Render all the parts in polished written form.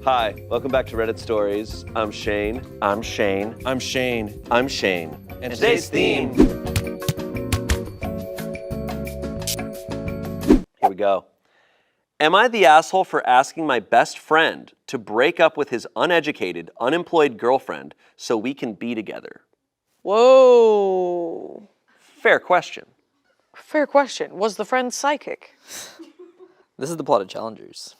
Hi, welcome back to Reddit Stories. I'm Shayne. I'm Shayne. I'm Shayne. I'm Shayne. And today's theme. Here we go. Am I the asshole for asking my best friend to break up with his uneducated, unemployed girlfriend so we can be together? Whoa. Fair question. Fair question. Was the friend psychic? This is the plot of Challengers.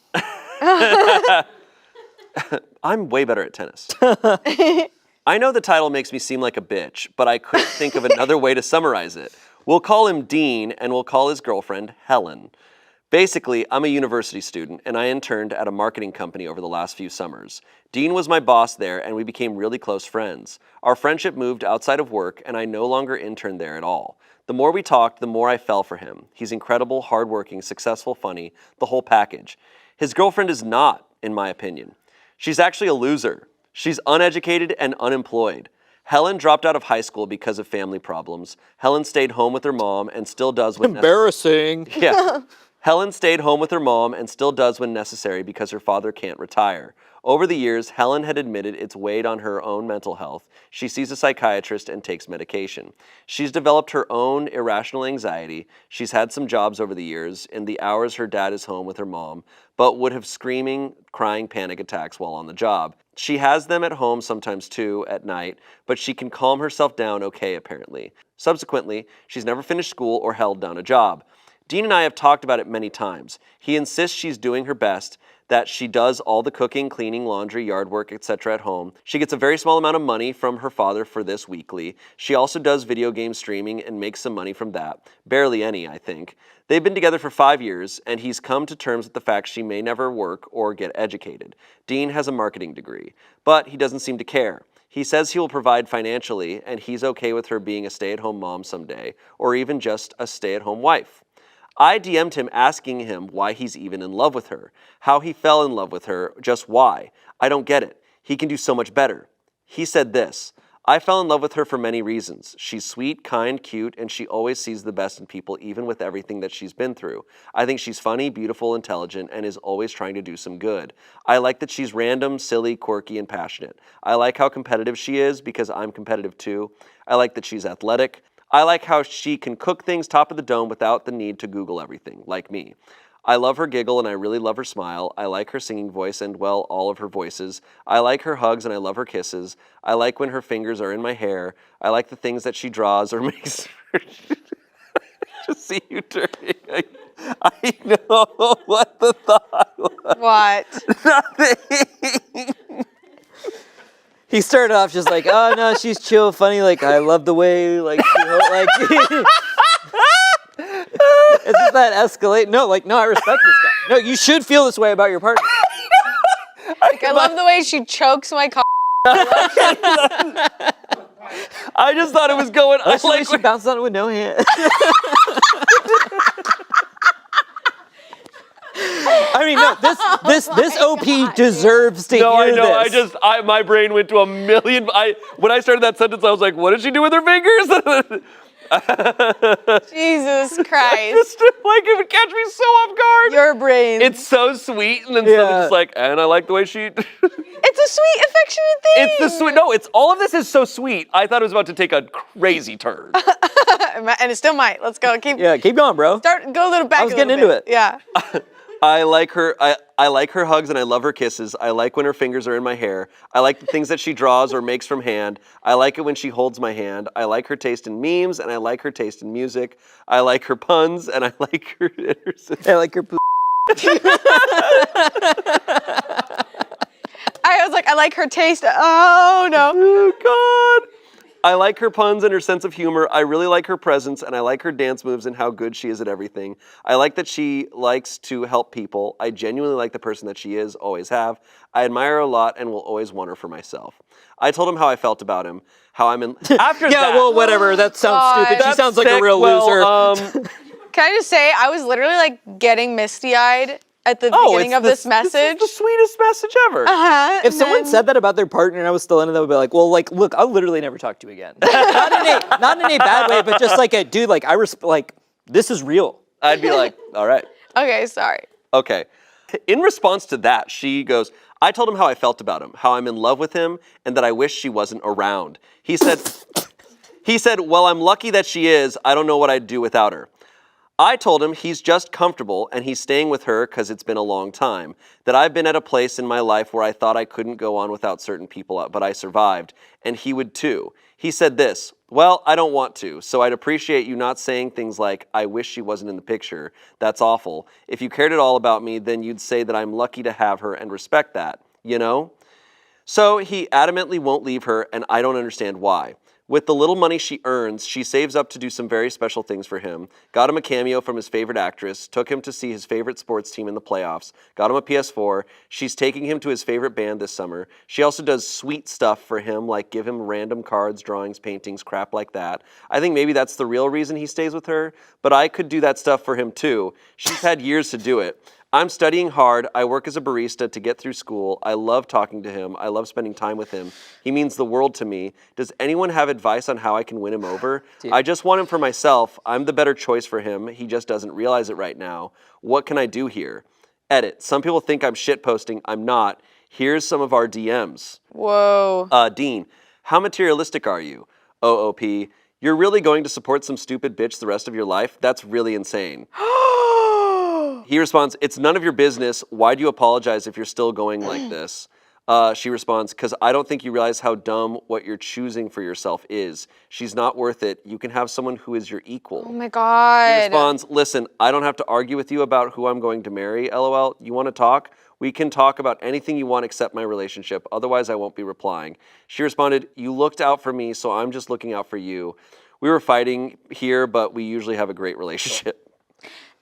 I'm way better at tennis. I know the title makes me seem like a bitch, but I couldn't think of another way to summarize it. We'll call him Dean, and we'll call his girlfriend Helen. Basically, I'm a university student, and I interned at a marketing company over the last few summers. Dean was my boss there, and we became really close friends. Our friendship moved outside of work, and I no longer interned there at all. The more we talked, the more I fell for him. He's incredible, hardworking, successful, funny, the whole package. His girlfriend is not, in my opinion. She's actually a loser. She's uneducated and unemployed. Helen dropped out of high school because of family problems. Helen stayed home with her mom and still does when Embarrassing. Yeah. Helen stayed home with her mom and still does when necessary because her father can't retire. Over the years, Helen had admitted it's weighed on her own mental health. She sees a psychiatrist and takes medication. She's developed her own irrational anxiety. She's had some jobs over the years in the hours her dad is home with her mom, but would have screaming, crying panic attacks while on the job. She has them at home sometimes too, at night, but she can calm herself down okay apparently. Subsequently, she's never finished school or held down a job. Dean and I have talked about it many times. He insists she's doing her best, that she does all the cooking, cleaning, laundry, yard work, etc. at home. She gets a very small amount of money from her father for this weekly. She also does video game streaming and makes some money from that. Barely any, I think. They've been together for 5 years, and he's come to terms with the fact she may never work or get educated. Dean has a marketing degree, but he doesn't seem to care. He says he will provide financially, and he's okay with her being a stay-at-home mom someday, or even just a stay-at-home wife. I DM'd him asking him why he's even in love with her, how he fell in love with her, just why. I don't get it. He can do so much better. He said this, I fell in love with her for many reasons. She's sweet, kind, cute, and she always sees the best in people even with everything that she's been through. I think she's funny, beautiful, intelligent, and is always trying to do some good. I like that she's random, silly, quirky, and passionate. I like how competitive she is because I'm competitive too. I like that she's athletic. I like how she can cook things top of the dome without the need to Google everything, like me. I love her giggle and I really love her smile. I like her singing voice and, well, all of her voices. I like her hugs and I love her kisses. I like when her fingers are in my hair. I like the things that she draws or makes to see you turning. I know what the thought was. What? Nothing. He started off just like, oh no, she's chill, funny, like I love the way, like, like it's just that escalate. No, like, no, I respect this guy. No, you should feel this way about your partner. Like, I love the way she chokes my cock. I just thought it was going. I like she bounced on it with no hand. I mean, no, this OP deserves to hear this. No, I know. My brain went to a million. When I started that sentence, I was like, "What did she do with her fingers?" Jesus Christ! Just like it would catch me so off guard. Your brain. It's so sweet, and then something's just like, and I like the way she. It's a sweet, affectionate thing. It's the sweet. No, it's all of this is so sweet. I thought it was about to take a crazy turn. And it still might. Let's go. Keep going, bro. Go a little back. I was getting into it. Yeah. I like her. I like her hugs and I love her kisses. I like when her fingers are in my hair. I like the things that she draws or makes from hand. I like it when she holds my hand. I like her taste in memes and I like her taste in music. I like her puns and I like her. I like her. I was like, I like her taste. Oh no. Oh God. I like her puns and her sense of humor. I really like her presence, and I like her dance moves and how good she is at everything. I like that she likes to help people. I genuinely like the person that she is, always have. I admire her a lot and will always want her for myself. I told him how I felt about him, how I'm in... After yeah, well, whatever. That sounds stupid. She sounds like a real loser. Can I just say, I was literally like getting misty-eyed at the beginning of this message. This is the sweetest message ever. If someone said that about their partner and I was still in it, I would be like, well, like, look, I'll literally never talk to you again. not in a bad way, but just like a dude, like, this is real. I'd be like, all right. Okay, sorry. Okay. In response to that, she goes, I told him how I felt about him, how I'm in love with him, and that I wish she wasn't around. He said, well, I'm lucky that she is. I don't know what I'd do without her. I told him he's just comfortable and he's staying with her because it's been a long time, that I've been at a place in my life where I thought I couldn't go on without certain people, but I survived, and he would too. He said this, well, I don't want to, so I'd appreciate you not saying things like, I wish she wasn't in the picture. That's awful. If you cared at all about me, then you'd say that I'm lucky to have her and respect that, you know? So he adamantly won't leave her, and I don't understand why. With the little money she earns, she saves up to do some very special things for him, got him a cameo from his favorite actress, took him to see his favorite sports team in the playoffs, got him a PS4, she's taking him to his favorite band this summer. She also does sweet stuff for him, like give him random cards, drawings, paintings, crap like that. I think maybe that's the real reason he stays with her, but I could do that stuff for him too. She's had years to do it. I'm studying hard. I work as a barista to get through school. I love talking to him. I love spending time with him. He means the world to me. Does anyone have advice on how I can win him over? Dude. I just want him for myself. I'm the better choice for him. He just doesn't realize it right now. What can I do here? Edit. Some people think I'm shitposting. I'm not. Here's some of our DMs. Whoa. Dean, how materialistic are you? OOP, you're really going to support some stupid bitch the rest of your life? That's really insane. He responds, it's none of your business. Why do you apologize if you're still going like this? She responds, because I don't think you realize how dumb what you're choosing for yourself is. She's not worth it. You can have someone who is your equal. Oh my God. He responds, listen, I don't have to argue with you about who I'm going to marry, LOL. You want to talk? We can talk about anything you want except my relationship. Otherwise, I won't be replying. She responded, you looked out for me, so I'm just looking out for you. We were fighting here, but we usually have a great relationship.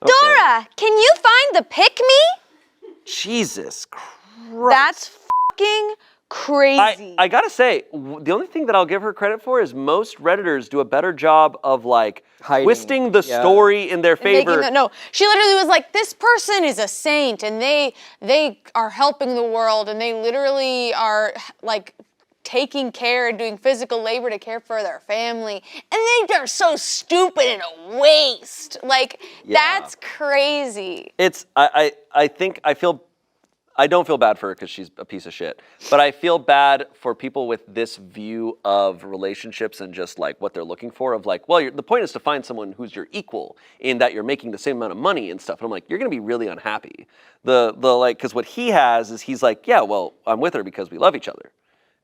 Okay. Dora, can you find the pick me? Jesus Christ. That's fucking crazy. I gotta say, the only thing that I'll give her credit for is most Redditors do a better job of like Hiding. twisting the story in their favor. No, she literally was like, this person is a saint and they are helping the world and they literally are like taking care and doing physical labor to care for their family. And they are so stupid and a waste. Like, that's crazy. It's, I don't feel bad for her because she's a piece of shit, but I feel bad for people with this view of relationships and just like what they're looking for of like, well, the point is to find someone who's your equal in that you're making the same amount of money and stuff. And I'm like, you're going to be really unhappy. The like, because what he has is he's like, yeah, well, I'm with her because we love each other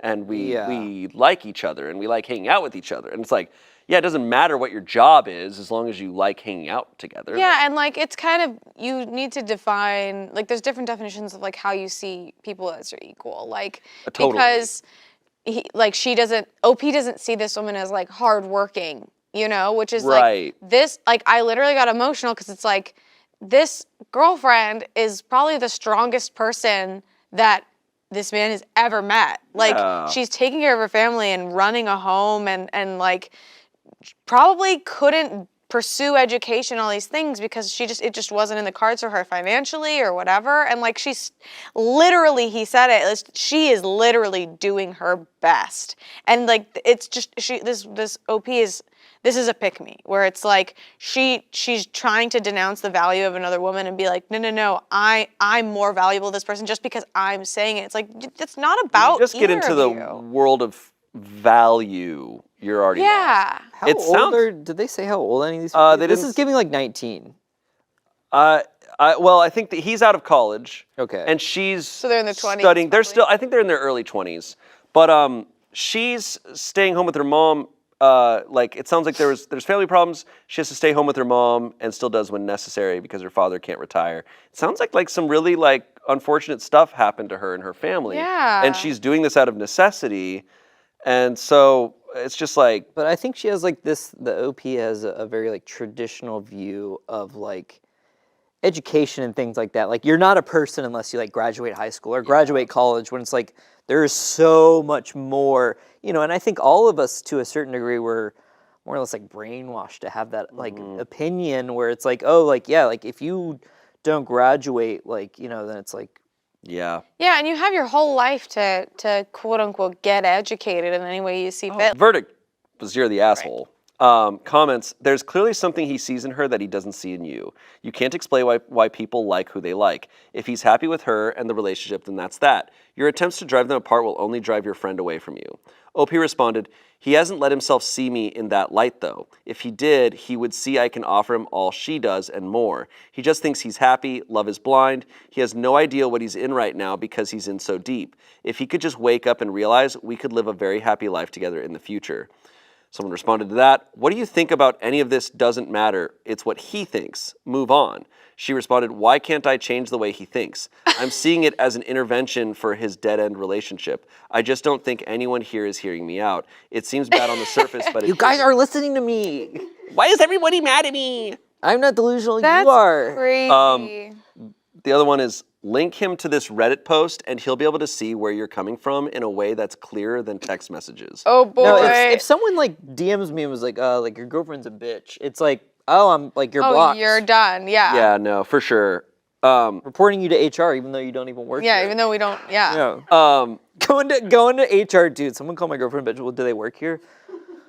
and we like each other and we like hanging out with each other. And it's like, yeah, it doesn't matter what your job is as long as you like hanging out together. Yeah, and like it's kind of, you need to define, like there's different definitions of like how you see people as your equal. Like, Totally. because OP doesn't see this woman as like hardworking, you know, which is Right. like this, like I literally got emotional because it's like this girlfriend is probably the strongest person that this man has ever met. Like she's taking care of her family and running a home and like probably couldn't pursue education, all these things because it just wasn't in the cards for her financially or whatever. And like she's literally, he said it, she is literally doing her best. And like it's just this OP is, this is a pick me where it's like she's trying to denounce the value of another woman and be like, no, I'm more valuable to this person just because I'm saying it. It's like it's not about You just get either into of the you. world of value. You're already lost. Yeah. How It old sounds- did they say how old any of these people? They This didn't is giving like 19. Well, I think that he's out of college. Okay. And she's So they're in their 20s studying. They're probably. still. I think they're in their early 20s. But she's staying home with her mom. Like it sounds like there's family problems. She has to stay home with her mom and still does when necessary because her father can't retire. It sounds like some really like unfortunate stuff happened to her and her family. Yeah. And she's doing this out of necessity. And so it's just like, But I think she has like this, the OP has a very like traditional view of like education and things like that. Like you're not a person unless you like graduate high school or graduate college, when it's like there is so much more, you know, and I think all of us to a certain degree were more or less like brainwashed to have that like opinion where it's like, oh, like, yeah, like if you don't graduate, like, you know, then it's like, yeah. Yeah, and you have your whole life to quote unquote get educated in any way you see fit. Verdict was you're the asshole. Comments, there's clearly something he sees in her that he doesn't see in you. You can't explain why people like who they like. If he's happy with her and the relationship, then that's that. Your attempts to drive them apart will only drive your friend away from you. OP responded, he hasn't let himself see me in that light though. If he did, he would see I can offer him all she does and more. He just thinks he's happy, love is blind. He has no idea what he's in right now because he's in so deep. If he could just wake up and realize we could live a very happy life together in the future. Someone responded to that, what do you think about any of this doesn't matter. It's what he thinks. Move on. She responded, why can't I change the way he thinks? I'm seeing it as an intervention for his dead-end relationship. I just don't think anyone here is hearing me out. It seems bad on the surface, but You guys are listening to me. Why is everybody mad at me? I'm not delusional, That's you are. crazy. The other one is, link him to this Reddit post and he'll be able to see where you're coming from in a way that's clearer than text messages. Oh boy. No, if someone like DMs me and was like your girlfriend's a bitch, it's like, oh, I'm like, you're blocked. You're done. Yeah. Yeah, no, for sure. Reporting you to HR even though you don't even work Yeah, here. even though we don't. Yeah. Yeah. Going to HR, dude. Someone called my girlfriend a bitch. Well, do they work here?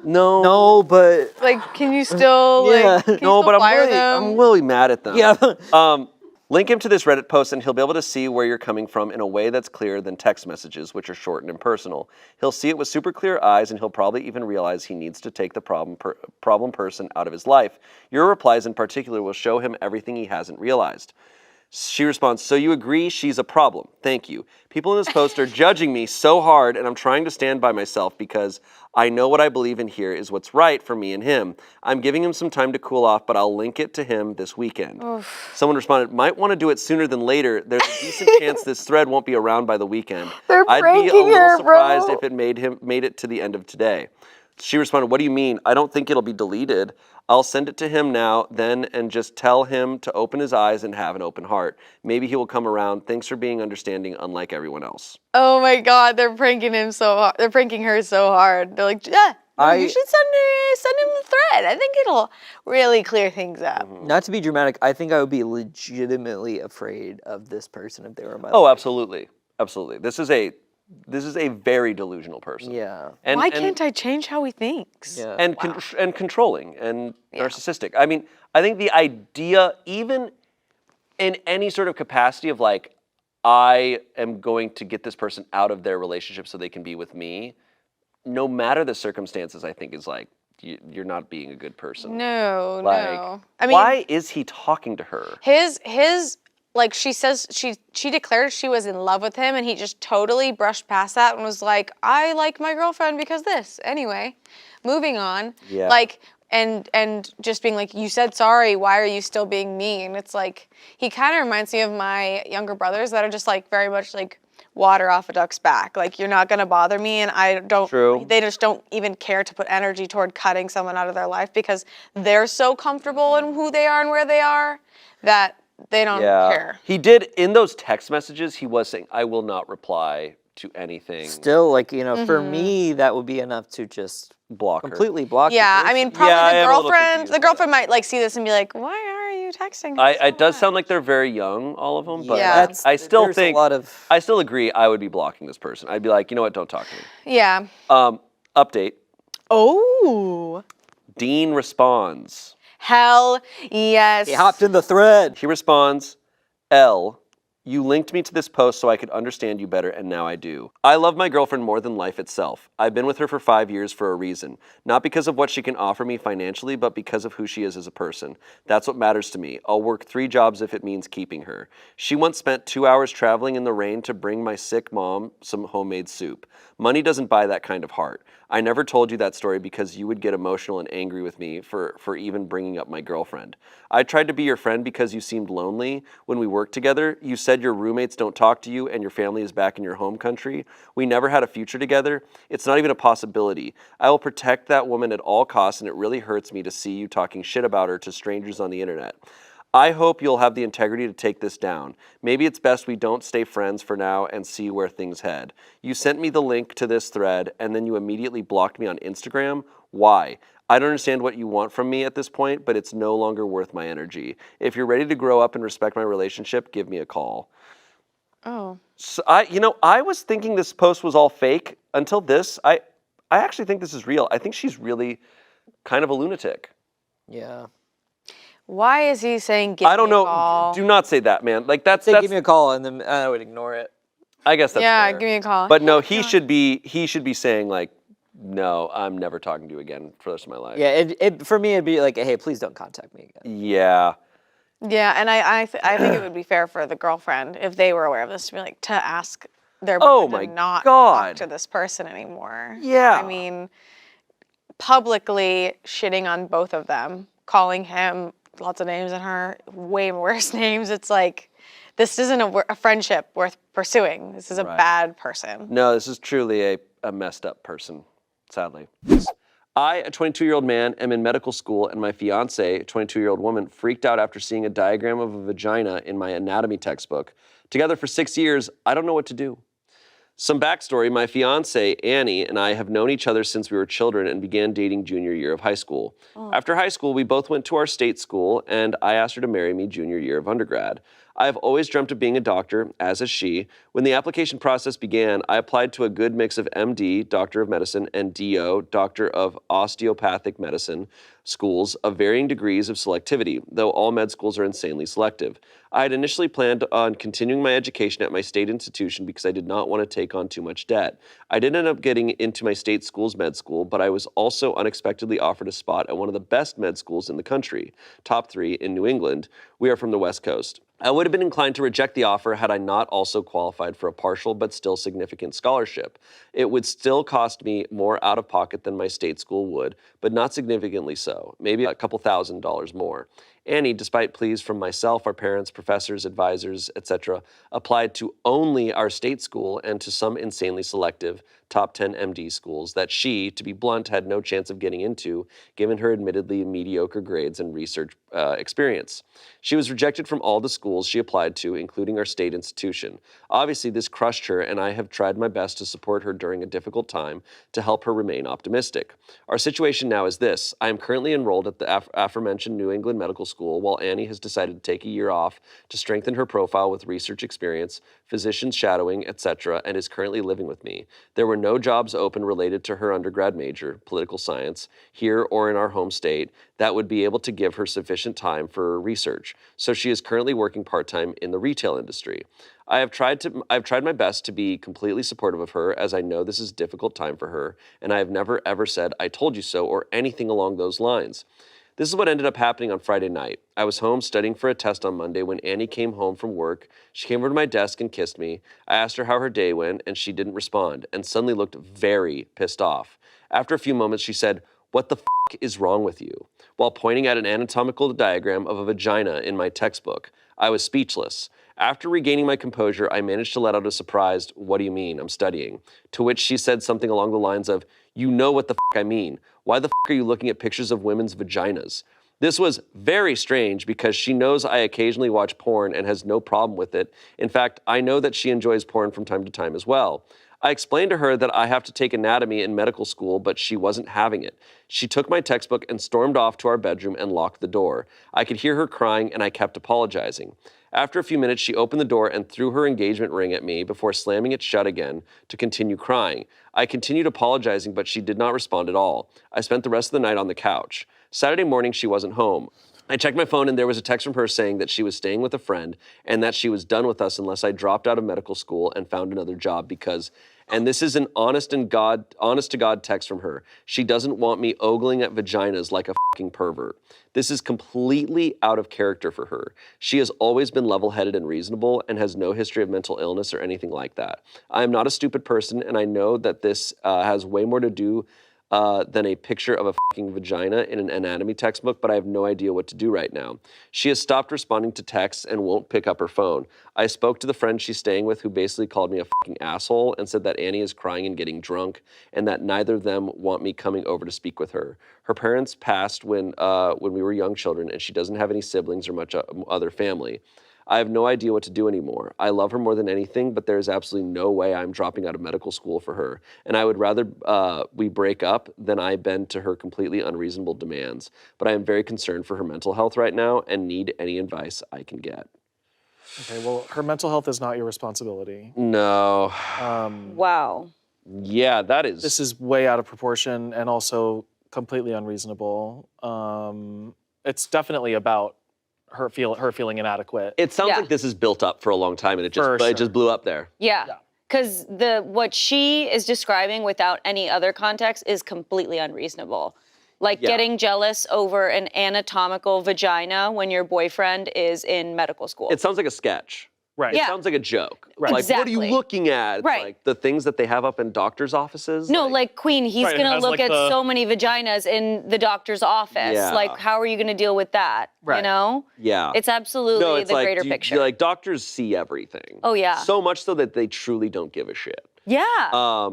No. No, but Like, can you still Yeah. like? Can you No, still but fire I'm them? really mad at them. yeah. Link him to this Reddit post and he'll be able to see where you're coming from in a way that's clearer than text messages, which are short and impersonal. He'll see it with super clear eyes and he'll probably even realize he needs to take the problem person out of his life. Your replies in particular will show him everything he hasn't realized. She responds, so you agree she's a problem. Thank you. People in this post are judging me so hard and I'm trying to stand by myself because I know what I believe in here is what's right for me and him. I'm giving him some time to cool off, but I'll link it to him this weekend. Someone responded, might want to do it sooner than later. There's a decent chance this thread won't be around by the weekend. They're I'd be a pranking little her, surprised bro. if it made it to the end of today. She responded, what do you mean? I don't think it'll be deleted. I'll send it to him now, then, and just tell him to open his eyes and have an open heart. Maybe he will come around. Thanks for being understanding, unlike everyone else. Oh my God, they're pranking him so hard. They're pranking her so hard. They're like, yeah, you should send him the thread. I think it'll really clear things up. Not to be dramatic, I think I would be legitimately afraid of this person if they were in my Oh, life. absolutely. Absolutely. This is a very delusional person. Yeah. And, Why can't I change how he thinks? Yeah. And, and controlling and narcissistic. I mean, I think the idea, even in any sort of capacity of like, I am going to get this person out of their relationship so they can be with me, no matter the circumstances, I think is like, you're not being a good person. No, Like, no. I mean, why is he talking to her? his like she says she declared she was in love with him and he just totally brushed past that and was like, I like my girlfriend because this. Anyway, moving on. Yeah. Like and just being like, you said sorry, why are you still being mean? It's like he kind of reminds me of my younger brothers that are just like very much like water off a duck's back. Like, you're not gonna bother me, and I don't. True. They just don't even care to put energy toward cutting someone out of their life because they're so comfortable in who they are and where they are that they don't care. He did, in those text messages, he was saying, I will not reply to anything. Still, like, you know, for me, that would be enough to just Block her. completely block the Yeah, I person. mean, probably Yeah, I the am a little girlfriend. confused The by girlfriend might like see this and be like, "Why are you texting?" her so It does much?" sound like they're very young, all of them, but Yeah. I still there's think, a lot of... I still agree I would be blocking this person. I'd be like, you know what, don't talk to me. Yeah. Update. Oh. Dean responds. Hell yes. He hopped in the thread. He responds, L, you linked me to this post so I could understand you better, and now I do. I love my girlfriend more than life itself. I've been with her for 5 years for a reason. Not because of what she can offer me financially, but because of who she is as a person. That's what matters to me. I'll work 3 jobs if it means keeping her. She once spent 2 hours traveling in the rain to bring my sick mom some homemade soup. Money doesn't buy that kind of heart. I never told you that story because you would get emotional and angry with me for even bringing up my girlfriend. I tried to be your friend because you seemed lonely when we worked together. You said your roommates don't talk to you and your family is back in your home country. We never had a future together. It's not even a possibility. I will protect that woman at all costs, and it really hurts me to see you talking shit about her to strangers on the internet. I hope you'll have the integrity to take this down. Maybe it's best we don't stay friends for now and see where things head. You sent me the link to this thread, and then you immediately blocked me on Instagram. Why? I don't understand what you want from me at this point, but it's no longer worth my energy. If you're ready to grow up and respect my relationship, give me a call. Oh. So I was thinking this post was all fake until this. I actually think this is real. I think she's really kind of a lunatic. Yeah. Why is he saying give I don't me a know. call? Do not say that, man. Like that's Say, give me a call, and then I would ignore it. I guess that's Yeah, fair. give me a call. But no, he should be saying like, no, I'm never talking to you again for the rest of my life. Yeah, for me, it'd be like, hey, please don't contact me again. Yeah. Yeah, and I think it would be fair for the girlfriend, if they were aware of this, to be like, to ask their Oh boyfriend my to not God. talk to this person anymore. Yeah. I mean, publicly shitting on both of them, calling him lots of names and her way worse names. It's like, this isn't a friendship worth pursuing. This is a bad person. No, this is truly a messed up person, sadly. I, a 22-year-old man, am in medical school, and my fiance, a 22-year-old woman, freaked out after seeing a diagram of a vagina in my anatomy textbook. Together for 6 years, I don't know what to do. Some backstory, my fiance, Annie, and I have known each other since we were children and began dating junior year of high school. After high school, we both went to our state school, and I asked her to marry me junior year of undergrad. I have always dreamt of being a doctor, as has she. When the application process began, I applied to a good mix of MD, Doctor of Medicine, and DO, Doctor of Osteopathic Medicine, schools of varying degrees of selectivity, though all med schools are insanely selective. I had initially planned on continuing my education at my state institution because I did not want to take on too much debt. I did end up getting into my state school's med school, but I was also unexpectedly offered a spot at one of the best med schools in the country, top 3 in New England. We are from the West Coast. I would have been inclined to reject the offer had I not also qualified for a partial but still significant scholarship. It would still cost me more out of pocket than my state school would, but not significantly so, maybe a couple $1,000s more. Annie, despite pleas from myself, our parents, professors, advisors, etc., applied to only our state school and to some insanely selective top 10 MD schools that she, to be blunt, had no chance of getting into, given her admittedly mediocre grades and research experience. She was rejected from all the schools she applied to, including our state institution. Obviously, this crushed her, and I have tried my best to support her during a difficult time to help her remain optimistic. Our situation now is this. I am currently enrolled at the aforementioned New England Medical School, while Annie has decided to take a year off to strengthen her profile with research experience, physician shadowing, etc., and is currently living with me. There were no jobs open related to her undergrad major, political science, here or in our home state, that would be able to give her sufficient time for research. So she is currently working part-time in the retail industry. I've tried my best to be completely supportive of her, as I know this is a difficult time for her, and I have never ever said, I told you so, or anything along those lines. This is what ended up happening on Friday night. I was home studying for a test on Monday when Annie came home from work. She came over to my desk and kissed me. I asked her how her day went, and she didn't respond, and suddenly looked very pissed off. After a few moments, she said, "What the f*** is wrong with you?" while pointing at an anatomical diagram of a vagina in my textbook. I was speechless. After regaining my composure, I managed to let out a surprised, "What do you mean? I'm studying." To which she said something along the lines of, "You know what the f*** I mean. Why the f*** are you looking at pictures of women's vaginas?" This was very strange because she knows I occasionally watch porn and has no problem with it. In fact, I know that she enjoys porn from time to time as well. I explained to her that I have to take anatomy in medical school, but she wasn't having it. She took my textbook and stormed off to our bedroom and locked the door. I could hear her crying, and I kept apologizing. After a few minutes, she opened the door and threw her engagement ring at me before slamming it shut again to continue crying. I continued apologizing, but she did not respond at all. I spent the rest of the night on the couch. Saturday morning, she wasn't home. I checked my phone and there was a text from her saying that she was staying with a friend and that she was done with us unless I dropped out of medical school and found another job because, and this is an honest to God text from her, she doesn't want me ogling at vaginas like a fucking pervert. This is completely out of character for her. She has always been level-headed and reasonable and has no history of mental illness or anything like that. I am not a stupid person, and I know that this has way more to do than a picture of a fucking vagina in an anatomy textbook, but I have no idea what to do right now. She has stopped responding to texts and won't pick up her phone. I spoke to the friend she's staying with who basically called me a fucking asshole and said that Annie is crying and getting drunk and that neither of them want me coming over to speak with her. Her parents passed when we were young children and she doesn't have any siblings or much other family. I have no idea what to do anymore. I love her more than anything, but there is absolutely no way I'm dropping out of medical school for her. And I would rather we break up than I bend to her completely unreasonable demands. But I am very concerned for her mental health right now and need any advice I can get. Okay, well, her mental health is not your responsibility. No. Wow. Yeah, that is. This is way out of proportion, and also completely unreasonable. It's definitely about her feeling inadequate. It sounds Yeah. like this is built up for a long time, and it For just sure. blew up there. Yeah. Because what she is describing without any other context is completely unreasonable. Like Yeah. getting jealous over an anatomical vagina when your boyfriend is in medical school. It sounds like a sketch. Right. It Yeah. sounds like a joke. Right. Like, what are you Exactly. looking at? It's Right. like the things that they have up in doctors' offices. No, like Queen, he's Right, it gonna has, look like, at the- so many vaginas in the doctor's office. Yeah. Like, how are you gonna deal with that? You Right. know? Yeah. It's absolutely no, it's the like, greater picture. Like doctors see everything. Oh, yeah. So much so that they truly don't give a shit. Yeah.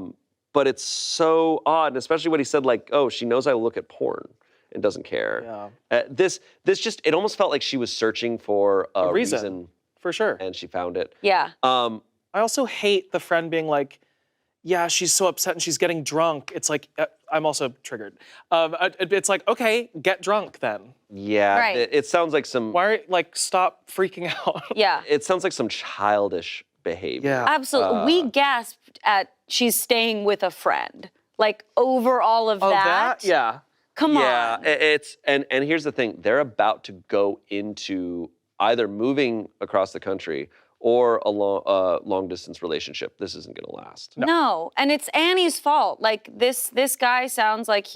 But it's so odd, and especially what he said, like, oh, she knows I look at porn and doesn't care. Yeah. This just, it almost felt like she was searching for a reason, For sure. and she found it. yeah. I also hate the friend being like, yeah, she's so upset and she's getting drunk. It's like, I'm also triggered. It's like, okay, get drunk then. Yeah, Right. it sounds like some. Why, like, stop freaking out. Yeah. It sounds like some childish behavior. Yeah. Absolutely. We gasped at she's staying with a friend. Like over all of Oh, that. Yeah. Come Yeah, on. it's and here's the thing: they're about to go into either moving across the country or a long distance relationship. This isn't gonna last. No. And it's Annie's fault. Like this guy sounds like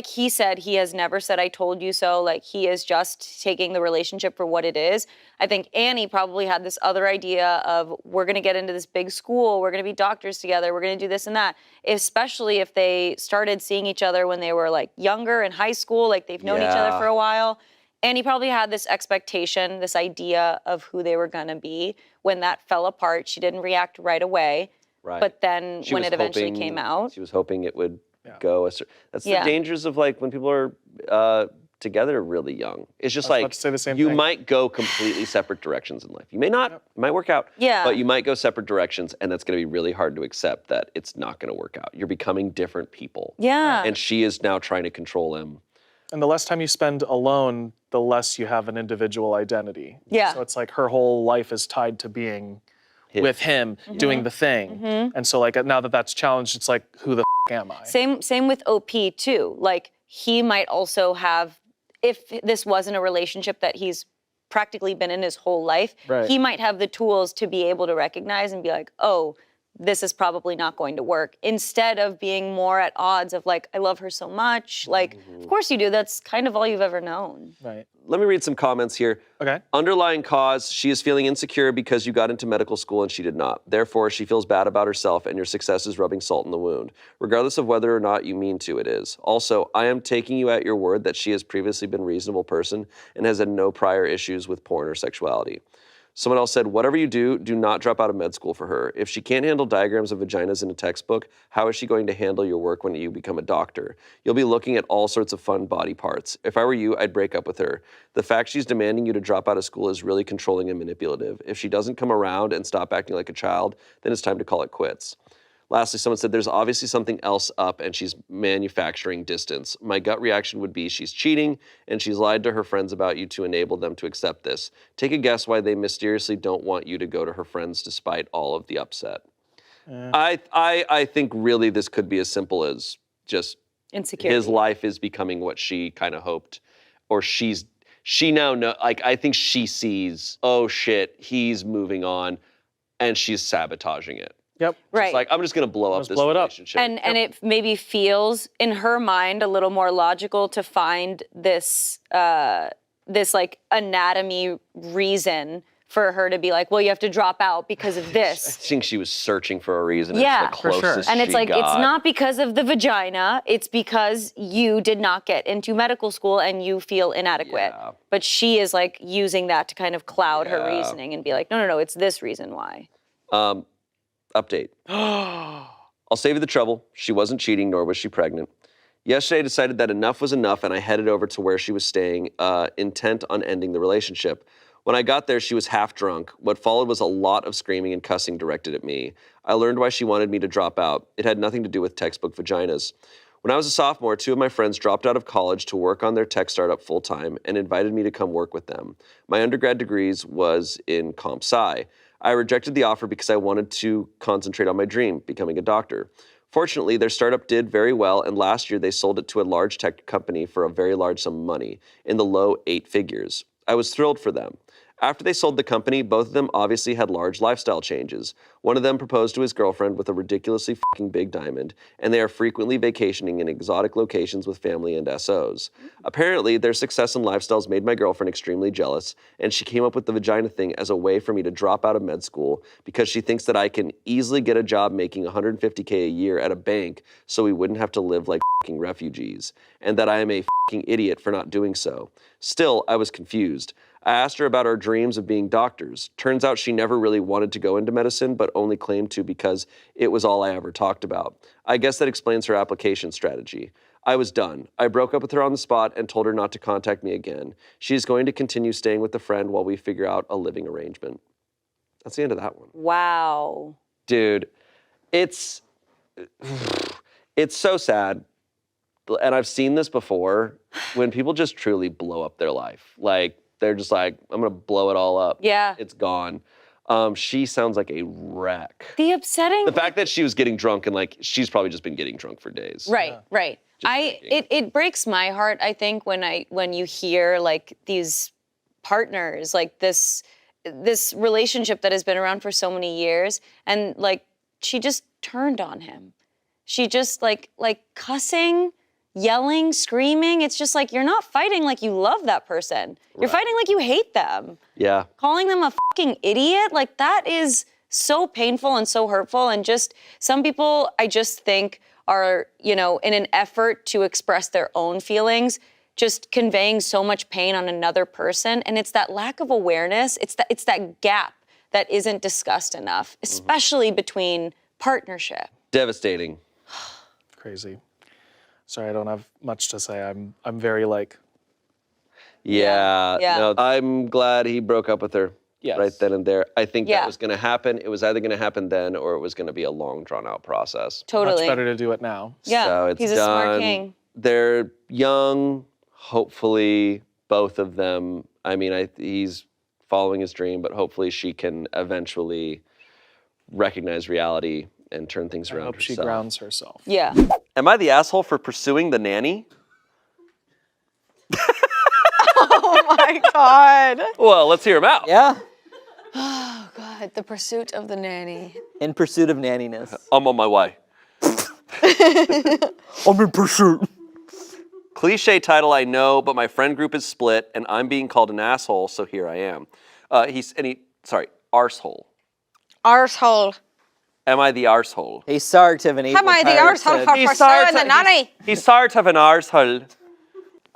he said, he has never said I told you so. Like he is just taking the relationship for what it is. I think Annie probably had this other idea of we're gonna get into this big school, we're gonna be doctors together, we're gonna do this and that. Especially if they started seeing each other when they were like younger in high school, like they've known each other Yeah. for a while. Annie probably had this expectation, this idea of who they were gonna be. When that fell apart, she didn't react right away. Right. But then She when was it eventually hoping- came out, she was hoping it would go. That's Yeah. the dangers of like when people are together really young. It's just about like to say the same you thing. might go completely separate directions in life. You may not. It might work out. Yeah. But you might go separate directions, and that's going to be really hard to accept that it's not going to work out. You're becoming different people. yeah. And she is now trying to control him. And the less time you spend alone, the less you have an individual identity. Yeah. So it's like her whole life is tied to being with him, doing the thing. And so like now that that's challenged, it's like, who the am I? Same with OP too. Like he might also have, if this wasn't a relationship that he's practically been in his whole life, Right. he might have the tools to be able to recognize and be like, oh, this is probably not going to work. Instead of being more at odds of like, I love her so much. Like, of course you do. That's kind of all you've ever known. Right. Let me read some comments here. Okay. Underlying cause, she is feeling insecure because you got into medical school and she did not. Therefore, she feels bad about herself and your success is rubbing salt in the wound. Regardless of whether or not you mean to, it is. Also, I am taking you at your word that she has previously been a reasonable person and has had no prior issues with porn or sexuality. Someone else said, whatever you do, do not drop out of med school for her. If she can't handle diagrams of vaginas in a textbook, how is she going to handle your work when you become a doctor? You'll be looking at all sorts of fun body parts. If I were you, I'd break up with her. The fact she's demanding you to drop out of school is really controlling and manipulative. If she doesn't come around and stop acting like a child, then it's time to call it quits. Lastly, someone said, there's obviously something else up and she's manufacturing distance. My gut reaction would be she's cheating and she's lied to her friends about you to enable them to accept this. Take a guess why they mysteriously don't want you to go to her friends despite all of the upset. I think really this could be as simple as just Insecurity. his life is becoming what she kind of hoped, or she now know, like I think she sees, oh shit, he's moving on and she's sabotaging it. Yep. Right. It's like, I'm just gonna blow up Just this blow it up. relationship. And it maybe feels in her mind a little more logical to find this this like anatomy reason for her to be like, well, you have to drop out because of I this. think she was searching for a reason. Yeah. It's the For sure. closest And it's she like, it's got. not because of the vagina, it's because you did not get into medical school and you feel inadequate. Yeah. But she is like using that to kind of cloud her Yeah. reasoning and be like, no, it's this reason why. Update. I'll save you the trouble. She wasn't cheating, nor was she pregnant. Yesterday, I decided that enough was enough, and I headed over to where she was staying, intent on ending the relationship. When I got there, she was half drunk. What followed was a lot of screaming and cussing directed at me. I learned why she wanted me to drop out. It had nothing to do with textbook vaginas. When I was a sophomore, 2 of my friends dropped out of college to work on their tech startup full-time and invited me to come work with them. My undergrad degrees was in comp sci. I rejected the offer because I wanted to concentrate on my dream, becoming a doctor. Fortunately, their startup did very well, and last year they sold it to a large tech company for a very large sum of money, in the low 8 figures. I was thrilled for them. After they sold the company, both of them obviously had large lifestyle changes. One of them proposed to his girlfriend with a ridiculously fucking big diamond, and they are frequently vacationing in exotic locations with family and SOs. Apparently, their success and lifestyles made my girlfriend extremely jealous, and she came up with the vagina thing as a way for me to drop out of med school because she thinks that I can easily get a job making $150K a year at a bank so we wouldn't have to live like fucking refugees, and that I am a fucking idiot for not doing so. Still, I was confused. I asked her about our dreams of being doctors. Turns out she never really wanted to go into medicine, but only claimed to because it was all I ever talked about. I guess that explains her application strategy. I was done. I broke up with her on the spot and told her not to contact me again. She is going to continue staying with a friend while we figure out a living arrangement. That's the end of that one. Wow. Dude, it's so sad. And I've seen this before when people just truly blow up their life. Like, they're just like, I'm gonna blow it all up. Yeah. It's gone. She sounds like a wreck. The upsetting. The fact that she was getting drunk and like, she's probably just been getting drunk for days. Right, right. drinking. It breaks my heart, I think, when you hear like these partners, like this relationship that has been around for so many years, and like she just turned on him. She just like cussing, yelling, screaming. It's just like, you're not fighting like you love that person. You're fighting like you hate them. Yeah. Calling them a fucking idiot, like that is so painful and so hurtful. And just some people, I just think are, in an effort to express their own feelings, just conveying so much pain on another person. And it's that lack of awareness. It's that gap that isn't discussed enough, especially between partnership. Devastating. Crazy. Sorry, I don't have much to say. I'm very like. Yeah. Yeah. No, I'm glad he broke up with her. Yes. Right then and there. I think Yeah. that was going to happen. It was either going to happen then or it was going to be a long, drawn-out process. Totally. Much better to do it now. Yeah, So it's he's a done. smart king. They're young. Hopefully, both of them. I mean, he's following his dream, but hopefully she can eventually recognize reality and turn things I around hope she herself. grounds herself. Yeah. Am I the asshole for pursuing the nanny? Oh my God. Well, let's hear him out. Yeah. Oh God, the pursuit of the nanny. In pursuit of nanniness. I'm on my way. I'm in pursuit. Cliche title, I know, but my friend group is split, and I'm being called an asshole, so here I am. Arsehole. Arsehole. Am I the arsehole? Hey, sorry, Tiffany. Am I the arsehole for pursuing the nanny? He's sort of an arsehole.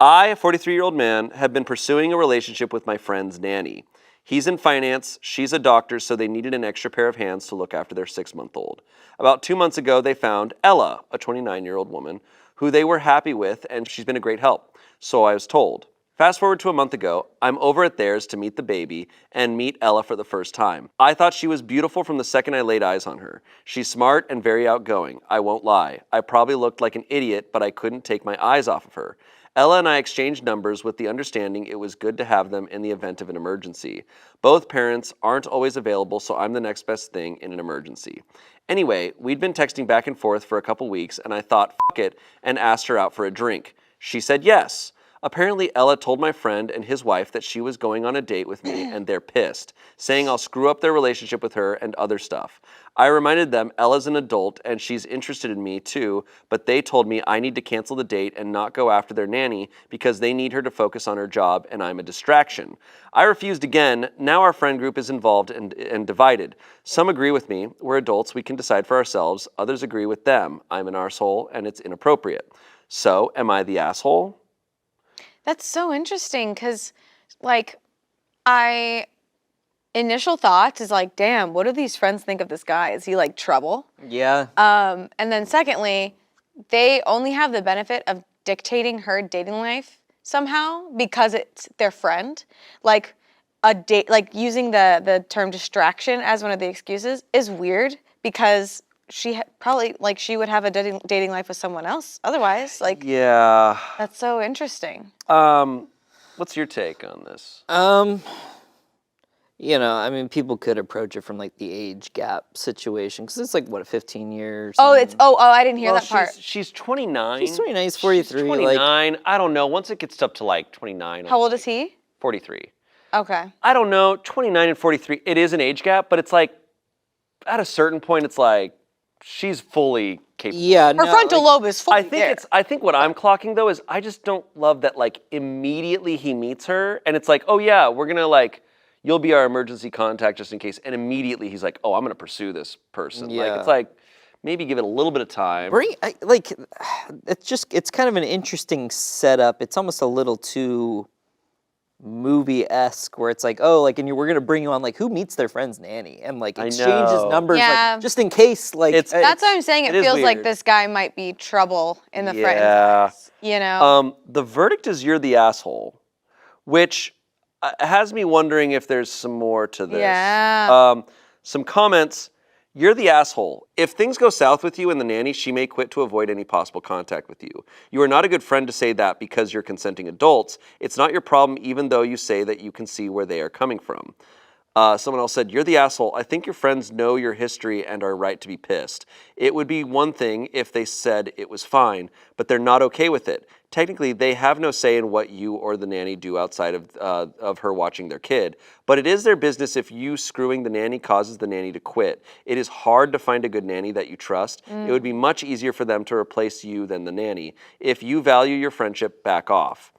I, a 43-year-old man, have been pursuing a relationship with my friend's nanny. He's in finance, she's a doctor, so they needed an extra pair of hands to look after their 6-month-old. About 2 months ago, they found Ella, a 29-year-old woman, who they were happy with, and she's been a great help. So I was told. Fast forward to a month ago, I'm over at theirs to meet the baby and meet Ella for the first time. I thought she was beautiful from the second I laid eyes on her. She's smart and very outgoing, I won't lie. I probably looked like an idiot, but I couldn't take my eyes off of her. Ella and I exchanged numbers with the understanding it was good to have them in the event of an emergency. Both parents aren't always available, so I'm the next best thing in an emergency. Anyway, we'd been texting back and forth for a couple weeks, and I thought, fuck it, and asked her out for a drink. She said yes. Apparently, Ella told my friend and his wife that she was going on a date with me, and they're pissed, saying I'll screw up their relationship with her and other stuff. I reminded them Ella's an adult and she's interested in me too, but they told me I need to cancel the date and not go after their nanny because they need her to focus on her job and I'm a distraction. I refused again. Now our friend group is involved and divided. Some agree with me. We're adults. We can decide for ourselves. Others agree with them. I'm an arsehole and it's inappropriate. So, am I the asshole? That's so interesting because, initial thoughts is like, damn, what do these friends think of this guy? Is he like trouble? Yeah. And then secondly, they only have the benefit of dictating her dating life somehow because it's their friend. Like a date, like using the term distraction as one of the excuses is weird because she probably she would have a dating life with someone else otherwise. Yeah. That's so interesting. What's your take on this? You know, I mean, people could approach it from like the age gap situation because it's like what, 15 years. Oh, it's I didn't hear Well, that part. she's 29. He's 29, he's 43. She's 29. I don't know. Once it gets up to like 29. How old is he? 43. Okay. I don't know. 29 and 43. It is an age gap, but it's like at a certain point, it's like she's fully capable. Yeah, Her frontal lobe is fully there. I think what I'm clocking though is I just don't love that like immediately he meets her and it's like, oh yeah, we're gonna like, you'll be our emergency contact just in case. And immediately he's like, oh, I'm gonna pursue this person. Yeah. Like it's like maybe give it a little bit of time. It's kind of an interesting setup. It's almost a little too movie-esque where it's like, oh, like, and we're gonna bring you on like who meets their friend's nanny and like exchanges know. numbers, Yeah. like just in case, like That's what I'm saying. It is feels like weird. this guy might be trouble in the friend's Yeah. eyes. You know? The verdict is you're the asshole, which has me wondering if there's some more to this. Yeah. Some comments. You're the asshole. If things go south with you and the nanny, she may quit to avoid any possible contact with you. You are not a good friend to say that because you're consenting adults. It's not your problem even though you say that you can see where they are coming from. Someone else said, you're the asshole. I think your friends know your history and are right to be pissed. It would be one thing if they said it was fine, but they're not okay with it. Technically, they have no say in what you or the nanny do outside of her watching their kid. But it is their business if you screwing the nanny causes the nanny to quit. It is hard to find a good nanny that you trust. It would be much easier for them to replace you than the nanny. If you value your friendship, back off.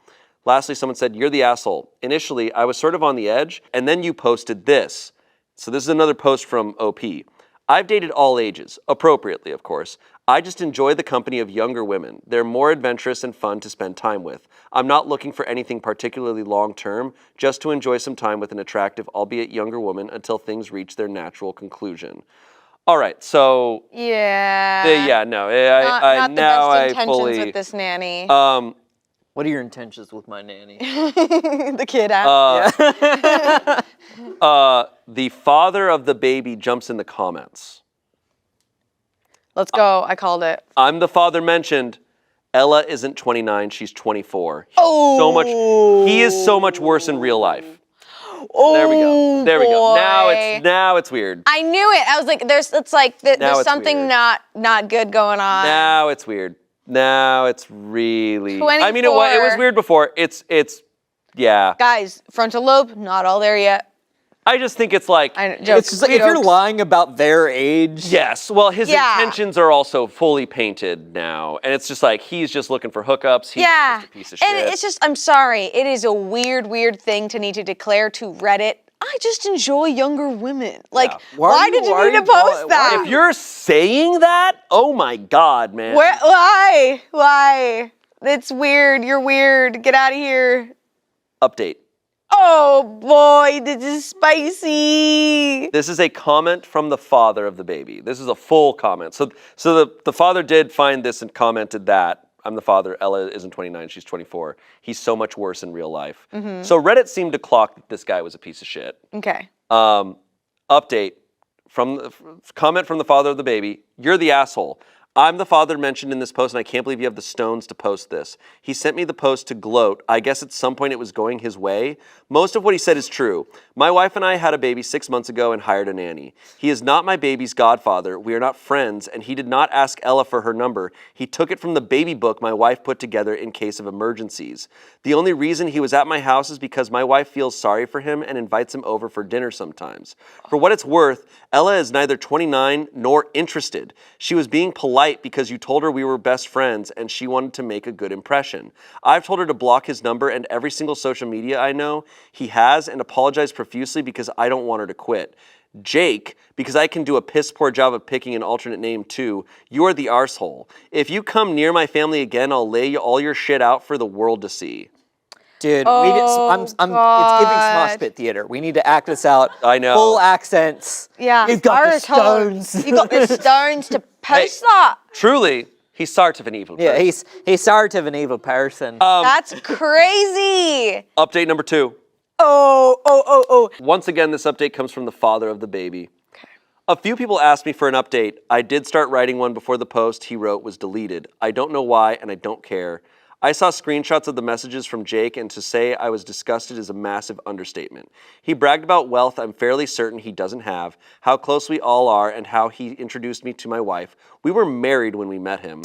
Lastly, someone said, you're the asshole. Initially, I was sort of on the edge, and then you posted this. So this is another post from OP. I've dated all ages, appropriately, of course. I just enjoy the company of younger women. They're more adventurous and fun to spend time with. I'm not looking for anything particularly long-term, just to enjoy some time with an attractive, albeit younger woman until things reach their natural conclusion. All right, so... Yeah. not the now best intentions fully... with this nanny. what are your intentions with my nanny? The kid asked. The father of the baby jumps in the comments. Let's go. I called it. I'm the father mentioned. Ella isn't 29, she's 24. He is so much worse in real life. Oh, There we go. There we go. boy. Now it's weird. I knew it. I was like, there's it's something weird. not good going on. Now it's weird. Now it's really. 24. I mean, it was weird before. Yeah. Guys, frontal lobe, not all there yet. I just think it's like. It's just like, if you're lying about their age. Yes. Well, his Yeah. intentions are also fully painted now, and it's just like he's just looking for hookups. He's just a piece of shit. And it's just, I'm sorry, it is a weird thing to need to declare to Reddit. I just enjoy younger women. Like, why did you need to post that? If you're saying that, oh my God, man. Why? Why? It's weird. You're weird. Get out of here. Update. Oh boy, this is spicy. This is a comment from the father of the baby. This is a full comment. So the father did find this and commented that. I'm the father. Ella isn't 29. She's 24. He's so much worse in real life. So Reddit seemed to clock that this guy was a piece of shit. Okay. Update from the comment from the father of the baby. You're the asshole. I'm the father mentioned in this post, and I can't believe you have the stones to post this. He sent me the post to gloat. I guess at some point it was going his way. Most of what he said is true. My wife and I had a baby 6 months ago and hired a nanny. He is not my baby's godfather. We are not friends, and he did not ask Ella for her number. He took it from the baby book my wife put together in case of emergencies. The only reason he was at my house is because my wife feels sorry for him and invites him over for dinner sometimes. For what it's worth, Ella is neither 29 nor interested. She was being polite because you told her we were best friends and she wanted to make a good impression. I've told her to block his number and every single social media I know he has and apologized profusely because I don't want her to quit. Jake, because I can do a piss poor job of picking an alternate name too, you're the arsehole. If you come near my family again, I'll lay all your shit out for the world to see. Dude, it's giving Smosh Pit Theater. We need to act this out. I know. Full accents. Yeah. You've got the Arsehole. stones. You got the stones to post that. Truly, he's sort of an evil person. Yeah, he's sort of an evil person. That's crazy. Update number 2. Oh. Once again, this update comes from the father of the baby. A few people asked me for an update. I did start writing one before the post he wrote was deleted. I don't know why, and I don't care. I saw screenshots of the messages from Jake, and to say I was disgusted is a massive understatement. He bragged about wealth I'm fairly certain he doesn't have, how close we all are, and how he introduced me to my wife. We were married when we met him.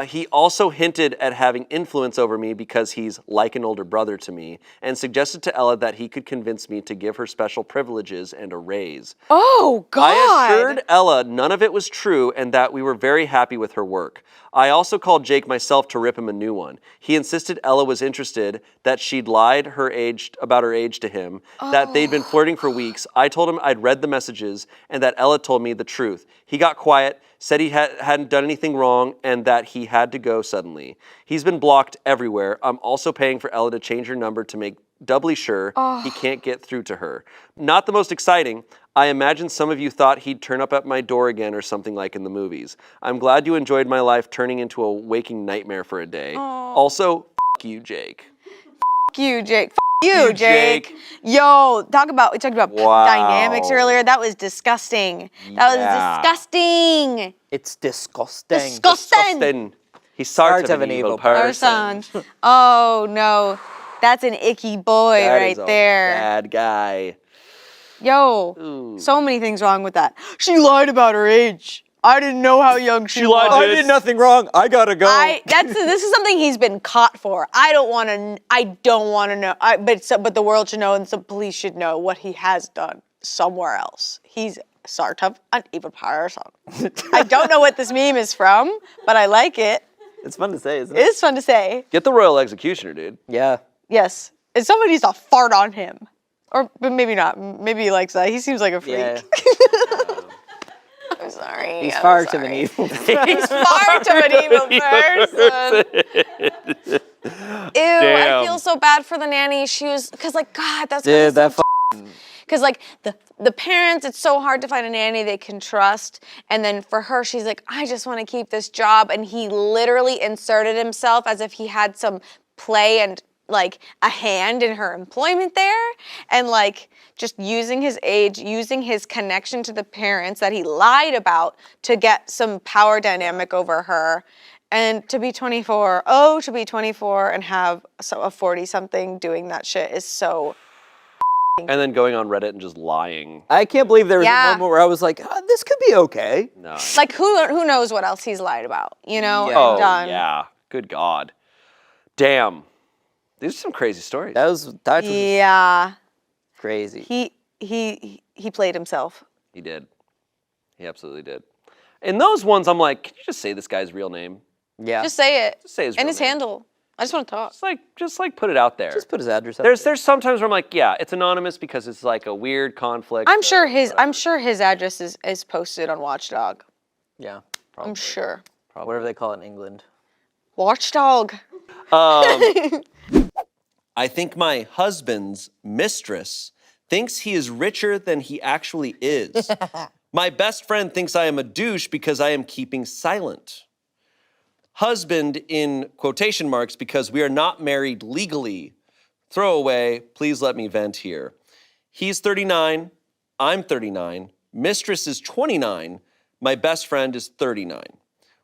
He also hinted at having influence over me because he's like an older brother to me, and suggested to Ella that he could convince me to give her special privileges and a raise. Oh, God. I assured Ella none of it was true and that we were very happy with her work. I also called Jake myself to rip him a new one. He insisted Ella was interested, that she'd lied about her age to him, that they'd been flirting for weeks. I told him I'd read the messages and that Ella told me the truth. He got quiet, said he hadn't done anything wrong, and that he had to go suddenly. He's been blocked everywhere. I'm also paying for Ella to change her number to make doubly sure he can't get through to her. Not the most exciting. I imagine some of you thought he'd turn up at my door again or something like in the movies. I'm glad you enjoyed my life turning into a waking nightmare for a day. Also, f*** you, Jake. F*** you, Jake. F*** you, Jake. Yo, we talked about dynamics earlier. That was disgusting. That was disgusting. It's disgusting. Disgusting. He starts of an evil person. Oh, no. That's an icky boy That right is a there. bad guy. Yo, so many things wrong with that. She lied about her age. I didn't know how young she was. I did nothing wrong. I gotta go. This is something he's been caught for. I don't want to know. But the world should know, and some police should know what he has done somewhere else. He's sort of an evil person. I don't know what this meme is from, but I like it. It's fun to say, isn't it? It is fun to say. Get the royal executioner, dude. Yeah. Yes, and somebody needs to fart on him, but maybe not. Maybe he likes that. He seems like a freak. Yeah. I'm sorry. He's far too an evil. He's far too an evil person. Ew, I feel so bad for the nanny. She was, cause like, God, that's Dude, that because like the parents, it's so hard to find a nanny they can trust. And then for her, she's like, I just want to keep this job. And he literally inserted himself as if he had some play and like a hand in her employment there, and like just using his age, using his connection to the parents that he lied about to get some power dynamic over her. And to be 24 and have a 40-something doing that shit is so. And then going on Reddit and just lying. I can't believe there was a moment where I was like, this could be okay. No. Like who knows what else he's lied about, you know? Yeah. Oh, Done. yeah. Good God. Damn. These are some crazy stories. That was Yeah. crazy. He played himself. He did. He absolutely did. In those ones, I'm like, can you just say this guy's real name? Yeah. Just say it. Just say his and real his name. handle. I just want to talk. Just like put it out there. Just put his address up. There's sometimes where I'm like, yeah, it's anonymous because it's like a weird conflict. I'm sure his address is posted on Watchdog. Yeah. I'm sure. Whatever they call it in England. Watchdog. I think my husband's mistress thinks he is richer than he actually is. My best friend thinks I am a douche because I am keeping silent. Husband in quotation marks because we are not married legally. Throwaway, please let me vent here. He's 39, I'm 39, mistress is 29, my best friend is 39.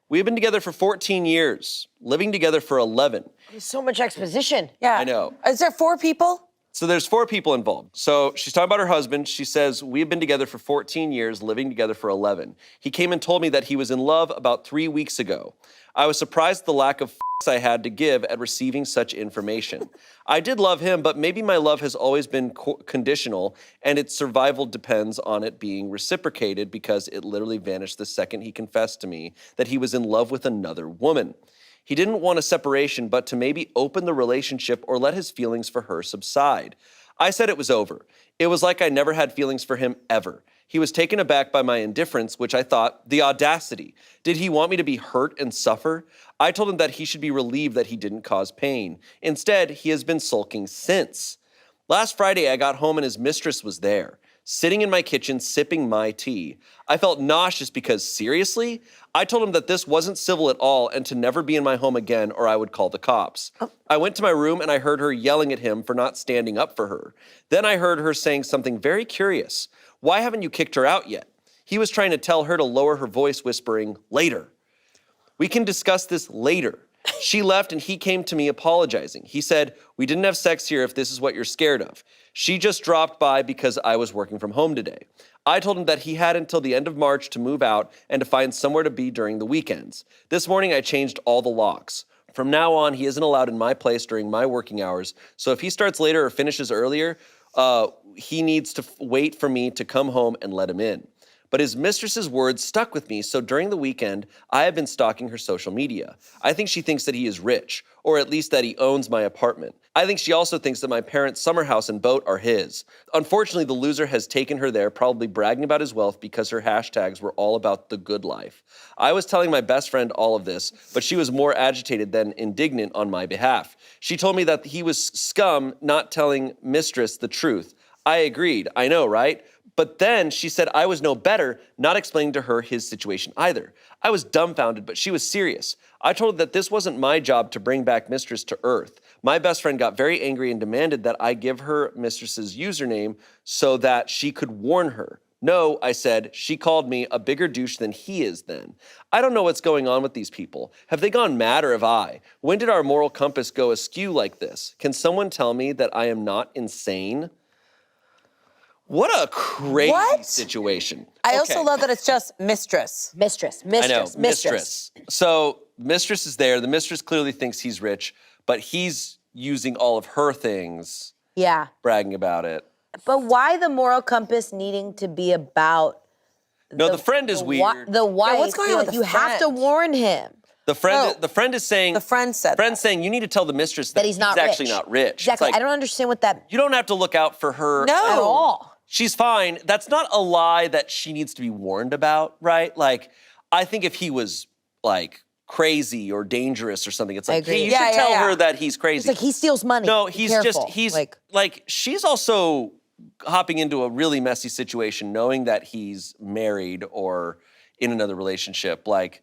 We've been together for 14 years, living together for 11. There's so much exposition. Yeah. I know. Is there 4 people? So there's 4 people involved. So she's talking about her husband. She says, we've been together for 14 years, living together for 11. He came and told me that he was in love about 3 weeks ago. I was surprised at the lack of I had to give at receiving such information. I did love him, but maybe my love has always been conditional and its survival depends on it being reciprocated because it literally vanished the second he confessed to me that he was in love with another woman. He didn't want a separation, but to maybe open the relationship or let his feelings for her subside. I said it was over. It was like I never had feelings for him ever. He was taken aback by my indifference, which I thought, the audacity. Did he want me to be hurt and suffer? I told him that he should be relieved that he didn't cause pain. Instead, he has been sulking since. Last Friday, I got home and his mistress was there, sitting in my kitchen, sipping my tea. I felt nauseous because, seriously? I told him that this wasn't civil at all and to never be in my home again or I would call the cops. I went to my room and I heard her yelling at him for not standing up for her. Then I heard her saying something very curious. Why haven't you kicked her out yet? He was trying to tell her to lower her voice, whispering, later. We can discuss this later. She left and he came to me apologizing. He said, "We didn't have sex here if this is what you're scared of. She just dropped by because I was working from home today." I told him that he had until the end of March to move out and to find somewhere to be during the weekends. This morning I changed all the locks. From now on, he isn't allowed in my place during my working hours, so if he starts later or finishes earlier, he needs to wait for me to come home and let him in. But his mistress's words stuck with me, so during the weekend, I have been stalking her social media. I think she thinks that he is rich, or at least that he owns my apartment. I think she also thinks that my parents' summer house and boat are his. Unfortunately, the loser has taken her there, probably bragging about his wealth because her hashtags were all about the good life. I was telling my best friend all of this, but she was more agitated than indignant on my behalf. She told me that he was scum not telling Mistress the truth. I agreed, I know, right? But then she said I was no better, not explaining to her his situation either. I was dumbfounded, but she was serious. I told her that this wasn't my job to bring back Mistress to earth. My best friend got very angry and demanded that I give her Mistress's username so that she could warn her. No, I said, she called me a bigger douche than he is then. I don't know what's going on with these people. Have they gone mad or have I? When did our moral compass go askew like this? Can someone tell me that I am not insane? What a crazy situation. I also love that it's just Mistress. Mistress. I know, Mistress. So Mistress is there. The Mistress clearly thinks he's rich, but he's using all of her things, Yeah. bragging about it. But why the moral compass needing to be about No, the friend is weird. the wife? what's going on with the You have to friend? warn him. The friend is saying. The friend said Friend's saying you need to tell the Mistress that he's not actually rich. not rich. It's Exactly. like, I don't understand what that you don't have to look out for her No. at all. She's fine. That's not a lie that she needs to be warned about, right? Like, I think if he was like crazy or dangerous or something, it's like, agree. hey, you Yeah, should tell yeah. her that he's crazy. It's like he steals money. No, Be he's careful. just, he's like, she's also hopping into a really messy situation knowing that he's married or in another relationship. Like,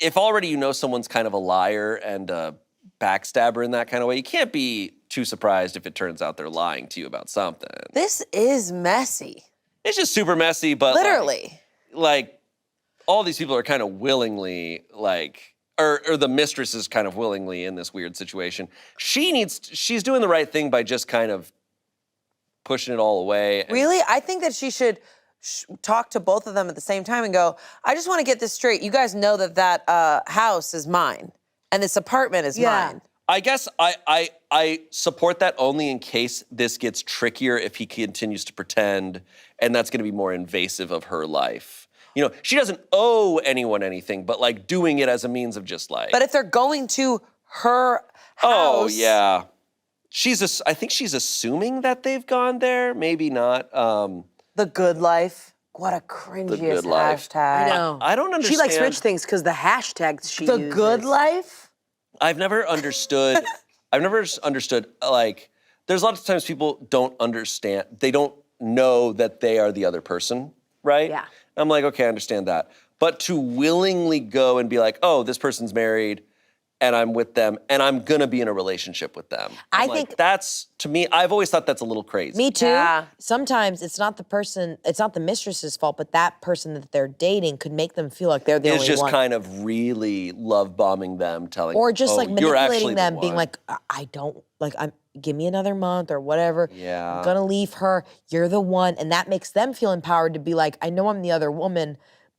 if already you know someone's kind of a liar and a backstabber in that kind of way, you can't be too surprised if it turns out they're lying to you about something. This is messy. It's just super messy, but Literally. like all these people are kind of willingly like, or the Mistress is kind of willingly in this weird situation. She's doing the right thing by just kind of pushing it all away. And Really? I think that she should talk to both of them at the same time and go, I just want to get this straight. You guys know that house is mine and this apartment is mine. I guess I support that only in case this gets trickier if he continues to pretend, and that's going to be more invasive of her life. You know, she doesn't owe anyone anything, but like doing it as a means of just like. But if they're going to her house. Oh yeah, I think she's assuming that they've gone there. Maybe not. The good life. What a cringiest good life. hashtag. I know. I don't understand. She likes rich things because the hashtags she The uses. good life? I've never understood. Like, there's a lot of times people don't understand. They don't know that they are the other person, right? Yeah. I'm like, okay, I understand that. But to willingly go and be like, oh, this person's married, and I'm with them, and I'm gonna be in a relationship with them. I Like, think- that's, to me, I've always thought that's a little crazy. Me too. Yeah. Sometimes it's not the mistress's fault, but that person that they're dating could make them feel like they're the It's only just one. kind of really love bombing them, telling Or just oh, like you're actually manipulating the them, being one. like, I don't, like, give me another month or whatever. Yeah. I'm gonna leave her. You're the one. And that makes them feel empowered to be like, I know I'm the other woman,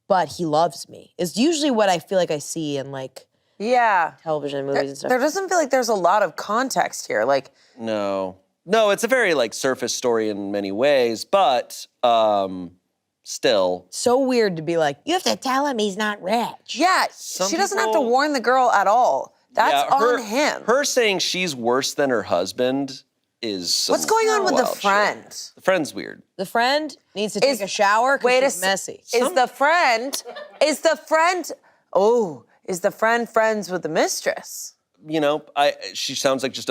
but he loves me. Is usually what I feel like I see in like Yeah. television and movies and stuff. There doesn't feel like there's a lot of context here. Like, No, it's a very like surface story in many ways, but still. So weird to be like, you have to tell him he's not rich. yeah, Some she doesn't have to people- warn the girl at all. That's Yeah, on him. Her saying she's worse than her husband is some What's going on with the wild shit. friend? The friend's weird. The friend needs to take Is- a shower Wait because a she's messy. Is the friend friends with the mistress? You know, she sounds like just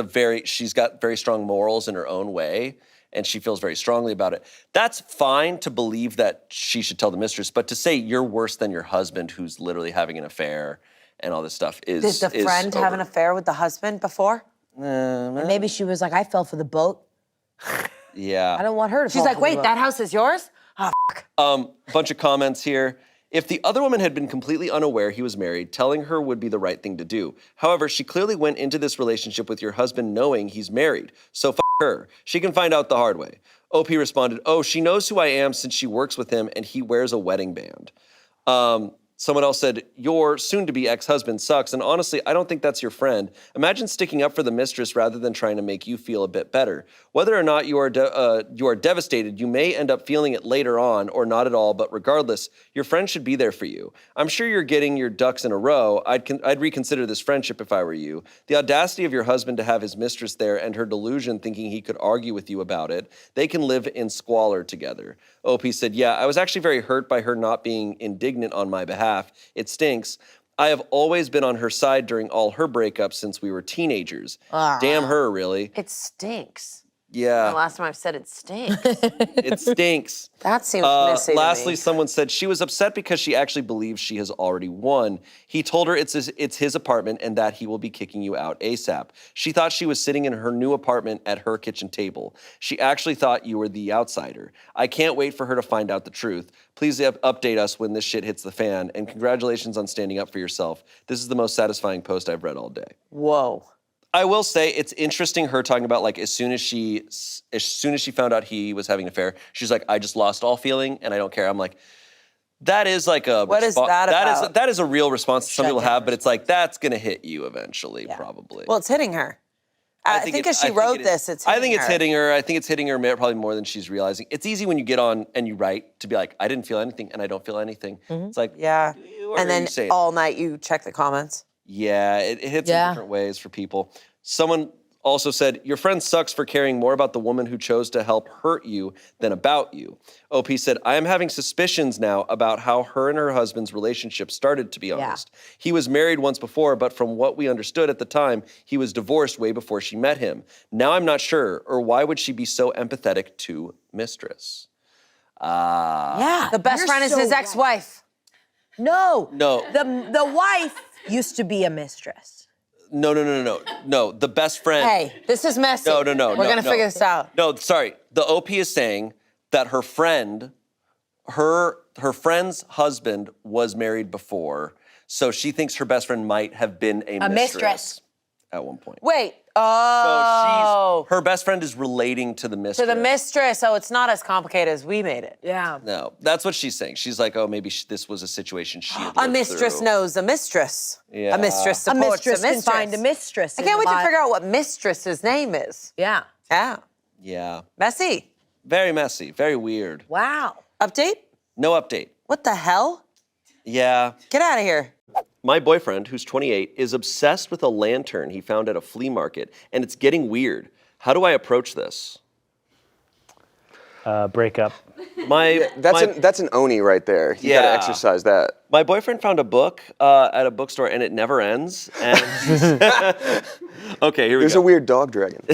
she's got very strong morals in her own way, and she feels very strongly about it. That's fine to believe that she should tell the mistress, but to say you're worse than your husband who's literally having an affair and all this stuff is Did the friend have an affair with the husband before? And maybe she was like, I fell for the boat. Yeah. I don't want her to She's fall like, for the wait, boat. that house is yours? Bunch of comments here. If the other woman had been completely unaware he was married, telling her would be the right thing to do. However, she clearly went into this relationship with your husband knowing he's married. So f her. She can find out the hard way. OP responded, oh, she knows who I am since she works with him and he wears a wedding band. Someone else said, your soon-to-be ex-husband sucks, and honestly, I don't think that's your friend. Imagine sticking up for the mistress rather than trying to make you feel a bit better. Whether or not you are devastated, you may end up feeling it later on, or not at all, but regardless, your friend should be there for you. I'm sure you're getting your ducks in a row. I'd reconsider this friendship if I were you. The audacity of your husband to have his mistress there and her delusion thinking he could argue with you about it, they can live in squalor together. OP said, yeah, I was actually very hurt by her not being indignant on my behalf. It stinks. I have always been on her side during all her breakups since we were teenagers. Damn her, really. It stinks. Yeah. The last time I've said it stinks. It stinks. That seems messy to Lastly, me. someone said she was upset because she actually believes she has already won. He told her it's his apartment and that he will be kicking you out ASAP. She thought she was sitting in her new apartment at her kitchen table. She actually thought you were the outsider. I can't wait for her to find out the truth. Please update us when this shit hits the fan, and congratulations on standing up for yourself. This is the most satisfying post I've read all day. Whoa. I will say it's interesting her talking about like as soon as she found out he was having an affair, she's like, I just lost all feeling and I don't care. I'm like, that is like a What is that about? That is a real response that some people have, but it's like that's gonna hit you eventually, probably. Well, it's hitting her. I think as she wrote this, it's hitting her. I think it's hitting her. I think it's hitting her probably more than she's realizing. It's easy when you get on and you write to be like, I didn't feel anything and I don't feel anything. It's like, Yeah. what And are then you saying? all night you check the comments. Yeah, it hits in different ways for people. Someone also said, your friend sucks for caring more about the woman who chose to help hurt you than about you. OP said, I am having suspicions now about how her and her husband's relationship started, to be honest. He was married once before, but from what we understood at the time, he was divorced way before she met him. Now I'm not sure, or why would she be so empathetic to Mistress? Yeah. The best you're friend is so his right. ex-wife. No. No. The wife used to be a mistress. No. The best friend. Hey, this is messy. No. We're going to figure this out. No, sorry. The OP is saying that her friend, her friend's husband was married before, so she thinks her best friend might have been a mistress at one point. Wait. So Oh. her best friend is relating to the mistress. To the mistress. Oh, it's not as complicated as we made it. Yeah. No, that's what she's saying. She's like, oh, maybe this was a situation she had A lived mistress through. knows a mistress. Yeah. A mistress A supports mistress a mistress. can find a mistress. I can't wait to figure out what mistress's name is. Yeah. Yeah. Yeah. Messy. Very messy. Very weird. Wow. Update? No update. What the hell? Yeah. Get out of here. My boyfriend, who's 28, is obsessed with a lantern he found at a flea market, and it's getting weird. How do I approach this? Break up. That's an Oni right there. You gotta exercise that. My boyfriend found a book at a bookstore, and it never ends. And okay, here we go. There's a weird dog dragon.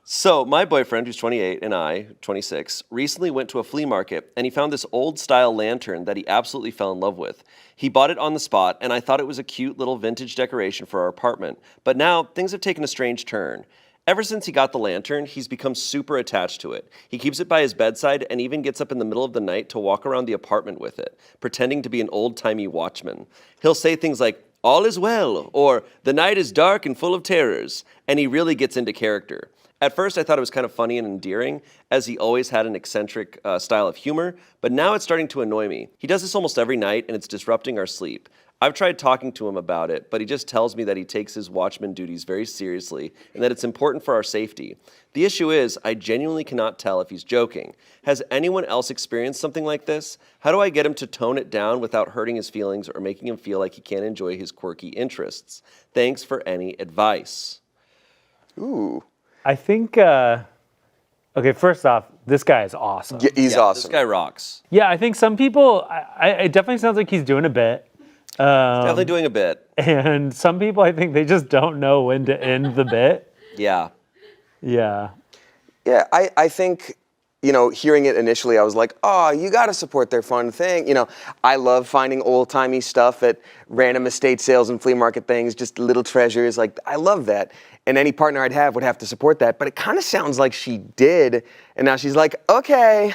So my boyfriend, who's 28, and I, 26, recently went to a flea market, and he found this old-style lantern that he absolutely fell in love with. He bought it on the spot, and I thought it was a cute little vintage decoration for our apartment. But now, things have taken a strange turn. Ever since he got the lantern, he's become super attached to it. He keeps it by his bedside and even gets up in the middle of the night to walk around the apartment with it, pretending to be an old-timey watchman. He'll say things like, all is well, or the night is dark and full of terrors, and he really gets into character. At first, I thought it was kind of funny and endearing, as he always had an eccentric style of humor, but now it's starting to annoy me. He does this almost every night, and it's disrupting our sleep. I've tried talking to him about it, but he just tells me that he takes his watchman duties very seriously and that it's important for our safety. The issue is, I genuinely cannot tell if he's joking. Has anyone else experienced something like this? How do I get him to tone it down without hurting his feelings or making him feel like he can't enjoy his quirky interests? Thanks for any advice. Ooh. I think, okay, first off, this guy is awesome. Yeah, he's awesome. This guy rocks. Yeah, I think some people, it definitely sounds like he's doing a bit. Definitely doing a bit. And some people, I think they just don't know when to end the bit. Yeah. Yeah. Yeah, I think, hearing it initially, I was like, oh, you got to support their fun thing. I love finding old-timey stuff at random estate sales and flea market things, just little treasures. Like, I love that. And any partner I'd have would have to support that. But it kind of sounds like she did. And now she's like, okay,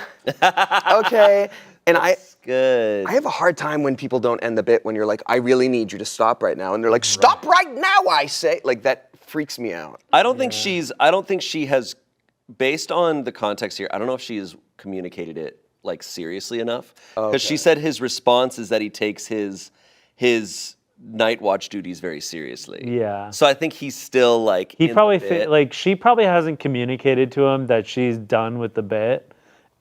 okay. And Good. I have a hard time when people don't end the bit when you're like, I really need you to stop right now. And they're like, stop right now, I say. Like, that freaks me out. I don't think she has, based on the context here, I don't know if she has communicated it like seriously enough. Because she said his response is that he takes his night watch duties very seriously. Yeah. So I think he's still like He in probably the bit. like she probably hasn't communicated to him that she's done with the bit,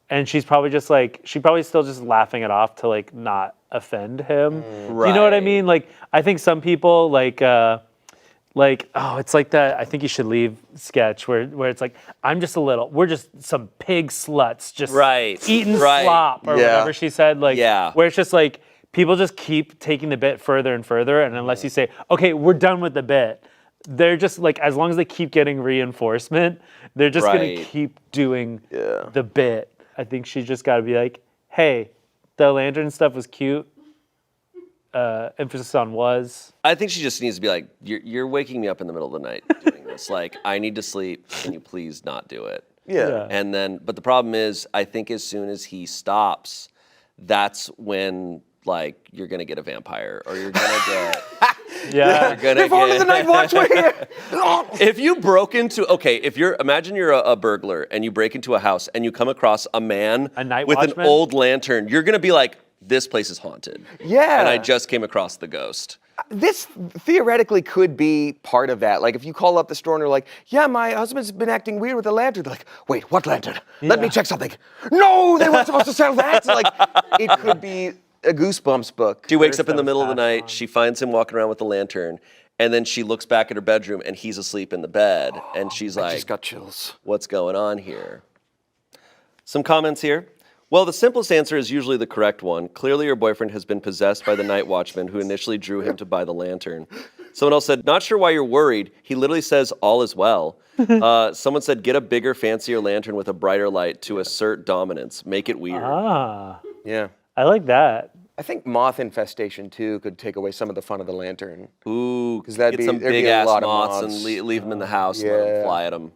and she's probably just like still just laughing it off to like not offend him. Do you know what I Right. mean? Like I think some people like oh, it's like that I think you should leave sketch where it's like we're just some pig sluts just eating slop or whatever she said, like where it's just like people just keep taking the bit further and further, and unless you say, okay, we're done with the bit, they're just like, as long as they keep getting reinforcement, they're just gonna keep doing the bit. I think she's just gotta be like, hey, the lantern stuff was cute. Emphasis on was. I think she just needs to be like, you're waking me up in the middle of the night doing this. Like, I need to sleep. Can you please not do it? Yeah. And then, but the problem is, I think as soon as he stops, that's when like you're gonna get a vampire, or you're gonna get. You're gonna get the night watch. We're here. If you imagine you're a burglar and you break into a house and you come across a man with watchman? an old lantern, you're gonna be like, this place is haunted. Yeah. And I just came across the ghost. This theoretically could be part of that. Like if you call up the store and they're like, yeah, my husband's been acting weird with the lantern. They're like, wait, what lantern? Let me check something. No, they weren't supposed to sell that. Like, it could be a Goosebumps book. She wakes up in the middle of the night, she finds him walking around with the lantern, and then she looks back at her bedroom and he's asleep in the bed. And she's like, I just got chills. What's going on here? Some comments here. Well, the simplest answer is usually the correct one. Clearly your boyfriend has been possessed by the night watchman who initially drew him to buy the lantern. Someone else said, not sure why you're worried. He literally says all is well. Someone said, get a bigger, fancier lantern with a brighter light to assert dominance. Make it weird. Yeah. I like that. I think moth infestation too could take away some of the fun of the lantern. Ooh, because that'd get some there'd be big a ass lot of moths moths. and leave them in the house and let them fly at them.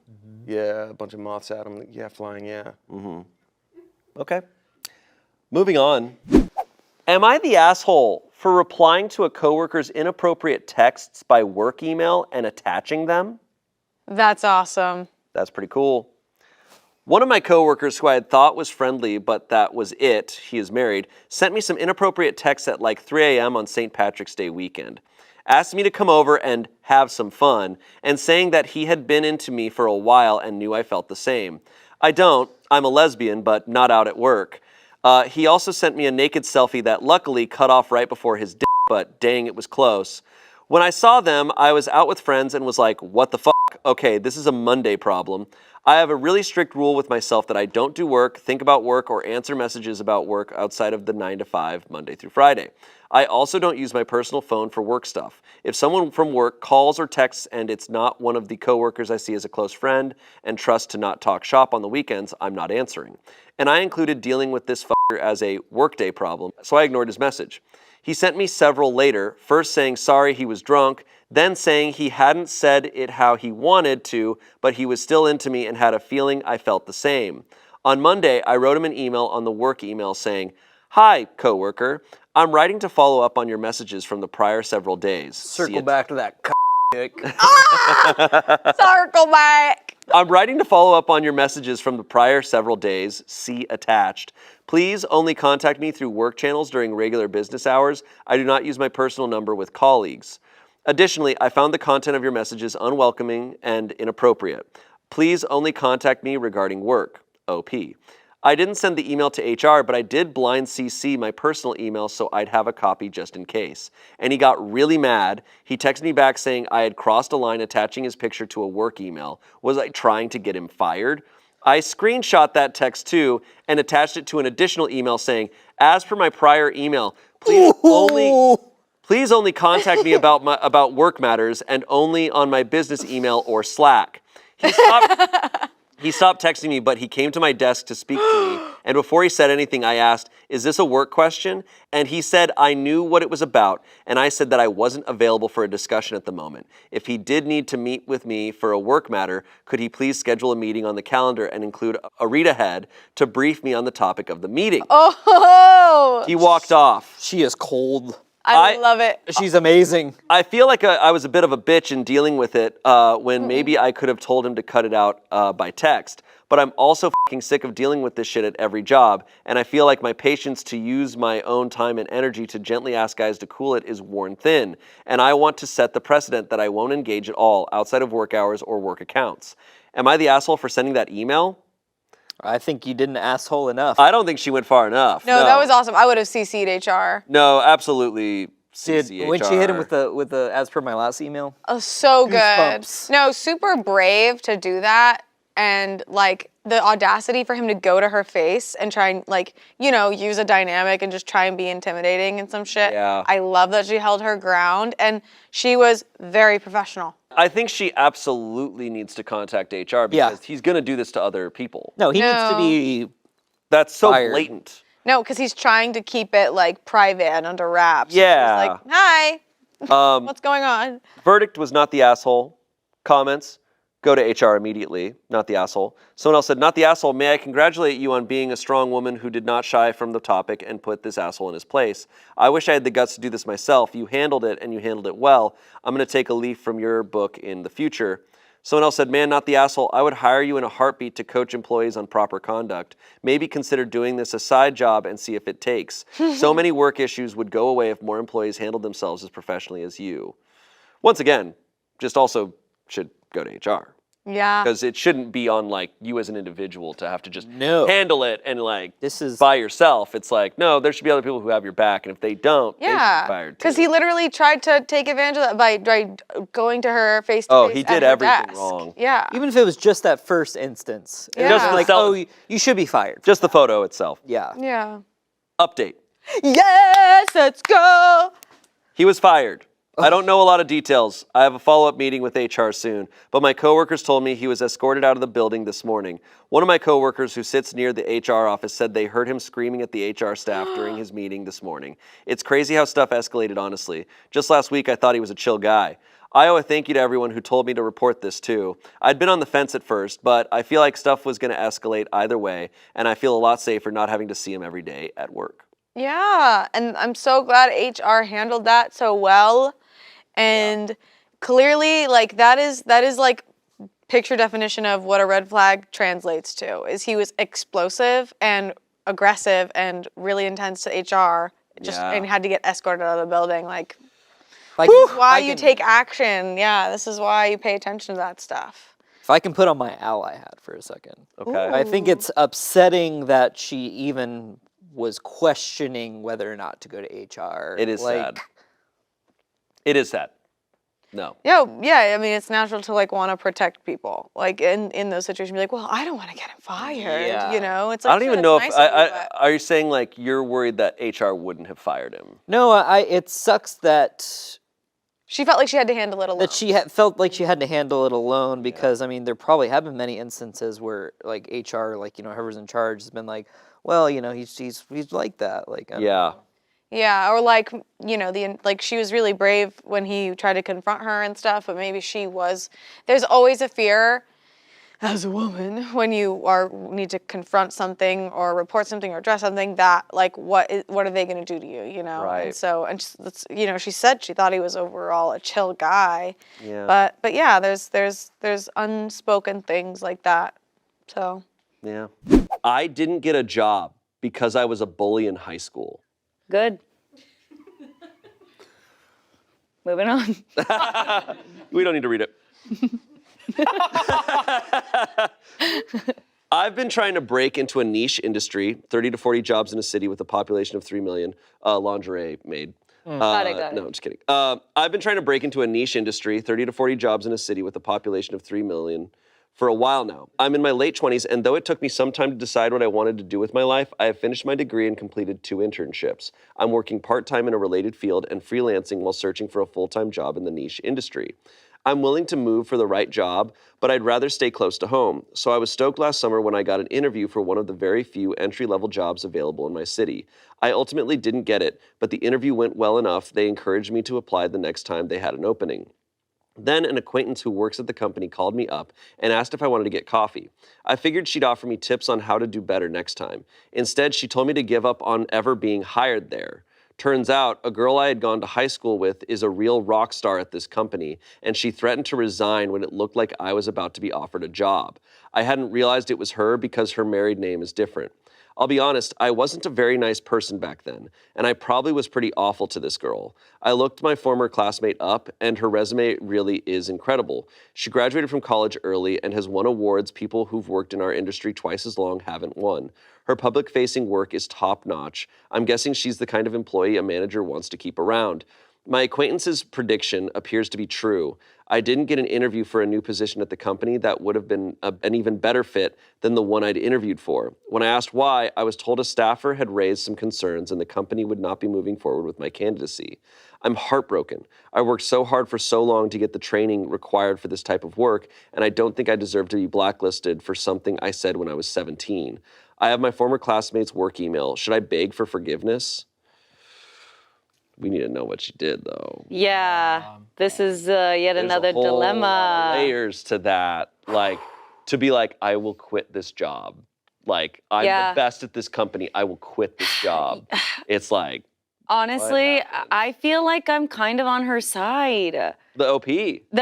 Yeah, a bunch of moths at them. Yeah, flying. Yeah. Okay. Moving on. Am I the asshole for replying to a coworker's inappropriate texts by work email and attaching them? That's awesome. That's pretty cool. One of my coworkers who I had thought was friendly, but that was it, he is married, sent me some inappropriate texts at like 3 a.m. on St. Patrick's Day weekend. Asked me to come over and have some fun, and saying that he had been into me for a while and knew I felt the same. I don't. I'm a lesbian, but not out at work. He also sent me a naked selfie that luckily cut off right before his dick, but dang, it was close. When I saw them, I was out with friends and was like, what the fuck? Okay, this is a Monday problem. I have a really strict rule with myself that I don't do work, think about work, or answer messages about work outside of the 9 to 5, Monday through Friday. I also don't use my personal phone for work stuff. If someone from work calls or texts and it's not one of the coworkers I see as a close friend and trust to not talk shop on the weekends, I'm not answering. And I included dealing with this fucker as a workday problem, so I ignored his message. He sent me several later, first saying sorry he was drunk, then saying he hadn't said it how he wanted to, but he was still into me and had a feeling I felt the same. On Monday, I wrote him an email on the work email saying, hi, coworker. I'm writing to follow up on your messages from the prior several days. Circle back to that dick. Circle back. I'm writing to follow up on your messages from the prior several days. See attached. Please only contact me through work channels during regular business hours. I do not use my personal number with colleagues. Additionally, I found the content of your messages unwelcoming and inappropriate. Please only contact me regarding work. OP. I didn't send the email to HR, but I did blind CC my personal email so I'd have a copy just in case. And he got really mad. He texted me back saying I had crossed a line attaching his picture to a work email. Was I trying to get him fired? I screenshot that text too and attached it to an additional email saying, as per my prior email, please only contact me about work matters and only on my business email or Slack. He stopped texting me, but he came to my desk to speak to me. And before he said anything, I asked, "Is this a work question?" And he said I knew what it was about. And I said that I wasn't available for a discussion at the moment. If he did need to meet with me for a work matter, could he please schedule a meeting on the calendar and include a read ahead to brief me on the topic of the meeting? Oh! He walked off. She is cold. I love it. She's amazing. I feel like I was a bit of a bitch in dealing with it when maybe I could have told him to cut it out by text. But I'm also fucking sick of dealing with this shit at every job, and I feel like my patience to use my own time and energy to gently ask guys to cool it is worn thin, and I want to set the precedent that I won't engage at all outside of work hours or work accounts. Am I the asshole for sending that email? I think you didn't asshole enough. I don't think she went far enough. No, that was awesome. I would have CC'd HR. No, absolutely. Dude, when she hit him with the as per my last email. Oh, so good. Goosebumps. No, super brave to do that. And like the audacity for him to go to her face and try and like, you know, use a dynamic and just try and be intimidating and some shit. Yeah. I love that she held her ground and she was very professional. I think she absolutely needs to contact HR because he's going to do this to other people. No, he needs to be That's so fired. blatant. No, because he's trying to keep it like private and under wraps. Yeah. He's like, hi, what's going on? Verdict was not the asshole. Comments, go to HR immediately, not the asshole. Someone else said, not the asshole, may I congratulate you on being a strong woman who did not shy from the topic and put this asshole in his place. I wish I had the guts to do this myself. You handled it and you handled it well. I'm going to take a leaf from your book in the future. Someone else said, man, not the asshole. I would hire you in a heartbeat to coach employees on proper conduct. Maybe consider doing this a side job and see if it takes. So many work issues would go away if more employees handled themselves as professionally as you. Once again, just also should go to HR. Yeah. Because it shouldn't be on like you as an individual to have to just No. handle it and like This is by yourself. It's like, no, there should be other people who have your back. And if they don't, they should be Yeah, fired too. because he literally tried to take advantage of that by going to her face to face. Oh, he did at her everything desk. wrong. Yeah. even if it was just that first instance. It Yeah. wasn't Just like, the oh, you should be fired. Just the photo itself. Yeah. Yeah. Update. Yes, let's go. He was fired. I don't know a lot of details. I have a follow-up meeting with HR soon, but my coworkers told me he was escorted out of the building this morning. One of my coworkers who sits near the HR office said they heard him screaming at the HR staff during his meeting this morning. It's crazy how stuff escalated, honestly. Just last week, I thought he was a chill guy. I owe a thank you to everyone who told me to report this too. I'd been on the fence at first, but I feel like stuff was going to escalate either way, and I feel a lot safer not having to see him every day at work. Yeah, and I'm so glad HR handled that so well. And clearly, like that is like picture definition of what a red flag translates to. Is he was explosive and aggressive and really intense to HR, and had to get escorted out of the building. Like, this is why you take action. Yeah, this is why you pay attention to that stuff. If I can put on my ally hat for a second. Okay. I think it's upsetting that she even was questioning whether or not to go to HR. It is sad. It is sad. No. Yeah, I mean, it's natural to like want to protect people. Like in those situations, be like, well, I don't want to get him fired. Yeah. You know, it's like, I don't even know if are you saying like you're worried that HR wouldn't have fired him? No, it sucks that she felt like she had to handle it alone. that she felt like she had to handle it alone because I mean there probably have been many instances where like HR, like whoever's in charge has been like, well, he's like that, like I don't know. Yeah, or like, like she was really brave when he tried to confront her and stuff, but maybe there's always a fear as a woman when you need to confront something or report something or address something that like, what are they going to do to you, Right. And so, she said she thought he was overall a chill guy. Yeah. But yeah, there's unspoken things like that, so. Yeah. I didn't get a job because I was a bully in high school. Good. Moving on. We don't need to read it. I've been trying to break into a niche industry, 30 to 40 jobs in a city with a population of 3 million, lingerie made. Got it. No, I'm just kidding. I've been trying to break into a niche industry, 30 to 40 jobs in a city with a population of 3 million for a while now. I'm in my late 20s, and though it took me some time to decide what I wanted to do with my life, I have finished my degree and completed 2 internships. I'm working part-time in a related field and freelancing while searching for a full-time job in the niche industry. I'm willing to move for the right job, but I'd rather stay close to home. So I was stoked last summer when I got an interview for one of the very few entry-level jobs available in my city. I ultimately didn't get it, but the interview went well enough they encouraged me to apply the next time they had an opening. Then an acquaintance who works at the company called me up and asked if I wanted to get coffee. I figured she'd offer me tips on how to do better next time. Instead, she told me to give up on ever being hired there. Turns out, a girl I had gone to high school with is a real rock star at this company, and she threatened to resign when it looked like I was about to be offered a job. I hadn't realized it was her because her married name is different. I'll be honest, I wasn't a very nice person back then, and I probably was pretty awful to this girl. I looked my former classmate up, and her resume really is incredible. She graduated from college early and has won awards people who've worked in our industry twice as long haven't won. Her public-facing work is top-notch. I'm guessing she's the kind of employee a manager wants to keep around. My acquaintance's prediction appears to be true. I didn't get an interview for a new position at the company that would have been an even better fit than the one I'd interviewed for. When I asked why, I was told a staffer had raised some concerns and the company would not be moving forward with my candidacy. I'm heartbroken. I worked so hard for so long to get the training required for this type of work, and I don't think I deserve to be blacklisted for something I said when I was 17. I have my former classmate's work email. Should I beg for forgiveness? We need to know what she did, though. Yeah, this is yet another There's a whole dilemma. lot of layers to that. Like, to be like, I will quit this job. Like, I'm the best at this company. I will quit this job. It's like, honestly, I feel like I'm kind of on her side. the OP.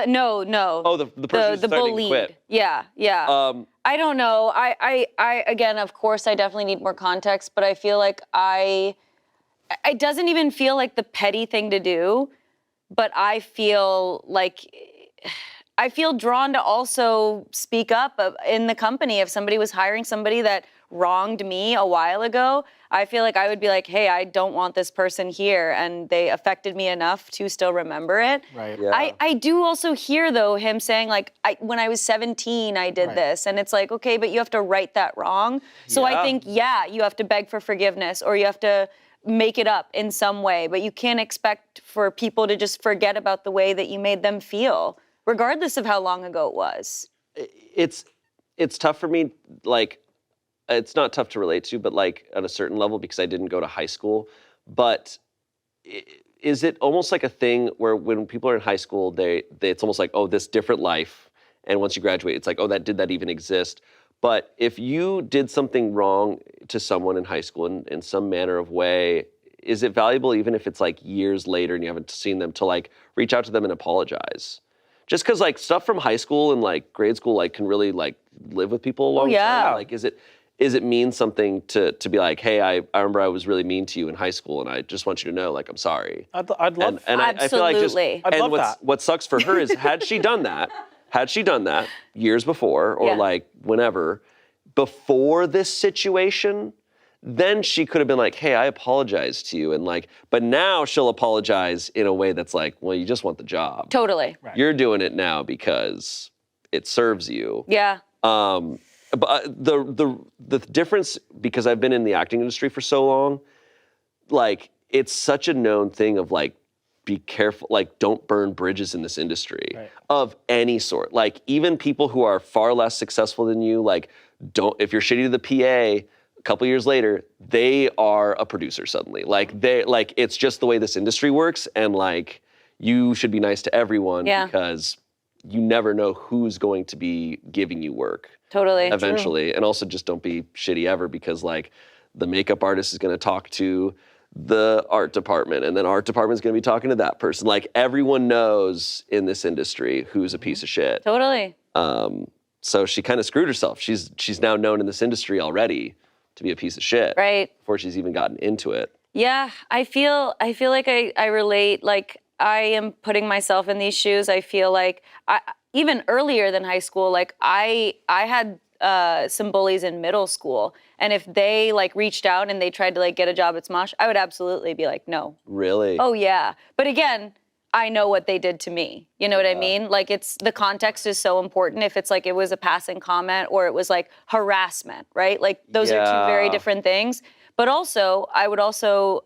No. Oh, the person who's the starting to bullied. quit. Yeah. I don't know. I again, of course, I definitely need more context, but I feel like it doesn't even feel like the petty thing to do, but I feel drawn to also speak up in the company. If somebody was hiring somebody that wronged me a while ago, I feel like I would be like, hey, I don't want this person here, and they affected me enough to still remember it. Right. Yeah. I do also hear, though, him saying, like, when I was 17, I did this. And it's like, okay, but you have to right that wrong. So I think, you have to beg for forgiveness, or you have to make it up in some way. But you can't expect for people to just forget about the way that you made them feel, regardless of how long ago it was. It's tough for me, like, it's not tough to relate to, but like at a certain level, because I didn't go to high school. But is it almost like a thing where when people are in high school, it's almost like, oh, this different life. And once you graduate, it's like, oh, did that even exist? But if you did something wrong to someone in high school in some manner of way, is it valuable, even if it's like years later and you haven't seen them, to like reach out to them and apologize? Just because like stuff from high school and like grade school like can really like live with people a long time. Like, is it mean something to be like, hey, I remember I was really mean to you in high school, and I just want you to know, like, I'm sorry. I'd love. And I feel like just, I'd love that. What sucks for her is had she done that years before, or like whenever, before this situation, then she could have been like, hey, I apologize to you, and like, but now she'll apologize in a way that's like, well, you just want the job. Totally. Right. You're doing it now because it serves you. Yeah. But the difference, because I've been in the acting industry for so long, like, it's such a known thing of like, be careful, like, don't burn bridges in this industry of any sort. Like, even people who are far less successful than you, like, if you're shitty to the PA, a couple years later, they are a producer suddenly. Like, it's just the way this industry works, and like, you should be nice to everyone because you never know who's going to be giving you work. Totally. Eventually. And also just don't be shitty ever, because like the makeup artist is going to talk to the art department, and then art department's going to be talking to that person. Like, everyone knows in this industry who's a piece of shit. Totally. So she kind of screwed herself. She's now known in this industry already to be a piece of shit. Right. Before she's even gotten into it. Yeah, I feel like I relate. Like, I am putting myself in these shoes. I feel like even earlier than high school, like I had some bullies in middle school, and if they like reached out and they tried to like get a job at Smosh, I would absolutely be like, no. Really? Oh yeah. But again, I know what they did to me. You know what I mean? Like, the context is so important. If it's like it was a passing comment or it was like harassment, right? Like, those are two very different things. But also, I would also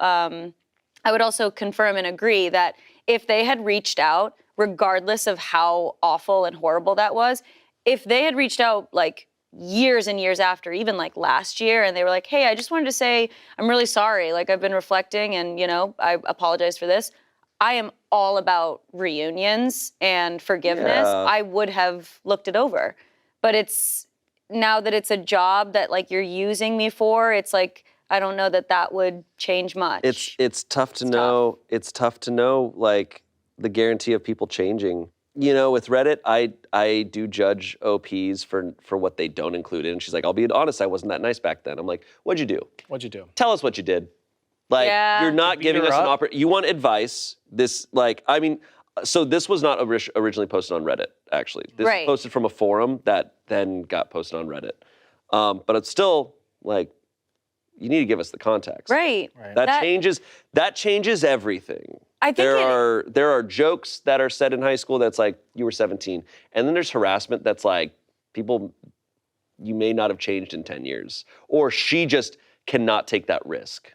confirm and agree that if they had reached out, regardless of how awful and horrible that was, if they had reached out like years and years after, even like last year, and they were like, hey, I just wanted to say I'm really sorry. Like, I've been reflecting and, you know, I apologize for this. I am all about reunions and forgiveness. Yeah. I would have looked it over. But it's now that it's a job that like you're using me for, it's like, I don't know that that would change much. It's tough to know. It's tough to know, like, the guarantee of people changing. You know, with Reddit, I do judge OPs for what they don't include in. She's like, I'll be honest, I wasn't that nice back then. I'm like, what'd you do? What'd you do? Tell us what you did. Like, Yeah. you're not Beat giving her us an up? opportunity. You want advice. This, like, I mean, so this was not originally posted on Reddit, actually. This Right. was posted from a forum that then got posted on Reddit. But it's still, like, you need to give us the context. Right. That changes everything. I think there are jokes that are said in high school that's like, you were 17. And then there's harassment that's like, people, you may not have changed in 10 years. Or she just cannot take that risk.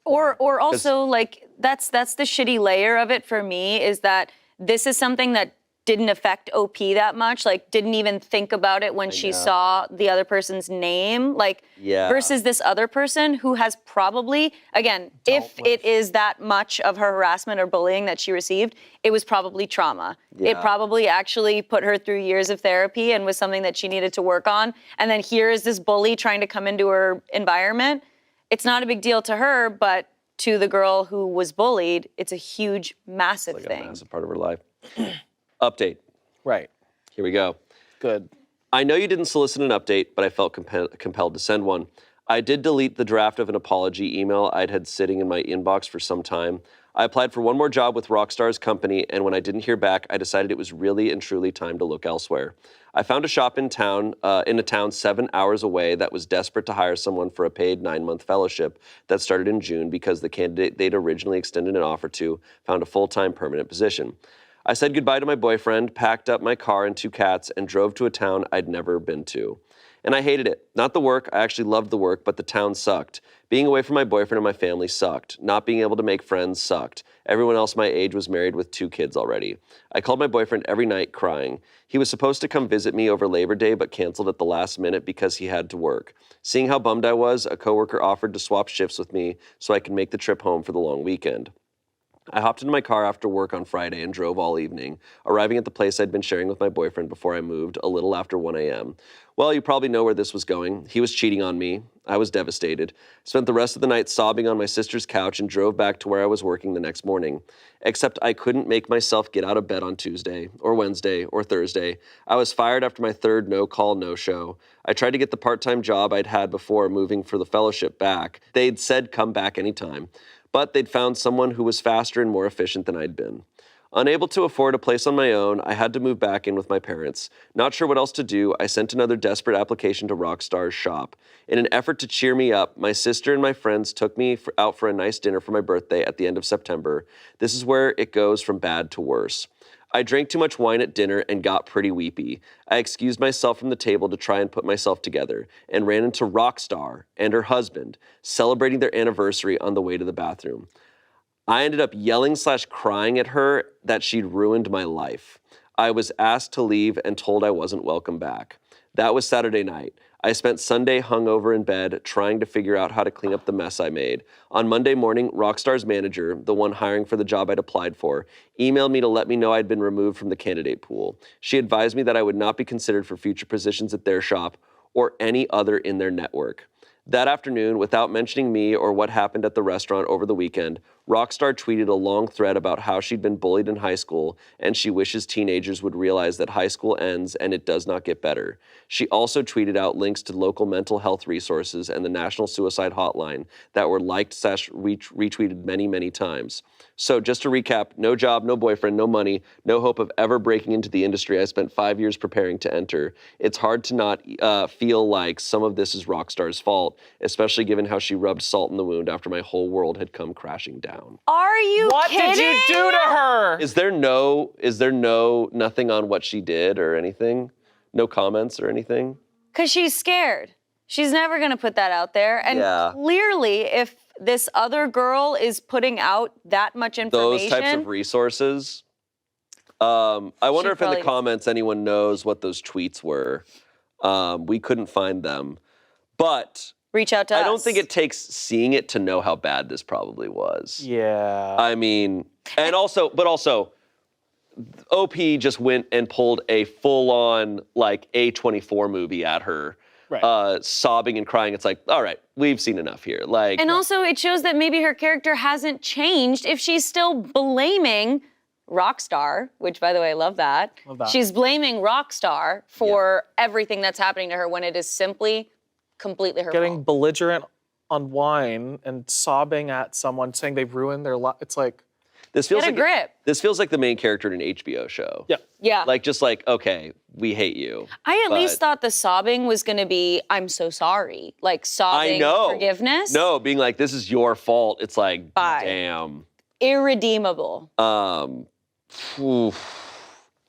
Or also like that's the shitty layer of it for me, is that this is something that didn't affect OP that much, like didn't even think about it when she saw the other person's name, like versus this other person who has probably, again, if it is that much of her harassment or bullying that she received, it was probably trauma. It probably actually put her through years of therapy and was something that she needed to work on. And then here is this bully trying to come into her environment. It's not a big deal to her, but to the girl who was bullied, it's a huge, massive Like thing. a massive part of her life. Update. Right. Here we go. Good. I know you didn't solicit an update, but I felt compelled to send one. I did delete the draft of an apology email I'd had sitting in my inbox for some time. I applied for one more job with Rockstar's company, and when I didn't hear back, I decided it was really and truly time to look elsewhere. I found a shop in a town 7 hours away that was desperate to hire someone for a paid 9-month fellowship that started in June because the candidate they'd originally extended an offer to found a full-time permanent position. I said goodbye to my boyfriend, packed up my car and 2 cats, and drove to a town I'd never been to. And I hated it. Not the work, I actually loved the work, but the town sucked. Being away from my boyfriend and my family sucked. Not being able to make friends sucked. Everyone else my age was married with 2 kids already. I called my boyfriend every night crying. He was supposed to come visit me over Labor Day, but canceled at the last minute because he had to work. Seeing how bummed I was, a coworker offered to swap shifts with me so I could make the trip home for the long weekend. I hopped into my car after work on Friday and drove all evening, arriving at the place I'd been sharing with my boyfriend before I moved, a little after 1 a.m. Well, you probably know where this was going. He was cheating on me. I was devastated. Spent the rest of the night sobbing on my sister's couch and drove back to where I was working the next morning. Except I couldn't make myself get out of bed on Tuesday, or Wednesday, or Thursday. I was fired after my 3rd no-call, no-show. I tried to get the part-time job I'd had before moving for the fellowship back. They'd said come back anytime. But they'd found someone who was faster and more efficient than I'd been. Unable to afford a place on my own, I had to move back in with my parents. Not sure what else to do, I sent another desperate application to Rockstar's shop. In an effort to cheer me up, my sister and my friends took me out for a nice dinner for my birthday at the end of September. This is where it goes from bad to worse. I drank too much wine at dinner and got pretty weepy. I excused myself from the table to try and put myself together and ran into Rockstar and her husband celebrating their anniversary on the way to the bathroom. I ended up yelling/crying at her that she'd ruined my life. I was asked to leave and told I wasn't welcome back. That was Saturday night. I spent Sunday hungover in bed trying to figure out how to clean up the mess I made. On Monday morning, Rockstar's manager, the one hiring for the job I'd applied for, emailed me to let me know I'd been removed from the candidate pool. She advised me that I would not be considered for future positions at their shop or any other in their network. That afternoon, without mentioning me or what happened at the restaurant over the weekend, Rockstar tweeted a long thread about how she'd been bullied in high school and she wishes teenagers would realize that high school ends and it does not get better. She also tweeted out links to local mental health resources and the National Suicide Hotline that were liked/retweeted many, many times. So just to recap, no job, no boyfriend, no money, no hope of ever breaking into the industry I spent 5 years preparing to enter. It's hard to not feel like some of this is Rockstar's fault, especially given how she rubbed salt in the wound after my whole world had come crashing down. Are you What kidding? did you do to her? Is there nothing on what she did or anything? No comments or anything? Because she's scared. She's never going to put that out there. And clearly, if this other girl is putting out that much information. Those types of resources. I wonder if in the probably- comments anyone knows what those tweets were. We couldn't find them. But Reach out to us. I don't think it takes seeing it to know how bad this probably was. Yeah. I mean, but also, OP just went and pulled a full-on like A24 movie at her, Right. sobbing and crying. It's like, all right, we've seen enough here. Like, And also, it shows that maybe her character hasn't changed if she's still blaming Rockstar, which, by the way, I love that. Love that. She's blaming Rockstar for everything that's happening to her when it is simply completely her Getting fault. belligerent on wine and sobbing at someone saying they've ruined their life. It's like, this feels Get a like grip. This feels like the main character in an HBO show. yeah. Yeah. Like, just like, okay, we hate you. I at least but- thought the sobbing was going to be, I'm so sorry. Like sobbing I know. forgivenness. No, being like, this is your fault. It's like, Bye. damn. Irredeemable. Oof.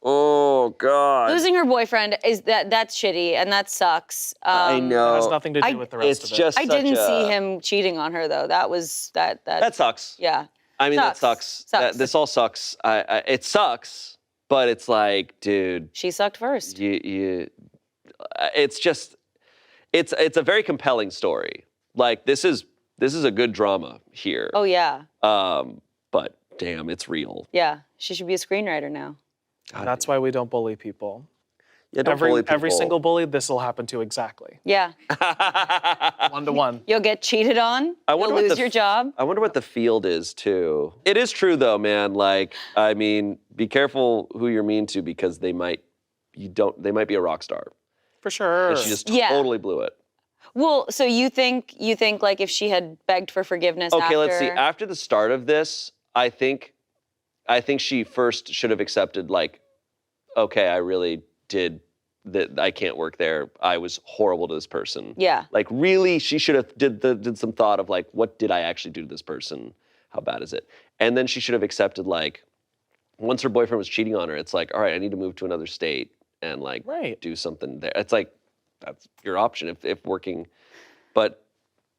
Oh God. Losing her boyfriend that's shitty and that sucks. I know. It has nothing to do with the rest It's of it. just. I didn't see him cheating on her though. That was that. That sucks. Yeah. I mean, that Sucks. sucks. This all sucks. It sucks, but it's like, dude, She sucked first. it's just, it's a very compelling story. Like, this is a good drama here. Oh yeah. But damn, it's real. Yeah. She should be a screenwriter now. That's why we don't bully people. Yeah, don't bully people. Every single bully, this will happen to exactly. Yeah. 1-to-1. You'll get cheated on. You'll lose your job. I wonder what the field is too. It is true though, man. Like, I mean, be careful who you're mean to because they might be a rock star. For sure. And she just Yeah. totally blew it. Well, so you think like if she had begged for forgiveness Okay, after... let's see. After the start of this, I think she first should have accepted, like, okay, I really did that. I can't work there. I was horrible to this person. Yeah. Like, really, she should have did some thought of like, what did I actually do to this person? How bad is it? And then she should have accepted, like, once her boyfriend was cheating on her, it's like, all right, I need to move to another state and like do something there. It's like, that's your option if working, but.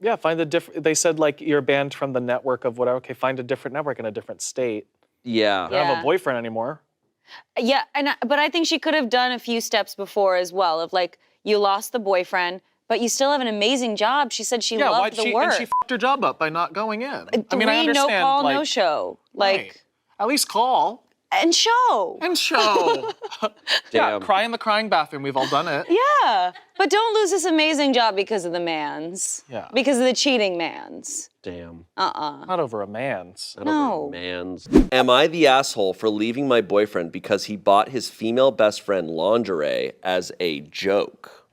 Yeah, find a different. They said like you're banned from the network of whatever. Okay, find a different network in a different state. Yeah. I don't have a boyfriend anymore. Yeah, but I think she could have done a few steps before as well. Of like, you lost the boyfriend, but you still have an amazing job. She said she loved the work. And she fucked her job up by not going in. I mean, I no understand. call, like, no show. Like, right. At least call and show. and show. Yeah, Damn. cry in the crying bathroom. We've all done it. Yeah, but don't lose this amazing job because of the mans. Yeah. Because of the cheating mans. Damn. Not over a man's. No. Mans. Am I the asshole for leaving my boyfriend because he bought his female best friend lingerie as a joke?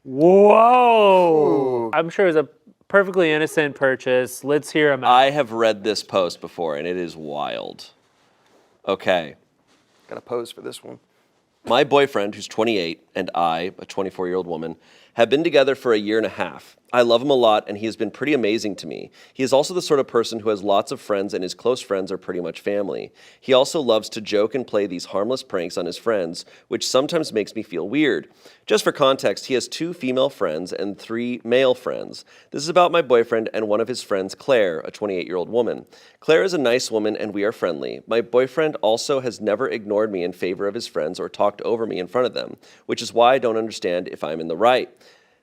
Whoa! I'm sure it was a perfectly innocent purchase. Let's hear him out. I have read this post before, and it is wild. Okay. Gotta pose for this one. My boyfriend, who's 28, and I, a 24-year-old woman, have been together for a year and a half. I love him a lot, and he has been pretty amazing to me. He is also the sort of person who has lots of friends, and his close friends are pretty much family. He also loves to joke and play these harmless pranks on his friends, which sometimes makes me feel weird. Just for context, he has 2 female friends and 3 male friends. This is about my boyfriend and one of his friends, Claire, a 28-year-old woman. Claire is a nice woman, and we are friendly. My boyfriend also has never ignored me in favor of his friends or talked over me in front of them, which is why I don't understand if I'm in the right.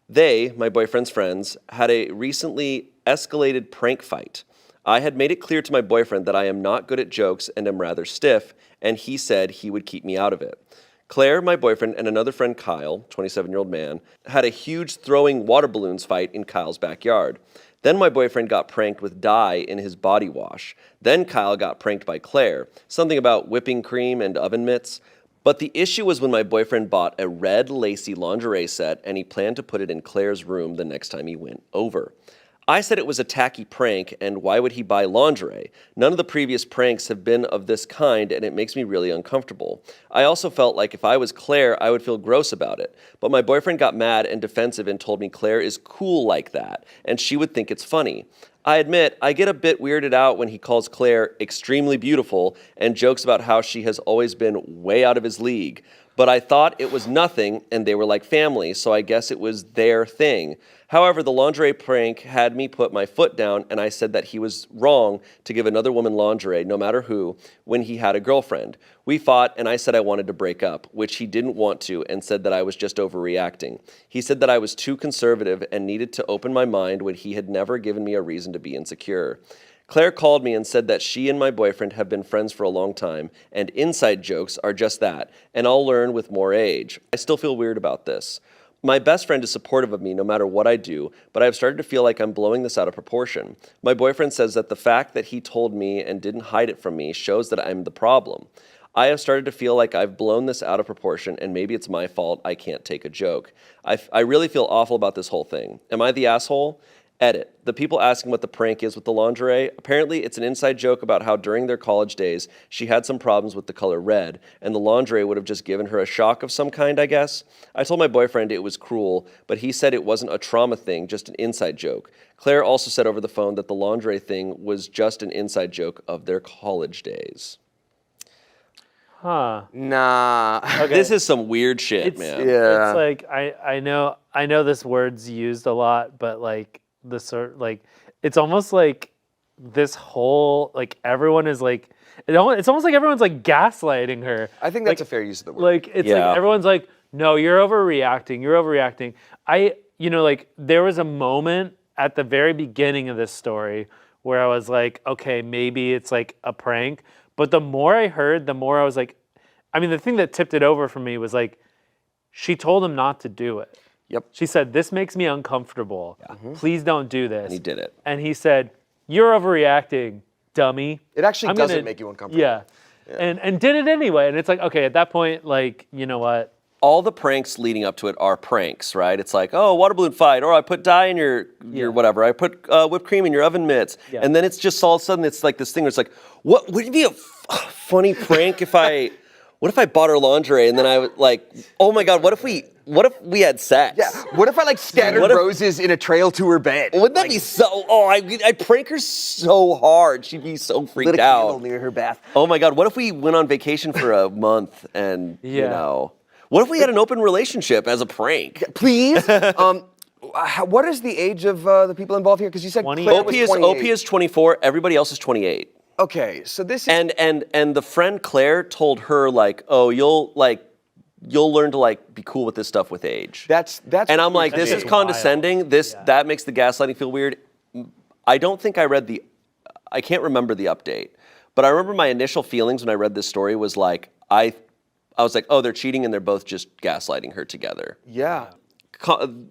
They, my boyfriend's friends, had a recently escalated prank fight. I had made it clear to my boyfriend that I am not good at jokes and am rather stiff, and he said he would keep me out of it. Claire, my boyfriend, and another friend, Kyle, 27-year-old man, had a huge throwing water balloons fight in Kyle's backyard. Then my boyfriend got pranked with dye in his body wash. Then Kyle got pranked by Claire, something about whipping cream and oven mitts. But the issue was when my boyfriend bought a red lacy lingerie set and he planned to put it in Claire's room the next time he went over. I said it was a tacky prank, and why would he buy lingerie? None of the previous pranks have been of this kind, and it makes me really uncomfortable. I also felt like if I was Claire, I would feel gross about it. But my boyfriend got mad and defensive and told me Claire is cool like that, and she would think it's funny. I admit, I get a bit weirded out when he calls Claire extremely beautiful and jokes about how she has always been way out of his league. but I thought it was nothing and they were like family, so I guess it was their thing. However, the lingerie prank had me put my foot down, and I said that he was wrong to give another woman lingerie, no matter who, when he had a girlfriend. We fought, and I said I wanted to break up, which he didn't want to, and said that I was just overreacting. He said that I was too conservative and needed to open my mind when he had never given me a reason to be insecure. Claire called me and said that she and my boyfriend have been friends for a long time, and inside jokes are just that, and I'll learn with more age. I still feel weird about this. My best friend is supportive of me no matter what I do, but I've started to feel like I'm blowing this out of proportion. My boyfriend says that the fact that he told me and didn't hide it from me shows that I'm the problem. I have started to feel like I've blown this out of proportion, and maybe it's my fault I can't take a joke. I really feel awful about this whole thing. Am I the asshole? Edit. The people asking what the prank is with the lingerie, apparently it's an inside joke about how during their college days, she had some problems with the color red, and the lingerie would have just given her a shock of some kind, I guess. I told my boyfriend it was cruel, but he said it wasn't a trauma thing, just an inside joke. Claire also said over the phone that the lingerie thing was just an inside joke of their college days. Huh. Nah. Okay. This is some weird shit, man. Yeah. It's like I know this word's used a lot, but like the sort like it's almost like this whole like everyone is like it's almost like everyone's like gaslighting her. I think that's a fair use of the word. Like it's like everyone's like, no, you're overreacting. You're overreacting. Like there was a moment at the very beginning of this story where I was like, okay, maybe it's like a prank. But the more I heard, the more I was like, I mean, the thing that tipped it over for me was like, she told him not to do it. Yep. She said, this makes me uncomfortable. Please don't do this. And he did it. And he said, you're overreacting, dummy. It actually doesn't make you uncomfortable. Yeah. And did it anyway. And it's like, okay, at that point, like, you know what? All the pranks leading up to it are pranks, right? It's like, oh, water balloon fight, or I put dye in your whatever. I put whipped cream in your oven mitts. Yeah. And then it's just all of a sudden, it's like this thing where it's like, what would it be a funny prank what if I bought her lingerie and then I would like, oh my God, what if we had sex? Yeah. What if I like scattered roses in a trail to her bed? Wouldn't that be so? Oh, I'd prank her so hard. She'd be so freaked Lit a out. candle near her bath. Oh my God, what if we went on vacation for a month and you know? What if we had an open relationship as a prank? Please. What is the age of the people involved here? Because you said Claire was 28. OP is 24. Everybody else is 28. Okay, so this is and the friend Claire told her like, oh, you'll learn to like be cool with this stuff with age. That's and I'm like, this is condescending. That makes the gaslighting feel weird. I don't think I can't remember the update, but I remember my initial feelings when I read this story was like I was like, oh, they're cheating and they're both just gaslighting her together. Yeah.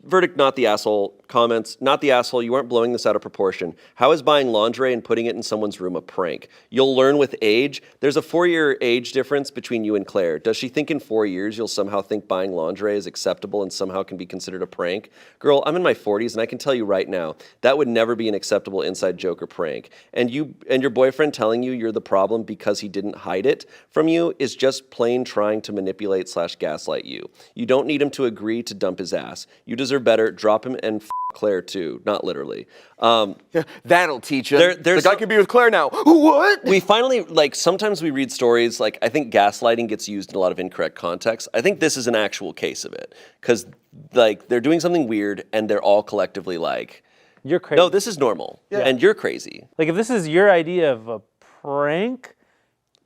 Verdict, not the asshole. Comments, not the asshole. You aren't blowing this out of proportion. How is buying lingerie and putting it in someone's room a prank? You'll learn with age. There's a 4-year age difference between you and Claire. Does she think in 4 years you'll somehow think buying lingerie is acceptable and somehow can be considered a prank? Girl, I'm in my 40s and I can tell you right now, that would never be an acceptable inside joke or prank. And you and your boyfriend telling you you're the problem because he didn't hide it from you is just plain trying to manipulate / gaslight you. You don't need him to agree to dump his ass. You deserve better. Drop him and Claire too, not literally. That'll teach him. Like, I can be with Claire now. What? We finally, like, sometimes we read stories, like, I think gaslighting gets used in a lot of incorrect contexts. I think this is an actual case of it. Because, like, they're doing something weird and they're all collectively like, you're crazy. No, this is normal. Yeah. And you're crazy. Like, if this is your idea of a prank,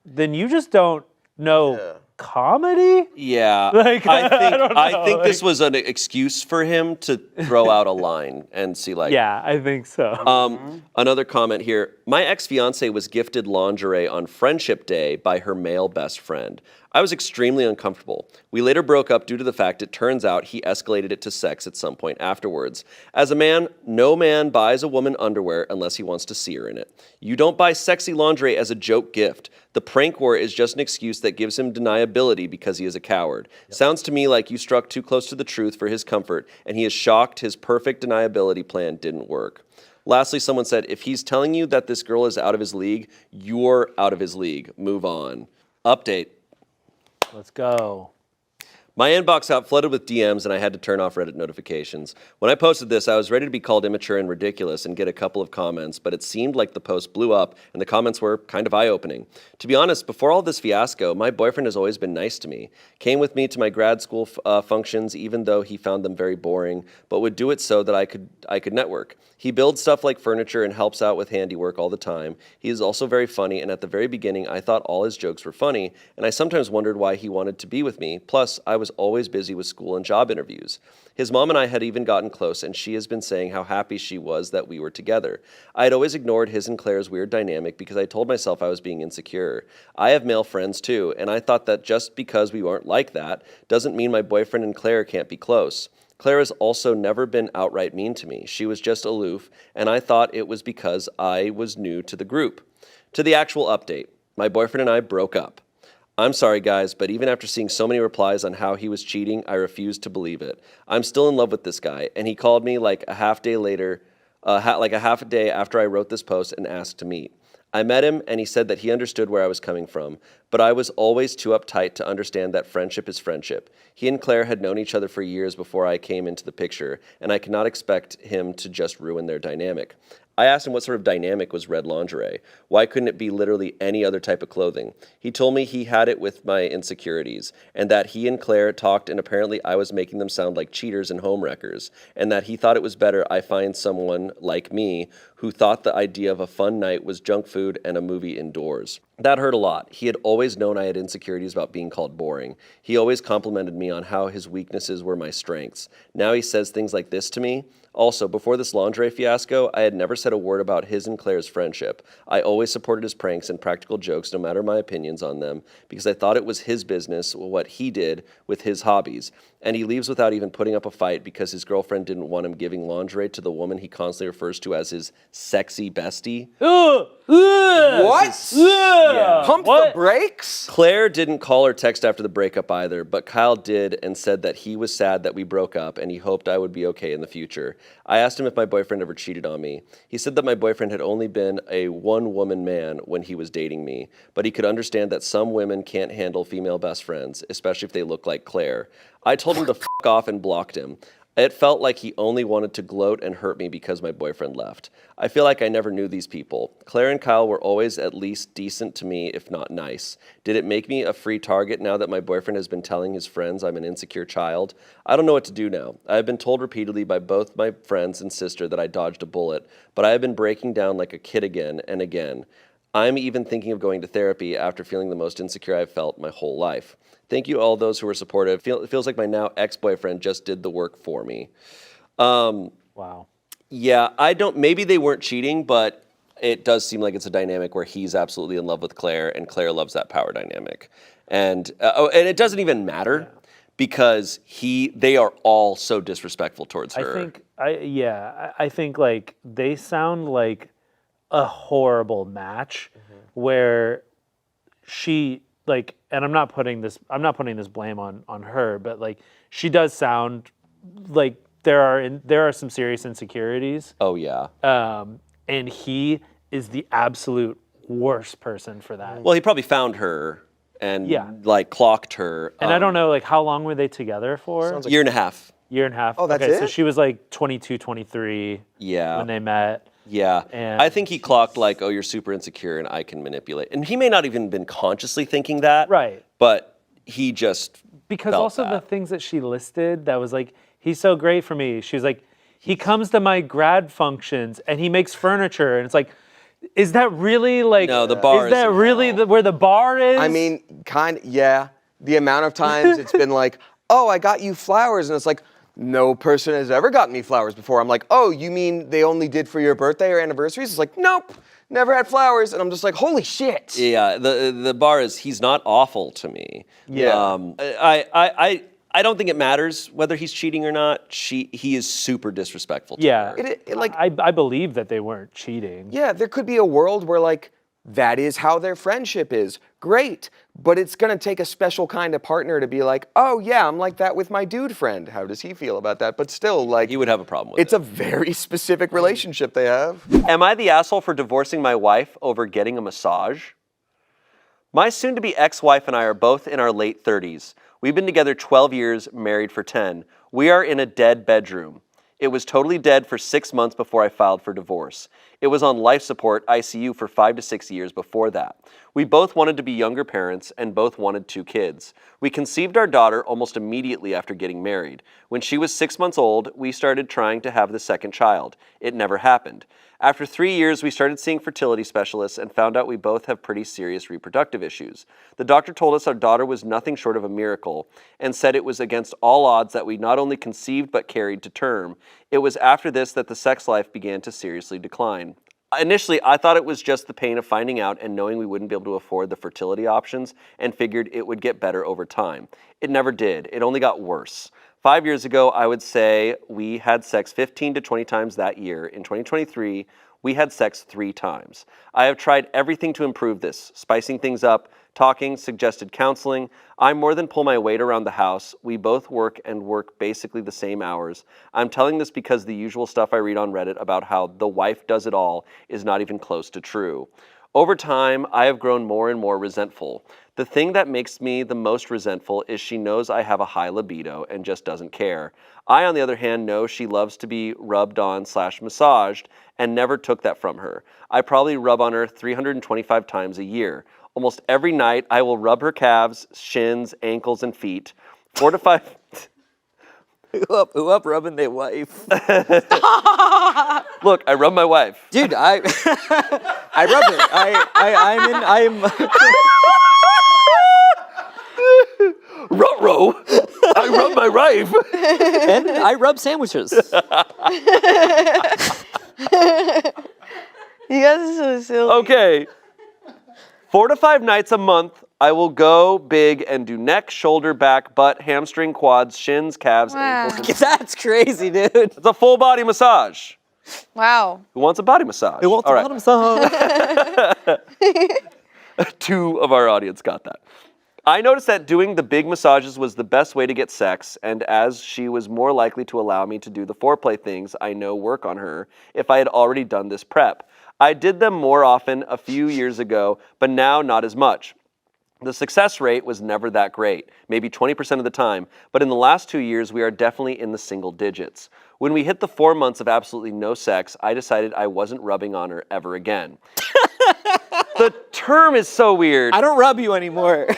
then you just don't know comedy? Yeah. Like, I think this was an excuse for him to throw out a line and see like. Yeah, I think so. Another comment here. My ex-fiance was gifted lingerie on Friendship Day by her male best friend. I was extremely uncomfortable. We later broke up due to the fact it turns out he escalated it to sex at some point afterwards. As a man, no man buys a woman underwear unless he wants to see her in it. You don't buy sexy lingerie as a joke gift. The prank war is just an excuse that gives him deniability because he is a coward. Yep. Sounds to me like you struck too close to the truth for his comfort, and he is shocked his perfect deniability plan didn't work. Lastly, someone said, if he's telling you that this girl is out of his league, you're out of his league. Move on. Update. Let's go. My inbox got flooded with DMs and I had to turn off Reddit notifications. When I posted this, I was ready to be called immature and ridiculous and get a couple of comments, but it seemed like the post blew up and the comments were kind of eye-opening. To be honest, before all this fiasco, my boyfriend has always been nice to me. Came with me to my grad school functions even though he found them very boring, but would do it so that I could network. He builds stuff like furniture and helps out with handiwork all the time. He is also very funny, and at the very beginning, I thought all his jokes were funny, and I sometimes wondered why he wanted to be with me. Plus, I was always busy with school and job interviews. His mom and I had even gotten close, and she has been saying how happy she was that we were together. I had always ignored his and Claire's weird dynamic because I told myself I was being insecure. I have male friends too, and I thought that just because we weren't like that doesn't mean my boyfriend and Claire can't be close. Claire has also never been outright mean to me. She was just aloof, and I thought it was because I was new to the group. To the actual update, my boyfriend and I broke up. I'm sorry, guys, but even after seeing so many replies on how he was cheating, I refused to believe it. I'm still in love with this guy, and he called me like a half a day after I wrote this post and asked to meet. I met him, and he said that he understood where I was coming from, but I was always too uptight to understand that friendship is friendship. He and Claire had known each other for years before I came into the picture, and I could not expect him to just ruin their dynamic. I asked him what sort of dynamic was red lingerie. Why couldn't it be literally any other type of clothing? He told me he had it with my insecurities, and that he and Claire talked and apparently I was making them sound like cheaters and homewreckers, and that he thought it was better I find someone like me who thought the idea of a fun night was junk food and a movie indoors. That hurt a lot. He had always known I had insecurities about being called boring. He always complimented me on how his weaknesses were my strengths. Now he says things like this to me. Also, before this lingerie fiasco, I had never said a word about his and Claire's friendship. I always supported his pranks and practical jokes no matter my opinions on them because I thought it was his business what he did with his hobbies. And he leaves without even putting up a fight because his girlfriend didn't want him giving lingerie to the woman he constantly refers to as his sexy bestie. What? Yeah. Pump the brakes? Claire didn't call or text after the breakup either, but Kyle did and said that he was sad that we broke up and he hoped I would be okay in the future. I asked him if my boyfriend ever cheated on me. He said that my boyfriend had only been a one-woman man when he was dating me, but he could understand that some women can't handle female best friends, especially if they look like Claire. I told him to fuck off and blocked him. It felt like he only wanted to gloat and hurt me because my boyfriend left. I feel like I never knew these people. Claire and Kyle were always at least decent to me, if not nice. Did it make me a free target now that my boyfriend has been telling his friends I'm an insecure child? I don't know what to do now. I have been told repeatedly by both my friends and sister that I dodged a bullet, but I have been breaking down like a kid again and again. I'm even thinking of going to therapy after feeling the most insecure I've felt my whole life. Thank you all those who were supportive. It feels like my now ex-boyfriend just did the work for me. Wow. Yeah, maybe they weren't cheating, but it does seem like it's a dynamic where he's absolutely in love with Claire and Claire loves that power dynamic. And it doesn't even matter because they are all so disrespectful towards her. I think like they sound like a horrible match where she like, and I'm not putting this blame on her, but like she does sound like there are some serious insecurities. Oh yeah. And he is the absolute worst person for that. Well, he probably found her and like clocked her. And I don't know, like how long were they together for? Sounds like year and a half. Year and a half. Oh, that's okay, it? So she was like 22, 23 when they met. Yeah, and I think he clocked like, oh, you're super insecure and I can manipulate. And he may not even been consciously thinking that. Right. But he just because felt also that. the things that she listed that was like, he's so great for me. She was like, he comes to my grad functions and he makes furniture. And it's like, is that really like, no, the bar is that really where the bar is? I mean, yeah. The amount of times it's been like, oh, I got you flowers. And it's like, no person has ever gotten me flowers before. I'm like, oh, you mean they only did for your birthday or anniversaries? It's like, nope, never had flowers. And I'm just like, holy shit. Yeah, the bar is, he's not awful to me. Yeah. I don't think it matters whether he's cheating or not. He is super disrespectful to her. I believe that they weren't cheating. Yeah, there could be a world where like, that is how their friendship is. Great. But it's going to take a special kind of partner to be like, oh, yeah, I'm like that with my dude friend. How does he feel about that? But still, like... He would have a problem with it. It's a very specific relationship they have. Am I the asshole for divorcing my wife over getting a massage? My soon-to-be ex-wife and I are both in our late 30s. We've been together 12 years, married for 10. We are in a dead bedroom. It was totally dead for 6 months before I filed for divorce. It was on life support, ICU, for 5 to 6 years before that. We both wanted to be younger parents and both wanted 2 kids. We conceived our daughter almost immediately after getting married. When she was 6 months old, we started trying to have the second child. It never happened. After 3 years, we started seeing fertility specialists and found out we both have pretty serious reproductive issues. The doctor told us our daughter was nothing short of a miracle and said it was against all odds that we not only conceived but carried to term. It was after this that the sex life began to seriously decline. Initially, I thought it was just the pain of finding out and knowing we wouldn't be able to afford the fertility options and figured it would get better over time. It never did. It only got worse. 5 years ago, I would say we had sex 15 to 20 times that year. In 2023, we had sex 3 times. I have tried everything to improve this, spicing things up, talking, suggested counseling. I more than pull my weight around the house. We both work and work basically the same hours. I'm telling this because the usual stuff I read on Reddit about how the wife does it all is not even close to true. Over time, I have grown more and more resentful. The thing that makes me the most resentful is she knows I have a high libido and just doesn't care. I, on the other hand, know she loves to be rubbed on / massaged and never took that from her. I probably rub on her 325 times a year. Almost every night, I will rub her calves, shins, ankles, and feet. 4 to 5... Who up rubbing their wife? Look, I rub my wife. Dude, I rub it. I'm Ruh-roh. I rub my wife. and I rub sandwiches. You guys are so silly. Okay. 4 to 5 nights a month, I will go big and do neck, shoulder, back, butt, hamstring, quads, shins, calves, ankles. And That's crazy, dude. it's a full body massage. Wow. Who wants a body massage? Who wants All a right. bottom song? 2 of our audience got that. I noticed that doing the big massages was the best way to get sex, and as she was more likely to allow me to do the foreplay things I know work on her if I had already done this prep. I did them more often a few years ago, but now not as much. The success rate was never that great, maybe 20% of the time, but in the last 2 years, we are definitely in the single digits. When we hit the 4 months of absolutely no sex, I decided I wasn't rubbing on her ever again. The term is so weird. I don't rub you anymore.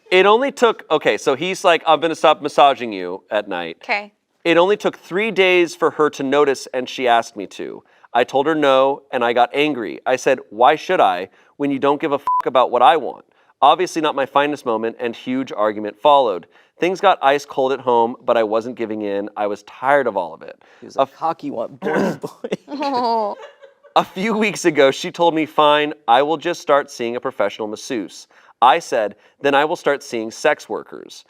It only took, okay, so he's like, I'm gonna stop massaging you at night. Okay. It only took 3 days for her to notice and she asked me to. I told her no and I got angry. I said, why should I when you don't give a fuck about what I want? Obviously not my finest moment and huge argument followed. Things got ice cold at home, but I wasn't giving in. I was tired of all of it. He was like, cocky one, boy. A few weeks ago, she told me, fine, I will just start seeing a professional masseuse. I said, then I will start seeing sex workers.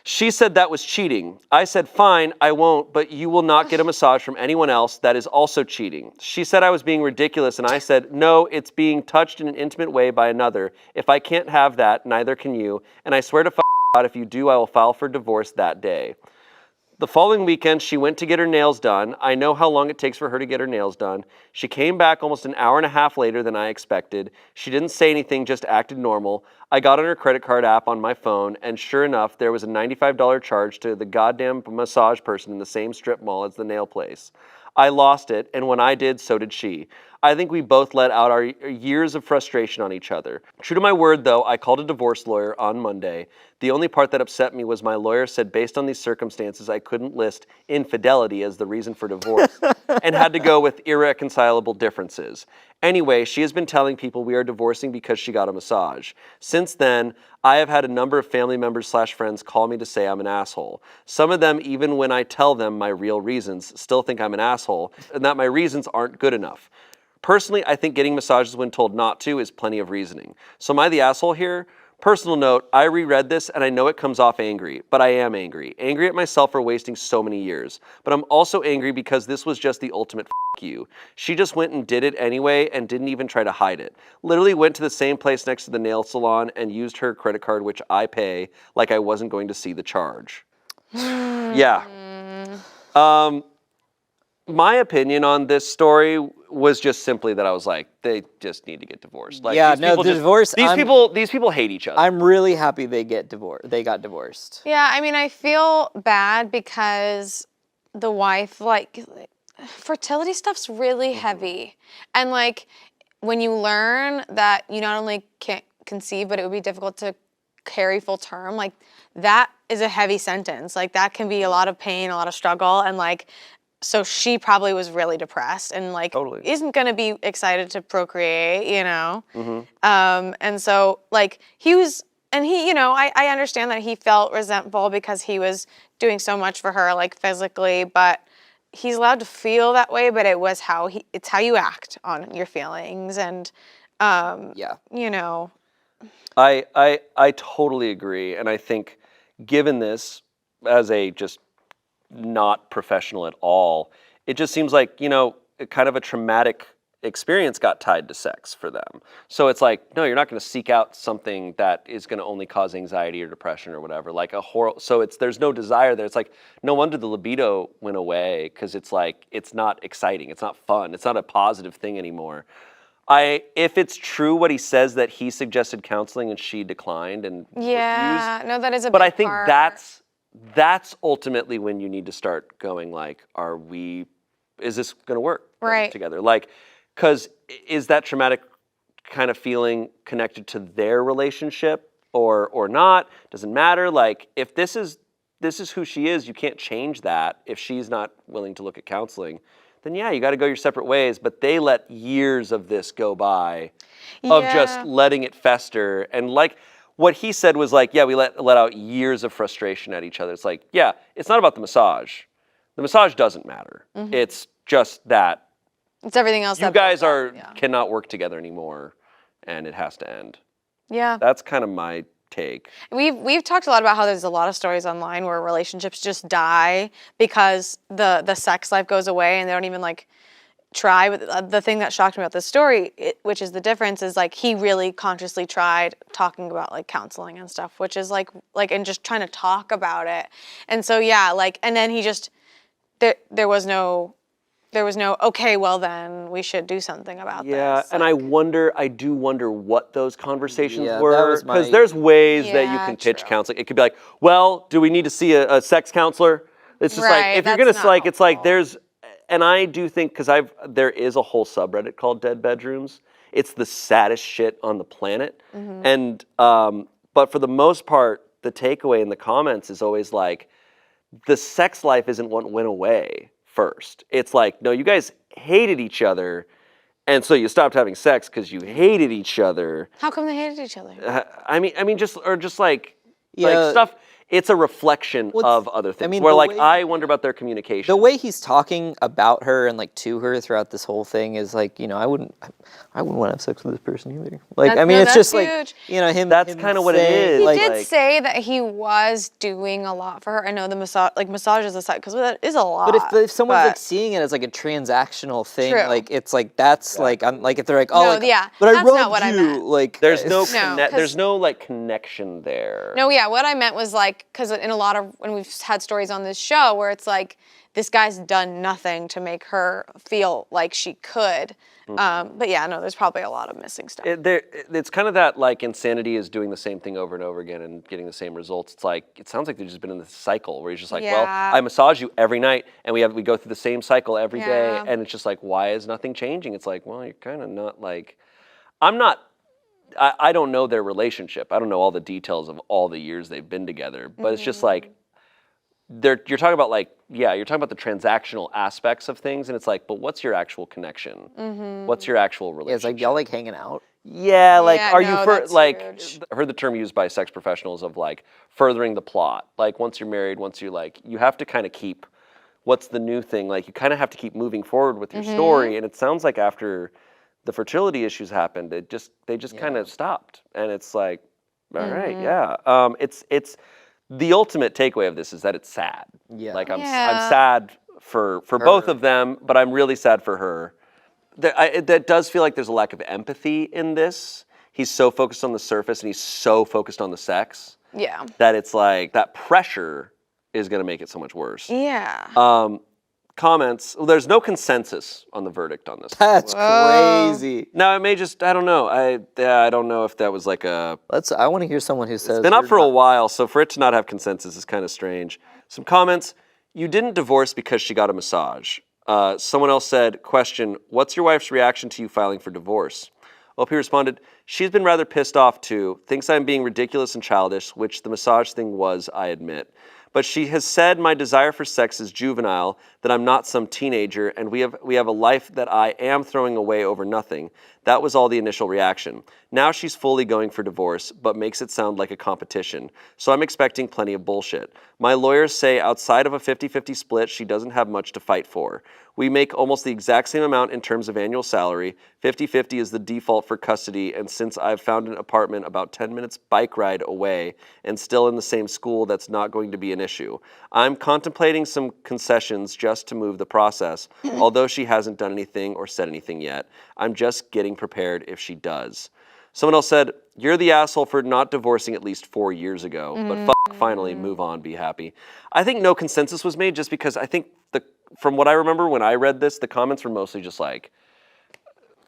She said that was cheating. I said, fine, I won't, but you will not get a massage from anyone else. That is also cheating. She said I was being ridiculous, and I said, no, it's being touched in an intimate way by another. If I can't have that, neither can you. And I swear to God, if you do, I will file for divorce that day. The following weekend, she went to get her nails done. I know how long it takes for her to get her nails done. She came back almost an hour and a half later than I expected. She didn't say anything, just acted normal. I got on her credit card app on my phone, and sure enough, there was a $95 charge to the goddamn massage person in the same strip mall as the nail place. I lost it, and when I did, so did she. I think we both let out our years of frustration on each other. True to my word, though, I called a divorce lawyer on Monday. The only part that upset me was my lawyer said based on these circumstances, I couldn't list infidelity as the reason for divorce and had to go with irreconcilable differences. Anyway, she has been telling people we are divorcing because she got a massage. Since then, I have had a number of family members / friends call me to say I'm an asshole. Some of them, even when I tell them my real reasons, still think I'm an asshole and that my reasons aren't good enough. Personally, I think getting massages when told not to is plenty of reasoning. So am I the asshole here? Personal note, I reread this and I know it comes off angry, but I am angry. Angry at myself for wasting so many years. But I'm also angry because this was just the ultimate f*** you. She just went and did it anyway and didn't even try to hide it. Literally went to the same place next to the nail salon and used her credit card, which I pay, like I wasn't going to see the charge. Yeah. my opinion on this story was just simply that I was like, they just need to get divorced. Like, Yeah, these no, people the just- divorce, These people hate each other. I'm really happy they got divorced. Yeah, I mean, I feel bad because the wife, like, fertility stuff's really heavy. And, like, when you learn that you not only can't conceive, but it would be difficult to carry full term, like, that is a heavy sentence. Like, that can be a lot of pain, a lot of struggle. And, like, so she probably was really depressed and, like, isn't going to be excited to procreate, you know? And so, like, I understand that he felt resentful because he was doing so much for her, like, physically, but he's allowed to feel that way, but it's how you act on your feelings. And, you know. I totally agree. And I think given this as a just not professional at all, it just seems like, kind of a traumatic experience got tied to sex for them. So it's like, no, you're not going to seek out something that is going to only cause anxiety or depression or whatever, like a horror. So there's no desire there. It's like, no wonder the libido went away, because it's like, it's not exciting. It's not fun. It's not a positive thing anymore. If it's true what he says, that he suggested counseling and she declined and refused, No, that is a but big I think part. that's ultimately when you need to start going like, is this going to work together? Like, because is that traumatic kind of feeling connected to their relationship or not? Doesn't matter. Like, if this is who she is, you can't change that. If she's not willing to look at counseling, then yeah, you got to go your separate ways. But they let years of this go by, of just letting it fester. And like what he said was like, yeah, we let out years of frustration at each other. It's like, yeah, it's not about the massage. The massage doesn't matter. It's just that it's everything else. You guys cannot work together anymore, and it has to end. Yeah. That's kind of my take. We've talked a lot about how there's a lot of stories online where relationships just die because the sex life goes away and they don't even like try. But the thing that shocked me about this story, which is the difference, is like he really consciously tried talking about like counseling and stuff, which is like and just trying to talk about it. And so and then he just there was no okay, well then we should do something about this. Yeah, and I do wonder what those conversations that were, was because there's ways that you Yeah, can pitch counseling. It could be like, well, do we need to see a sex counselor? It's just like, if you're gonna it's like there's, and I do think, because there is a whole subreddit called Dead Bedrooms. It's the saddest shit on the planet, and but for the most part, the takeaway in the comments is always like, the sex life isn't what went away first. It's like, no, you guys hated each other, and so you stopped having sex because you hated each other. How come they hated each other? I mean, just like stuff. It's a reflection of other things. I mean, where the like way- I wonder about their communication. The way he's talking about her and like to her throughout this whole thing is like, I wouldn't want to have sex with this person either. Like, I mean, it's just huge. like, him. That's him kind of what it saying, is. He like- did say that he was doing a lot for her. I know the massage is aside, because that is a lot. But if someone's like seeing it as like a transactional thing, True. like it's like that's like I'm like if they're like, No, like, yeah, but I that's rubbed not what I you, meant. like there's no No, there's no like connection there. No, yeah, what I meant was like, because in a lot of, when we've had stories on this show where it's like, this guy's done nothing to make her feel like she could. But yeah, no, there's probably a lot of missing stuff. It's kind of that like insanity is doing the same thing over and over again and getting the same results. It's like, it sounds like they've just been in this cycle where he's just like, well, Yeah. I massage you every night and we go through the same cycle every day, Yeah. and it's just like, why is nothing changing? It's like, well, you're kind of not like, I don't know their relationship. I don't know all the details of all the years they've been together, but it's just like, you're talking about like, you're talking about the transactional aspects of things, and it's like, but what's your actual connection? What's your actual relationship? Yeah, it's like y'all like hanging out. Yeah, like, Yeah, are no, you that's huge. I heard the term used by sex professionals of like furthering the plot. Like once you're married, once you're like, you have to kind of keep, what's the new thing? Like you kind of have to keep moving forward with your story. And it sounds like after the fertility issues happened, they just kind of stopped. And it's like, all right, yeah. It's the ultimate takeaway of this is that it's sad. Yeah. Like I'm Yeah. sad for both of them, but I'm really sad for her. That does feel like there's a lack of empathy in this. He's so focused on the surface and he's so focused on the sex that it's like that pressure is going to make it so much worse. Yeah. comments. Well, there's no consensus on the verdict on this. That's crazy. Now it may just, I don't know. I don't know if that was like a. I want to hear someone who says It's been up you're for a not- while, so for it to not have consensus is kind of strange. Some comments. You didn't divorce because she got a massage. Someone else said, question, what's your wife's reaction to you filing for divorce? OP responded, she's been rather pissed off too, thinks I'm being ridiculous and childish, which the massage thing was, I admit. But she has said my desire for sex is juvenile, that I'm not some teenager, and we have a life that I am throwing away over nothing. That was all the initial reaction. Now she's fully going for divorce, but makes it sound like a competition. So I'm expecting plenty of bullshit. My lawyers say outside of a 50-50 split, she doesn't have much to fight for. We make almost the exact same amount in terms of annual salary. 50-50 is the default for custody, and since I've found an apartment about 10 minutes bike ride away and still in the same school, that's not going to be an issue. I'm contemplating some concessions just to move the process, although she hasn't done anything or said anything yet. I'm just getting prepared if she does. Someone else said, you're the asshole for not divorcing at least 4 years ago, but finally, move on, be happy. I think no consensus was made just because I think from what I remember when I read this, the comments were mostly just like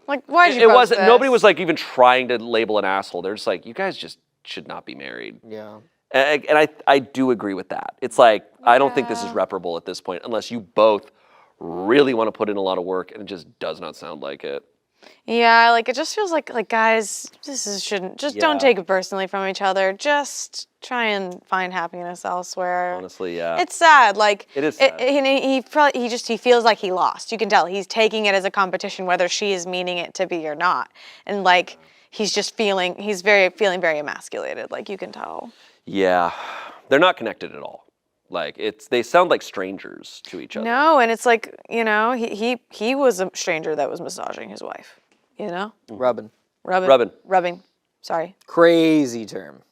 why did you it post wasn't this? nobody was like even trying to label an asshole. They're just like, you guys just should not be married. Yeah. And I do agree with that. It's like, I don't think this is reparable at this point unless you both really want to put in a lot of work, and it just does not sound like it. Yeah, it just feels like guys, don't take it personally from each other. Just try and find happiness elsewhere. Honestly, yeah. It's sad. It is sad. He feels like he lost. You can tell he's taking it as a competition, whether she is meaning it to be or not. And he's just feeling very emasculated. You can tell. Yeah, they're not connected at all. They sound like strangers to each other. No, and it's he was a stranger that was massaging his wife. Rubbing. Sorry. Crazy term.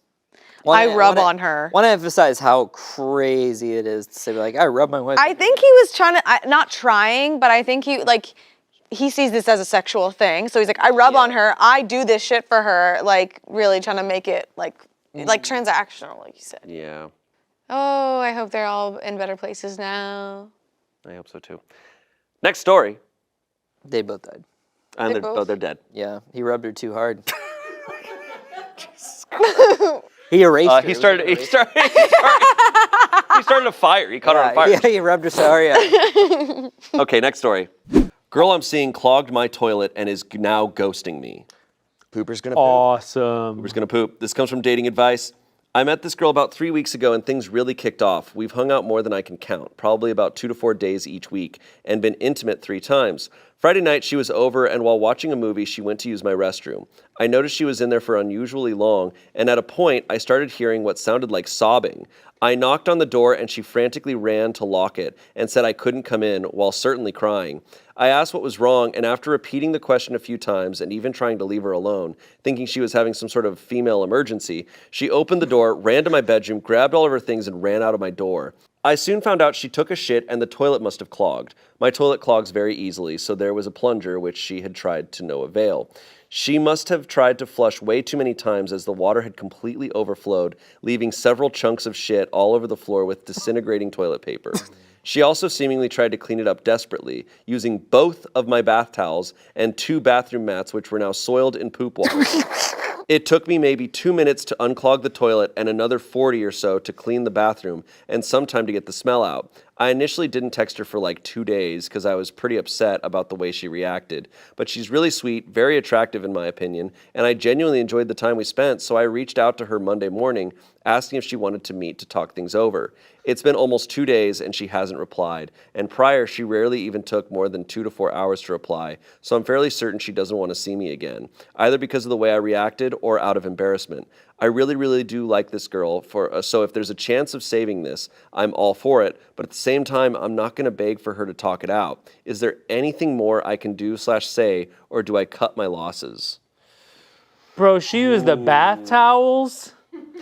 I rub on her. Want to emphasize how crazy it is to say I rub my wife. I think he was trying to, not trying, but I think he sees this as a sexual thing. So he's like, I rub on her. I do this shit for her. Really trying to make it transactional, like you said. Yeah. Oh, I hope they're all in better places now. I hope so too. Next story. They both died. And both? they're dead. Yeah, he rubbed her too hard. He erased her. He started a fire. He caught her on fire. Yeah, he rubbed her so hard. Yeah. Okay, next story. Girl I'm seeing clogged my toilet and is now ghosting me. Pooper's gonna poop. Awesome. Pooper's gonna poop. This comes from Dating Advice. I met this girl about 3 weeks ago and things really kicked off. We've hung out more than I can count, probably about 2 to 4 days each week, and been intimate 3 times. Friday night, she was over, and while watching a movie, she went to use my restroom. I noticed she was in there for unusually long, and at a point, I started hearing what sounded like sobbing. I knocked on the door, and she frantically ran to lock it and said I couldn't come in, while certainly crying. I asked what was wrong, and after repeating the question a few times and even trying to leave her alone, thinking she was having some sort of female emergency, she opened the door, ran to my bedroom, grabbed all of her things, and ran out of my door. I soon found out she took a shit and the toilet must have clogged. My toilet clogs very easily, so there was a plunger which she had tried to no avail. She must have tried to flush way too many times as the water had completely overflowed, leaving several chunks of shit all over the floor with disintegrating toilet paper. She also seemingly tried to clean it up desperately, using both of my bath towels and 2 bathroom mats which were now soiled in poop water. It took me maybe 2 minutes to unclog the toilet and another 40 or so to clean the bathroom and some time to get the smell out. I initially didn't text her for 2 days because I was pretty upset about the way she reacted. But she's really sweet, very attractive in my opinion, and I genuinely enjoyed the time we spent, so I reached out to her Monday morning asking if she wanted to meet to talk things over. It's been almost 2 days and she hasn't replied, and prior she rarely even took more than 2 to 4 hours to reply, so I'm fairly certain she doesn't want to see me again, either because of the way I reacted or out of embarrassment. I really, really do like this girl, so if there's a chance of saving this, I'm all for it, but at the same time, I'm not going to beg for her to talk it out. Is there anything more I can do/say, or do I cut my losses? Bro, she used the bath towels?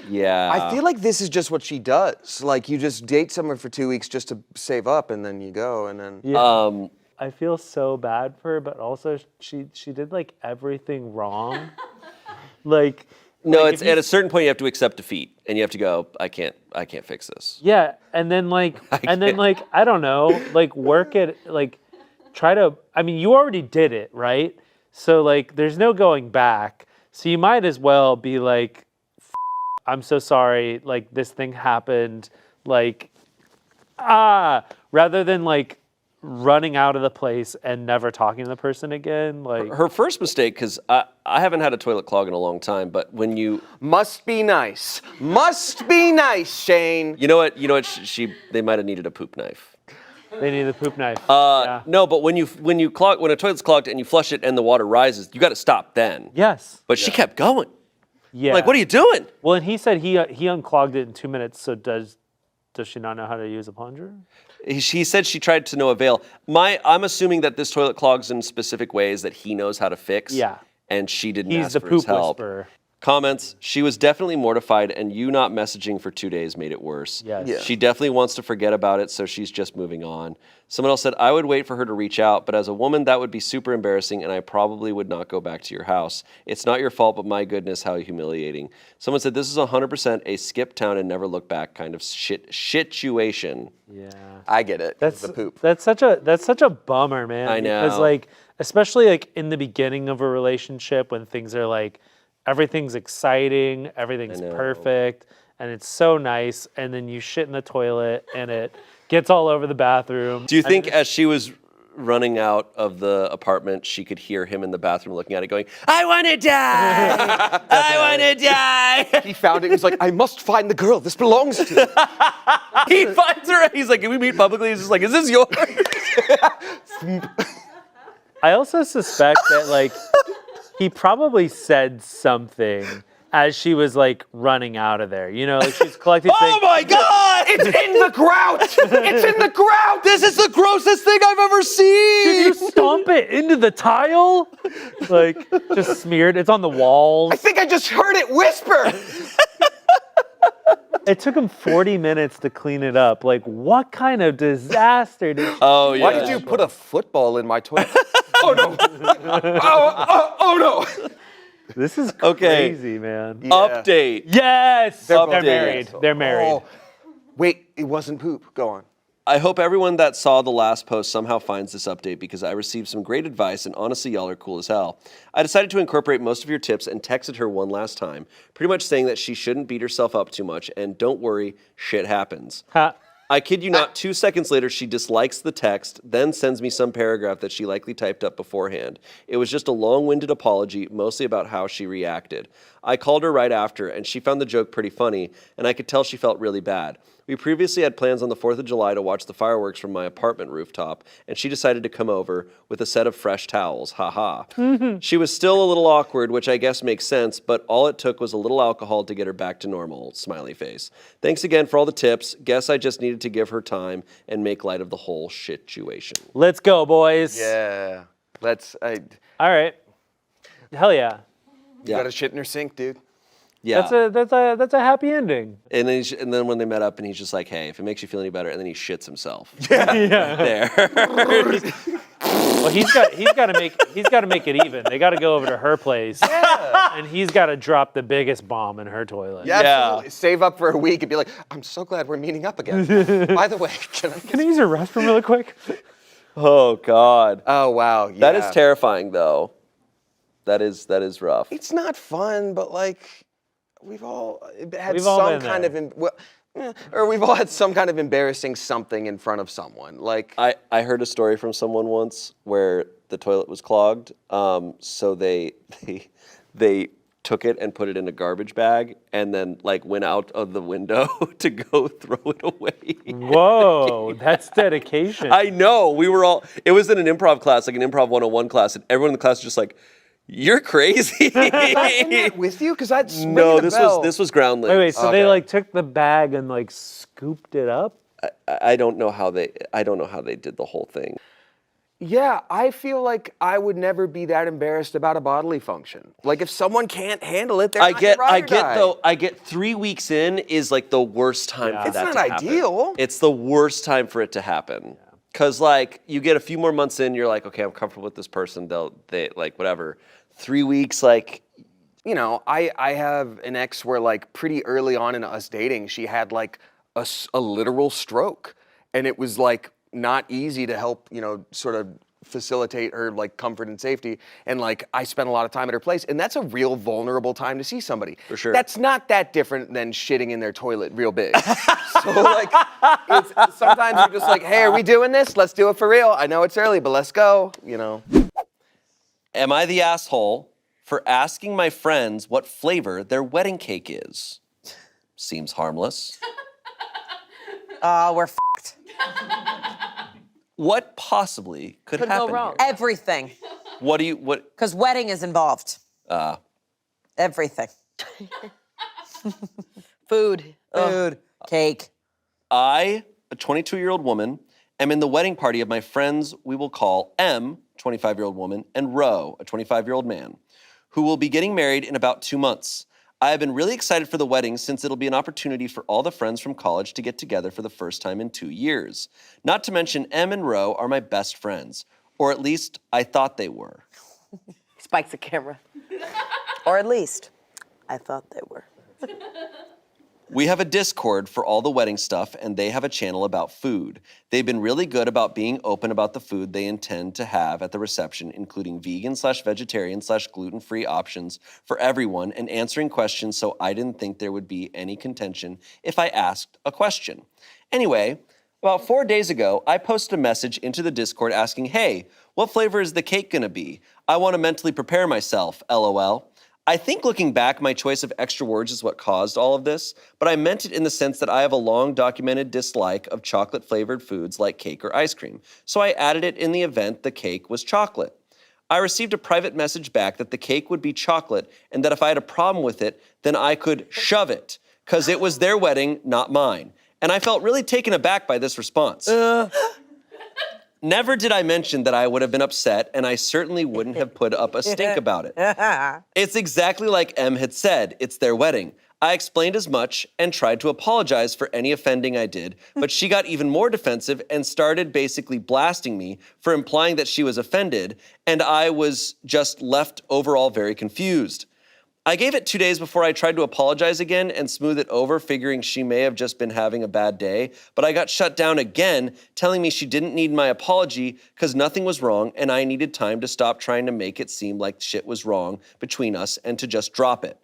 Yeah. I feel like this is just what she does. You just date someone for 2 weeks just to save up, and then you go, and then... Yeah. I feel so bad for her, but also she did everything wrong. No, Like, it's at a certain point you have to accept defeat, and you have to go. I can't fix this. Yeah, and then like, I don't know, like work it, like try to. I mean, you already did it, right? So like, there's no going back. So you might as well be like, I'm so sorry. Like this thing happened. Like, rather than like running out of the place and never talking to the person again. Like Her first mistake, because I haven't had a toilet clog in a long time, but when you Must be nice. Must be nice, Shayne. you know what they might have needed a poop knife. they need the poop knife. Yeah. No, but when a toilet's clogged and you flush it and the water rises, you got to stop then. Yes. But she kept going. Yeah. Like, what are you doing? Well, and he said he unclogged it in 2 minutes. So does she not know how to use a plunger? She said she tried to no avail. I'm assuming that this toilet clogs in specific ways that he knows how to fix. Yeah. And she didn't He's ask the for his poop help. whisperer. Comments, she was definitely mortified, and you not messaging for 2 days made it worse. Yes. Yeah. She definitely wants to forget about it, so she's just moving on. Someone else said, I would wait for her to reach out, but as a woman, that would be super embarrassing, and I probably would not go back to your house. It's not your fault, but my goodness, how humiliating. Someone said, this is 100% a skip town and never look back kind of situation. Yeah. I get it. That's the poop. That's such a bummer, man. I know. Because like, especially like in the beginning of a relationship when things are like, everything's exciting, everything's perfect, and it's so nice, and then you shit in the toilet and it gets all over the bathroom. Do you think as she was running out of the apartment, she could hear him in the bathroom looking at it going, I want to die! I want to die! He found it. He's like, I must find the girl this belongs to. He finds her, he's like, can we meet publicly? He's just like, is this yours? I also suspect that like he probably said something as she was like running out of there. You know, like she's collecting things. Oh my God! It's in the grout! It's in the grout! This is the grossest thing I've ever seen! Did you stomp it into the tile? Like, just smeared. It's on the walls. I think I just heard it whisper! It took him 40 minutes to clean it up. Like, what kind of disaster did you... Oh, yeah. Why did you put a football in my toilet? Oh, no. Oh, no. This is Okay. crazy, man. Yeah. Update. Yes! They're They're both married. dead. They're married. Oh. Wait, it wasn't poop. Go on. I hope everyone that saw the last post somehow finds this update because I received some great advice and honestly y'all are cool as hell. I decided to incorporate most of your tips and texted her one last time, pretty much saying that she shouldn't beat herself up too much and don't worry, shit happens. Ha. I kid you not, 2 seconds later, she dislikes the text, then sends me some paragraph that she likely typed up beforehand. It was just a long-winded apology, mostly about how she reacted. I called her right after, and she found the joke pretty funny, and I could tell she felt really bad. We previously had plans on the 4th of July to watch the fireworks from my apartment rooftop, and she decided to come over with a set of fresh towels, haha. She was still a little awkward, which I guess makes sense, but all it took was a little alcohol to get her back to normal, smiley face. Thanks again for all the tips. Guess I just needed to give her time and make light of the whole situation. Let's go, boys. Yeah. All right. Hell yeah. You got a shit in her sink, dude. Yeah. That's a happy ending. And then when they met up, and he's just like, "Hey, if it makes you feel any better," and then he shits himself. Yeah. There. Well, he's got to make it even. They got to go over to her place. Yeah. And he's got to drop the biggest bomb in her toilet. Yeah, absolutely. Save up for a week and be like, I'm so glad we're meeting up again. By the way, Can I use your restroom really quick? Oh God. Oh wow. Yeah. That is terrifying, though. That is rough. It's not fun, but like we've all had We've all some been kind there. or we've all had some kind of embarrassing something in front of someone. Like I heard a story from someone once where the toilet was clogged, so they took it and put it in a garbage bag and then like went out of the window to go throw it away. Whoa, that's dedication. I know. It was in an improv class, like an improv 101 class, and everyone in the class was just like, "You're crazy." with you? Because that's No, this was groundlings. Wait, so they like took the bag and like scooped it up? I don't know how they did the whole thing. Yeah, I feel like I would never be that embarrassed about a bodily function. Like if someone can't handle it, they're not your ride or die. I get 3 weeks in is like the worst time for It's that not to happen. ideal. It's the worst time for it to happen. Cause like you get a few more months in, you're like, okay, I'm comfortable with this person. They like whatever. 3 weeks, like you know, I have an ex where like pretty early on in us dating, she had like a literal stroke. And it was like not easy to help, you know, sort of facilitate her like comfort and safety. And like I spent a lot of time at her place, and that's a real vulnerable time to see somebody. For sure. That's not that different than shitting in their toilet real big. So like sometimes you're just like, hey, are we doing this? Let's do it for real. I know it's early, but let's go, you know. Am I the asshole for asking my friends what flavor their wedding cake is? Seems harmless. We're f***ed. What possibly could Could happen go wrong. here? Everything. What? Because wedding is involved. Everything. Food. Food. Cake. I, a 22-year-old woman, am in the wedding party of my friends we will call M, 25-year-old woman, and Ro, a 25-year-old man, who will be getting married in about 2 months. I have been really excited for the wedding since it'll be an opportunity for all the friends from college to get together for the first time in 2 years. Not to mention M and Ro are my best friends, or at least I thought they were. Spikes the camera. Or at least, I thought they were. We have a Discord for all the wedding stuff, and they have a channel about food. They've been really good about being open about the food they intend to have at the reception, including vegan/vegetarian/gluten-free options for everyone, and answering questions, so I didn't think there would be any contention if I asked a question. Anyway, about 4 days ago, I posted a message into the Discord asking, hey, what flavor is the cake gonna be? I wanna mentally prepare myself, LOL. I think looking back, my choice of extra words is what caused all of this, but I meant it in the sense that I have a long documented dislike of chocolate-flavored foods like cake or ice cream, so I added it in the event the cake was chocolate. I received a private message back that the cake would be chocolate and that if I had a problem with it, then I could shove it, because it was their wedding, not mine. And I felt really taken aback by this response. Never did I mention that I would have been upset, and I certainly wouldn't have put up a stink about it. It's exactly like M had said, it's their wedding. I explained as much and tried to apologize for any offending I did, but she got even more defensive and started basically blasting me for implying that she was offended, and I was just left overall very confused. I gave it 2 days before I tried to apologize again and smooth it over, figuring she may have just been having a bad day, but I got shut down again, telling me she didn't need my apology because nothing was wrong and I needed time to stop trying to make it seem like shit was wrong between us and to just drop it.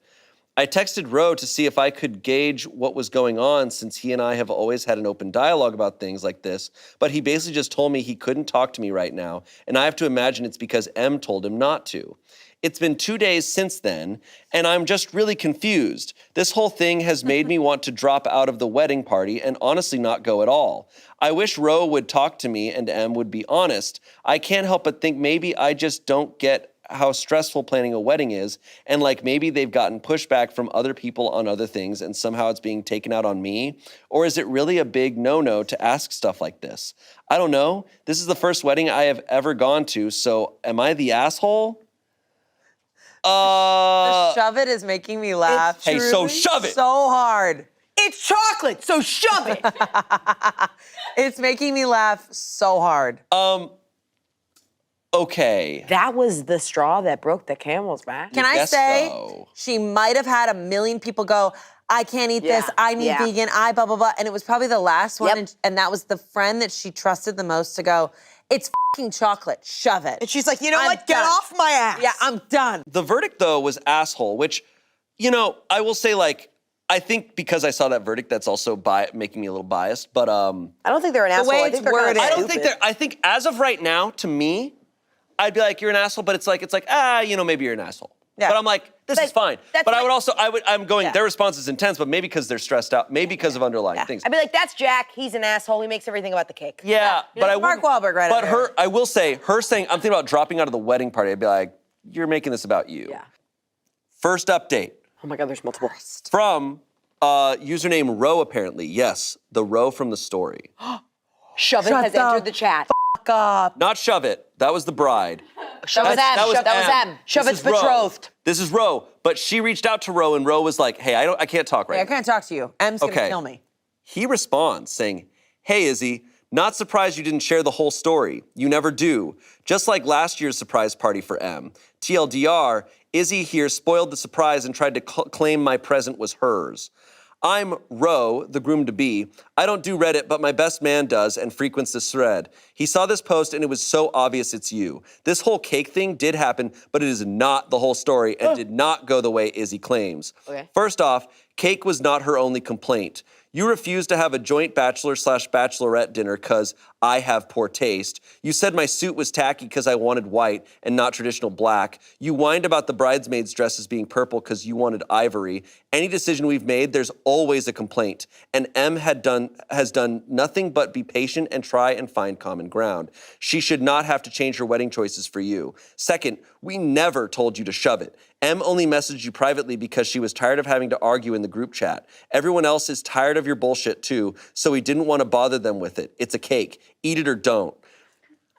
I texted Ro to see if I could gauge what was going on since he and I have always had an open dialogue about things like this, but he basically just told me he couldn't talk to me right now, and I have to imagine it's because M told him not to. It's been 2 days since then, and I'm just really confused. This whole thing has made me want to drop out of the wedding party and honestly not go at all. I wish Ro would talk to me and M would be honest. I can't help but think maybe I just don't get how stressful planning a wedding is, and like maybe they've gotten pushback from other people on other things and somehow it's being taken out on me? Or is it really a big no-no to ask stuff like this? I don't know. This is the first wedding I have ever gone to, so am I the asshole? The shove it is making me laugh. Hey, so shove it. So hard. It's chocolate, so shove it. It's making me laugh so hard. Okay. That was the straw that broke the camel's back. Can I guess say so. she might have had a million people go, I can't eat this, I need vegan, I blah, blah, blah. And it was probably the last one. And that was the friend that she trusted the most to go, it's fucking chocolate, shove it. And she's like, you know I'm what? Get done. off my ass. Yeah, I'm done. The verdict, though, was asshole, which, you know, I will say, like, I think because I saw that verdict, that's also making me a little biased. But I don't think they're an asshole. way I it's think they're kind worded. of I don't think I think as of right now, to me, I'd be like, you're an asshole, but it's like, you know, maybe you're an asshole. Yeah. But I'm like, this is fine. that's But I like- would also, I'm going, their response is intense, but maybe because they're stressed out, maybe because of underlying things. I'd be like, that's Jack. He's an asshole. He makes everything about the cake. Yeah, but I Mark wouldn't- Wahlberg right But out I will say, her saying, I'm thinking about dropping out of the wedding party, I'd be like, you're making this about you. Yeah. First update Oh my God, there's multiple. from username Ro, apparently. Yes, the Ro from the story. Shove it has entered the chat. Fuck up. Not Shove It, that was the bride. Shove it That was M. Shove This it's is Ro. betrothed. This is Ro, but she reached out to Ro, and Ro was like, hey, I can't talk right I now. can't talk to you. M's gonna Okay. kill me. He responds saying, hey, Izzy, Not surprised you didn't share the whole story. You never do. Just like last year's surprise party for M. TLDR, Izzy here spoiled the surprise and tried to claim my present was hers. I'm Ro, the groom-to-be. I don't do Reddit, but my best man does and frequents this thread. He saw this post and it was so obvious it's you. This whole cake thing did happen, but it is not the whole story and did not go the way Izzy claims. Okay. First off, cake was not her only complaint. You refused to have a joint bachelor/bachelorette dinner because I have poor taste. You said my suit was tacky because I wanted white and not traditional black. You whined about the bridesmaids' dresses being purple because you wanted ivory. Any decision we've made, there's always a complaint. And M has done nothing but be patient and try and find common ground. She should not have to change her wedding choices for you. Second, we never told you to shove it. M only messaged you privately because she was tired of having to argue in the group chat. Everyone else is tired of your bullshit too, so we didn't want to bother them with it. It's a cake. Eat it or don't.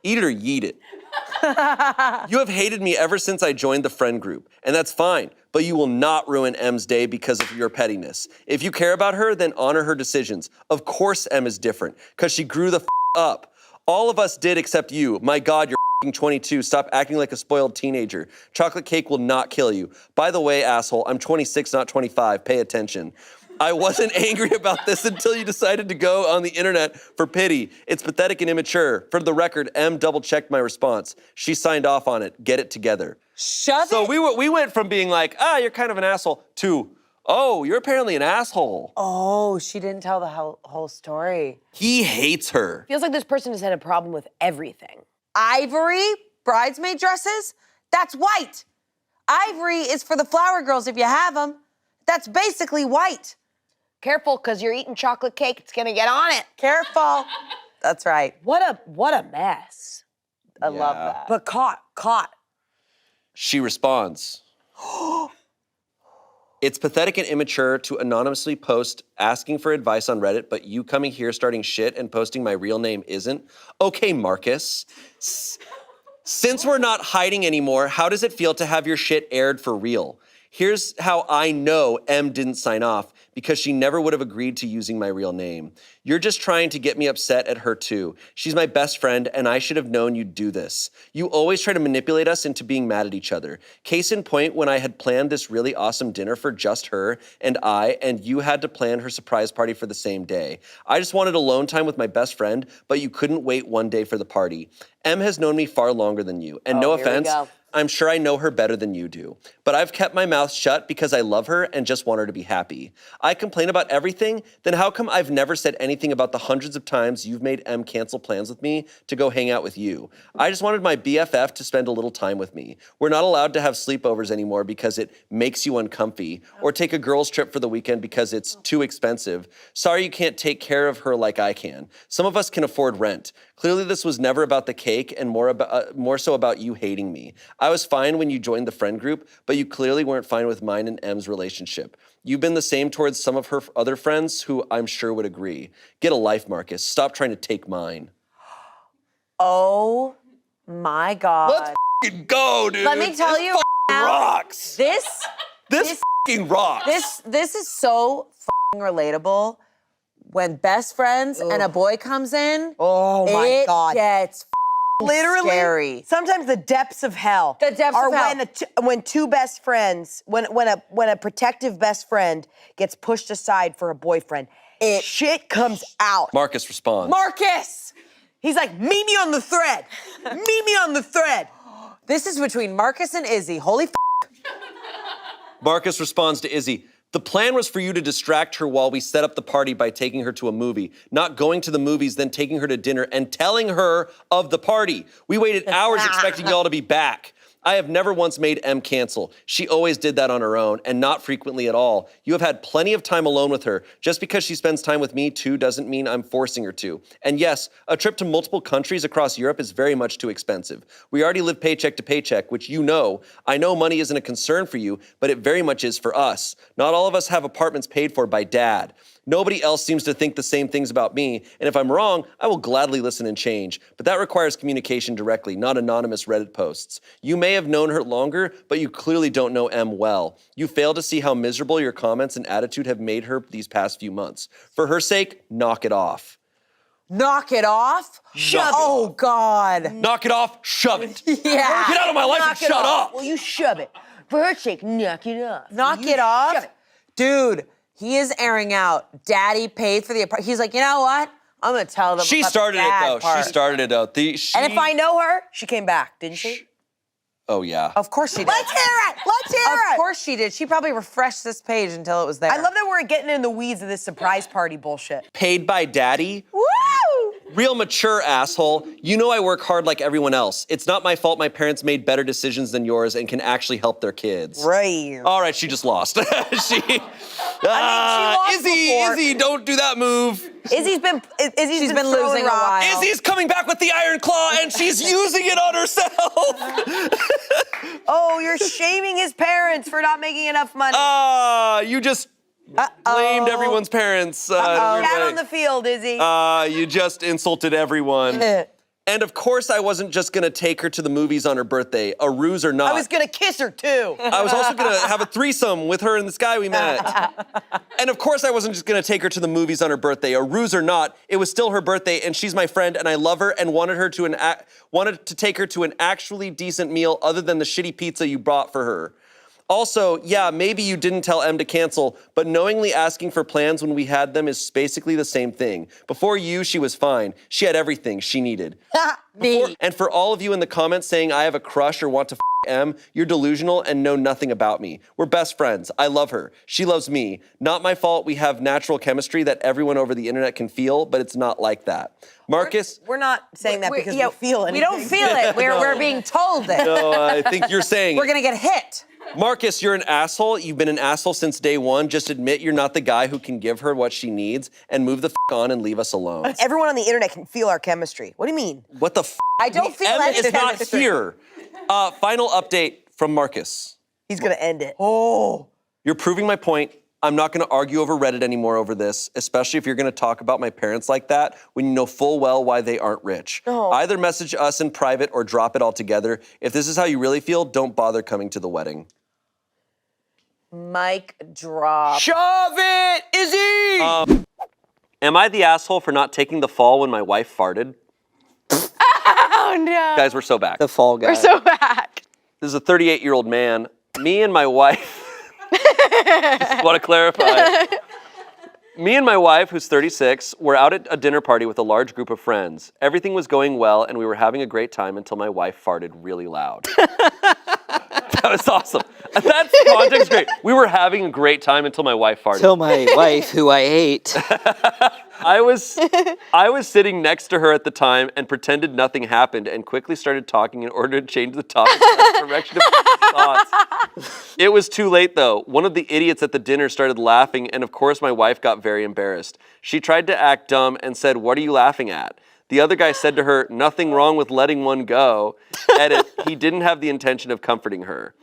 Eat it or yeet it. You have hated me ever since I joined the friend group, and that's fine, but you will not ruin M's day because of your pettiness. If you care about her, then honor her decisions. Of course M is different, because she grew the up. All of us did except you. My God, you're 22. Stop acting like a spoiled teenager. Chocolate cake will not kill you. By the way, asshole, I'm 26, not 25. Pay attention. I wasn't angry about this until you decided to go on the internet for pity. It's pathetic and immature. For the record, M double-checked my response. She signed off on it. Get it together. Shove it. So we went from being like, you're kind of an asshole, to, oh, you're apparently an asshole. Oh, she didn't tell the whole story. He hates her. Feels like this person has had a problem with everything. Ivory bridesmaid dresses? That's white. Ivory is for the flower girls if you have them. That's basically white. Careful, because you're eating chocolate cake. It's gonna get on it. Careful. That's right. What a mess. I love that. But caught. She responds. It's pathetic and immature to anonymously post asking for advice on Reddit, but you coming here starting shit and posting my real name isn't? Okay, Marcus. Since we're not hiding anymore, how does it feel to have your shit aired for real? Here's how I know M didn't sign off, because she never would have agreed to using my real name. You're just trying to get me upset at her too. She's my best friend, and I should have known you'd do this. You always try to manipulate us into being mad at each other. Case in point, when I had planned this really awesome dinner for just her and you had to plan her surprise party for the same day. I just wanted alone time with my best friend, but you couldn't wait one day for the party. M has known me far longer than you, and no offense, I'm sure I know her better than you do. But I've kept my mouth shut because I love her and just want her to be happy. I complain about everything, then how come I've never said anything about the hundreds of times you've made M cancel plans with me to go hang out with you? I just wanted my BFF to spend a little time with me. We're not allowed to have sleepovers anymore because it makes you uncomfy, or take a girls trip for the weekend because it's too expensive. Sorry you can't take care of her like I can. Some of us can afford rent. Clearly this was never about the cake and more so about you hating me. I was fine when you joined the friend group, but you clearly weren't fine with mine and M's relationship. You've been the same towards some of her other friends who I'm sure would agree. Get a life, Marcus. Stop trying to take mine. Oh my God. Let's f***ing go, dude. Let me tell you now, rocks. This f***ing rocks. This is so f***ing relatable. When best friends and a boy comes in, Oh my God. it gets Literally, scary. sometimes the depths of hell The depths are of hell. when two best friends, when a protective best friend gets pushed aside for a boyfriend, shit comes out. Marcus responds. Marcus! He's like, meet me on the thread. Meet me on the thread. This is between Marcus and Izzy. Holy Marcus responds to Izzy. The plan was for you to distract her while we set up the party by taking her to a movie, not going to the movies, then taking her to dinner and telling her of the party. We waited hours expecting y'all to be back. I have never once made M cancel. She always did that on her own, and not frequently at all. You have had plenty of time alone with her. Just because she spends time with me too doesn't mean I'm forcing her to. And yes, a trip to multiple countries across Europe is very much too expensive. We already live paycheck to paycheck, which you know. I know money isn't a concern for you, but it very much is for us. Not all of us have apartments paid for by dad. Nobody else seems to think the same things about me, and if I'm wrong, I will gladly listen and change. But that requires communication directly, not anonymous Reddit posts. You may have known her longer, but you clearly don't know M well. You fail to see how miserable your comments and attitude have made her these past few months. For her sake, knock it off. Knock it off? Shove it. Oh, God. Knock it off, shove it. Yeah. Get out of my life and Knock it shut off. up. Well, you shove it. For her sake, knock it off. Knock You it off? shove it. Dude, he is airing out. Daddy paid for the apartment. He's like, you know what? I'm going to tell them She about started the it dad though. part. She started it though. And if I know her, she came back, didn't she? Oh yeah. Of course she did. Let's hear it. Let's hear it. Of course she did. She probably refreshed this page until it was there. I love that we're getting in the weeds of this surprise party bullshit. Paid by daddy. Woo! Real mature asshole. You know I work hard like everyone else. It's not my fault my parents made better decisions than yours and can actually help their kids. Right. All right, she just lost. she lost before. Izzy, don't do that move. Izzy's been been throwing losing a rocks. while. Izzy's coming back with the iron claw and she's using it on herself. Oh, you're shaming his parents for not making enough money. You just blamed everyone's parents. Cat on the field, Izzy. You just insulted everyone. And of course, I wasn't just gonna take her to the movies on her birthday, a ruse or not. I was gonna kiss her too. I was also gonna have a threesome with her and this guy we met. And of course, I wasn't just gonna take her to the movies on her birthday, a ruse or not. It was still her birthday, and she's my friend, and I love her, and wanted to take her to an actually decent meal other than the shitty pizza you brought for her. Also, yeah, maybe you didn't tell Em to cancel, but knowingly asking for plans when we had them is basically the same thing. Before you, she was fine. She had everything she needed. And for all of you in the comments saying I have a crush or want to Em, you're delusional and know nothing about me. We're best friends. I love her. She loves me. Not my fault we have natural chemistry that everyone over the internet can feel, but it's not like that. Marcus? We're not saying that because we feel anything. We don't feel it. We're being told it. No, I think you're saying We're going to get hit. Marcus, you're an asshole. You've been an asshole since day one. Just admit you're not the guy who can give her what she needs and move the on and leave us alone. Everyone on the internet can feel our chemistry. What do you mean? What the I don't feel Em any is not chemistry. here. Final update from Marcus. He's gonna end it. Oh. You're proving my point. I'm not gonna argue over Reddit anymore over this, especially if you're gonna talk about my parents like that when you know full well why they aren't rich. No. Either message us in private or drop it altogether. If this is how you really feel, don't bother coming to the wedding. Mic drop. Shove it, Izzy! Am I the asshole for not taking the fall when my wife farted? Oh no. Guys, we're so back. The fall guy. We're so back. This is a 38-year-old man. Me and my wife, just want to clarify. Me and my wife, who's 36, were out at a dinner party with a large group of friends. Everything was going well, and we were having a great time until my wife farted really loud. That was awesome. That's context great. We were having a great time until my wife farted. Till my wife, who I hate. I was sitting next to her at the time and pretended nothing happened and quickly started talking in order to change the topic in the direction of my thoughts. It was too late though. One of the idiots at the dinner started laughing and of course my wife got very embarrassed. She tried to act dumb and said, "What are you laughing at?" The other guy said to her, "Nothing wrong with letting one go." Edit, he didn't have the intention of comforting her.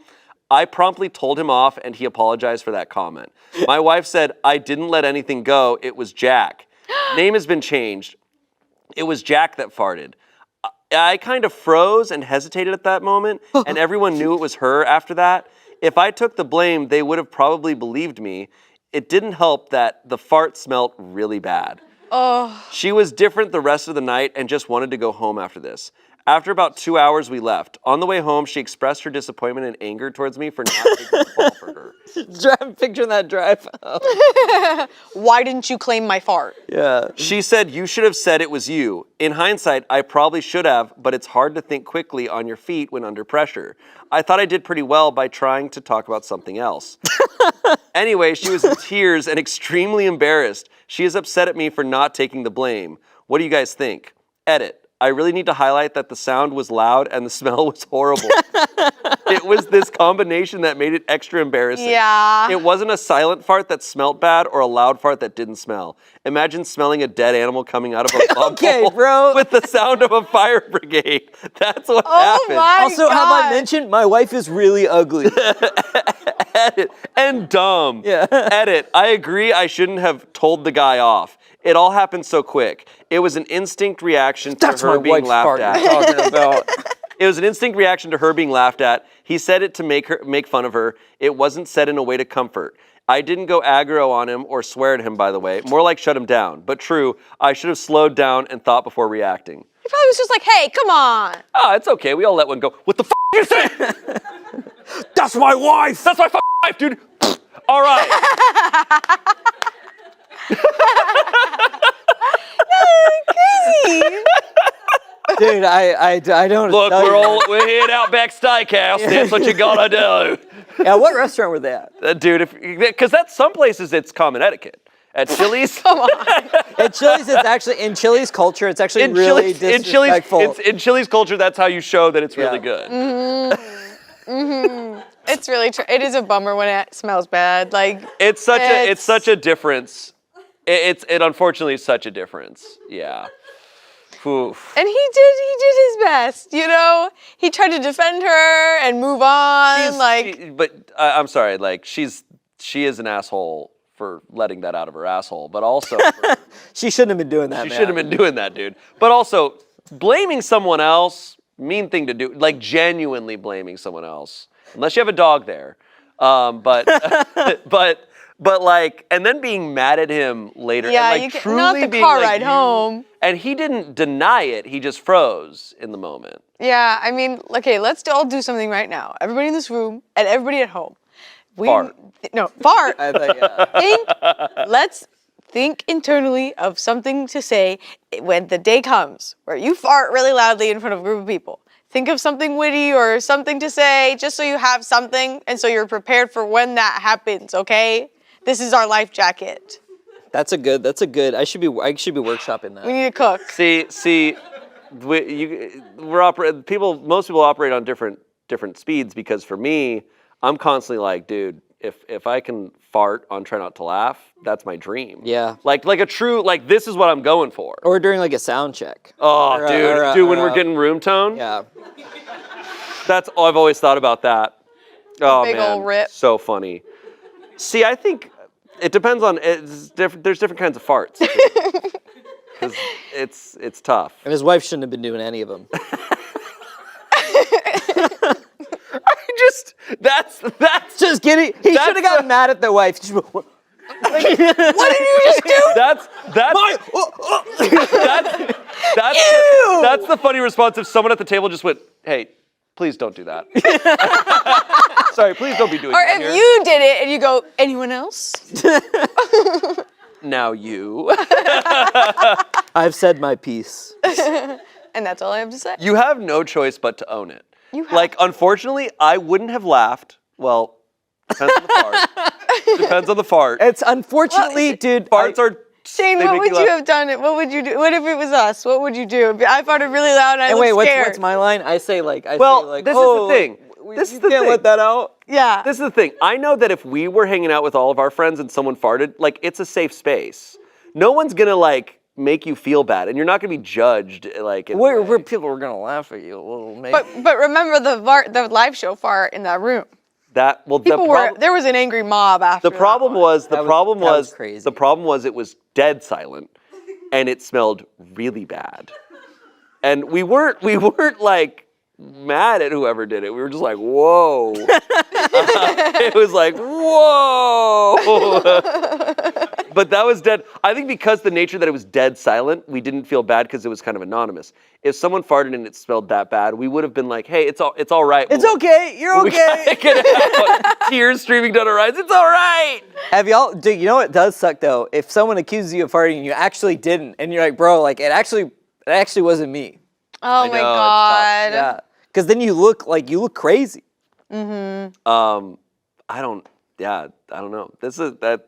I promptly told him off and he apologized for that comment. My wife said, "I didn't let anything go, it was Jack." Name has been changed. It was Jack that farted. I kind of froze and hesitated at that moment, and everyone knew it was her after that. If I took the blame, they would have probably believed me. It didn't help that the fart smelled really bad. Oh. She was different the rest of the night and just wanted to go home after this. After about 2 hours, we left. On the way home, she expressed her disappointment and anger towards me for not taking the fall for her. I'm picturing that drive home. Why didn't you claim my fart? Yeah. She said, "You should have said it was you." In hindsight, I probably should have, but it's hard to think quickly on your feet when under pressure. I thought I did pretty well by trying to talk about something else. Anyway, she was in tears and extremely embarrassed. She is upset at me for not taking the blame. What do you guys think? Edit. I really need to highlight that the sound was loud and the smell was horrible. It was this combination that made it extra embarrassing. Yeah. It wasn't a silent fart that smelled bad or a loud fart that didn't smell. Imagine smelling a dead animal coming out of a bubble Okay, bro. with the sound of a fire brigade. That's what happened. My Also, God. have I mentioned my wife is really ugly? Edit. And dumb. Yeah. Edit. I agree I shouldn't have told the guy off. It all happened so quick. It was an instinct reaction to That's my her being wife's laughed fart at. you're talking about. It was an instinct reaction to her being laughed at. He said it to make fun of her. It wasn't said in a way to comfort. I didn't go aggro on him or swear at him, by the way. More like shut him down. But true, I should have slowed down and thought before reacting. He probably was just like, hey, come on. Ah, it's okay. We all let one go. What the f*** you say? That's my wife! That's my f***ing wife, dude. All right. Crazy. Dude, I don't. Look, we're here at Outback Steakhouse. That's what you gotta do. Yeah, what restaurant were they at? Dude, because that's some places it's common etiquette. At Chili's, Come on. At Chili's, it's actually in Chili's culture. It's actually really disrespectful. In Chili's culture, that's how you show that it's really good. It's really true. It is a bummer when it smells bad. Like It's such a difference. It unfortunately is such a difference. Yeah. Oof. And he did his best, you know? He tried to defend her and move on. But I'm sorry, like she is an asshole for letting that out of her asshole, but also she shouldn't have been doing that. She shouldn't have been doing that, dude. But also blaming someone else, mean thing to do. Like genuinely blaming someone else, unless you have a dog there. But like, and then being mad at him later. Yeah, and like you can, truly not the being car like, ride home. And he didn't deny it. He just froze in the moment. Yeah, I mean, okay, let's all do something right now. Everybody in this room and everybody at home. Fart. No, fart. I thought, yeah. Let's think internally of something to say when the day comes where you fart really loudly in front of a group of people. Think of something witty or something to say just so you have something and so you're prepared for when that happens, okay? This is our life jacket. That's a good. I should be workshopping that. We need to cook. See, most people operate on different speeds because for me, I'm constantly like, dude, if I can fart on Try Not to Laugh, that's my dream. Yeah. Like a true, like this is what I'm going for. Or during like a sound check. Oh, dude, when we're getting room tone. Yeah. That's all I've always thought about that. Oh Big man, ol' rip. so funny. See, I think it depends on. There's different kinds of farts. Because it's tough. And his wife shouldn't have been doing any of them. That's just kidding. He should have gotten mad at the wife. What did you just do? That's the funny response if someone at the table just went, "Hey, please don't do that." Sorry, please don't be doing that. Or if you did it and you go, anyone else? Now you. I've said my piece. And that's all I have to say. You have no choice but to own it. You have. Like, unfortunately, I wouldn't have laughed. Well, depends on the fart. Depends on the fart. It's unfortunately, dude. Farts are. Shayne, what would you have done? What would you do? What if it was us? What would you do? I farted really loud and I looked scared. What's my line? I say like, this is the thing. This is the can't thing. let that out. Yeah. This is the thing. I know that if we were hanging out with all of our friends and someone farted, like, it's a safe space. No one's gonna like make you feel bad, and you're not gonna be judged. Like, where people are gonna laugh at you a little, maybe. But remember the live show fart in that room. There was an angry mob after. The problem was crazy. The problem was it was dead silent, and it smelled really bad. And we weren't like mad at whoever did it. We were just like, whoa. It was like, whoa. But that was dead. I think because the nature that it was dead silent, we didn't feel bad because it was kind of anonymous. If someone farted and it smelled that bad, we would have been like, hey, it's all right. It's okay. You're okay. Tears streaming down our eyes. It's all right. Have y'all? Dude, you know what does suck though? If someone accuses you of farting and you actually didn't, and you're like, bro, like it actually wasn't me. Oh my God. Yeah. Because then you look crazy. Mm-hmm. I don't know. This is that.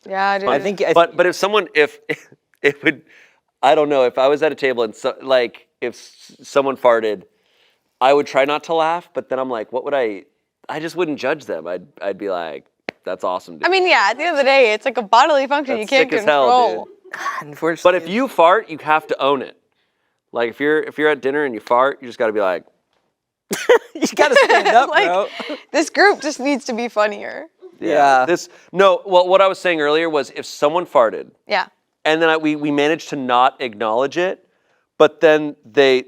Yeah, dude. I think. But if someone, if it would, I don't know. If I was at a table and if someone farted, I would try not to laugh. But then I'm like, what would I just wouldn't judge them. I'd be like, that's awesome, dude. I mean, yeah. At the end of the day, it's like a bodily function you can't control. Unfortunately. But if you fart, you have to own it. Like if you're at dinner and you fart, you just got to be like. You got to stand up, bro. This group just needs to be funnier. Yeah. What I was saying earlier was if someone farted. Yeah. And then we managed to not acknowledge it, but then they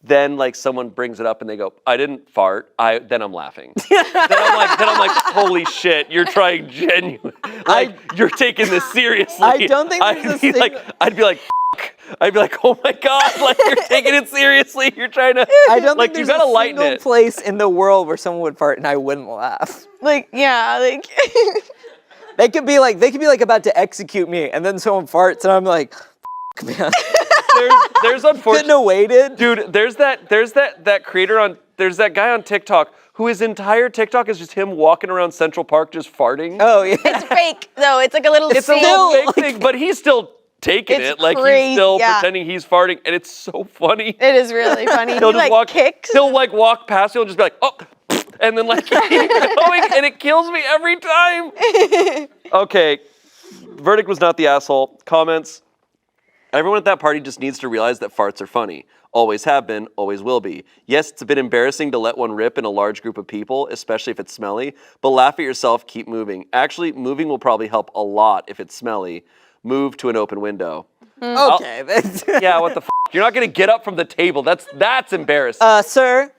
then like someone brings it up and they go, I didn't fart, then I'm laughing. then I'm like, holy shit, you're trying genuine. Like, you're taking this seriously. I don't think there's I'd be like, I'd be like, oh my God, like you're taking it seriously. You're trying to, I don't like, think you there's gotta a lighten single it. place in the world where someone would fart and I wouldn't laugh. Like, yeah, like. They could be like about to execute me, and then someone farts, and I'm like, man. There's unfortunately. Couldn't have waited. Dude, there's that creator there's that guy on TikTok who his entire TikTok is just him walking around Central Park just farting. Oh yeah. It's fake, though. It's like a little It's a little fake thing, but he's still taking It's it. Like crazy, he's still yeah. pretending he's farting, and it's so funny. It is really funny. He'll He just like kicks. He'll like walk past you and just be like, oh, and then like keep going, and it kills me every time. Okay, verdict was not the asshole. Comments. Everyone at that party just needs to realize that farts are funny. Always have been, always will be. Yes, it's a bit embarrassing to let one rip in a large group of people, especially if it's smelly, but laugh at yourself, keep moving. Actually, moving will probably help a lot if it's smelly. Move to an open window. Okay. Yeah, what the f***? You're not gonna get up from the table. That's embarrassing. Sir.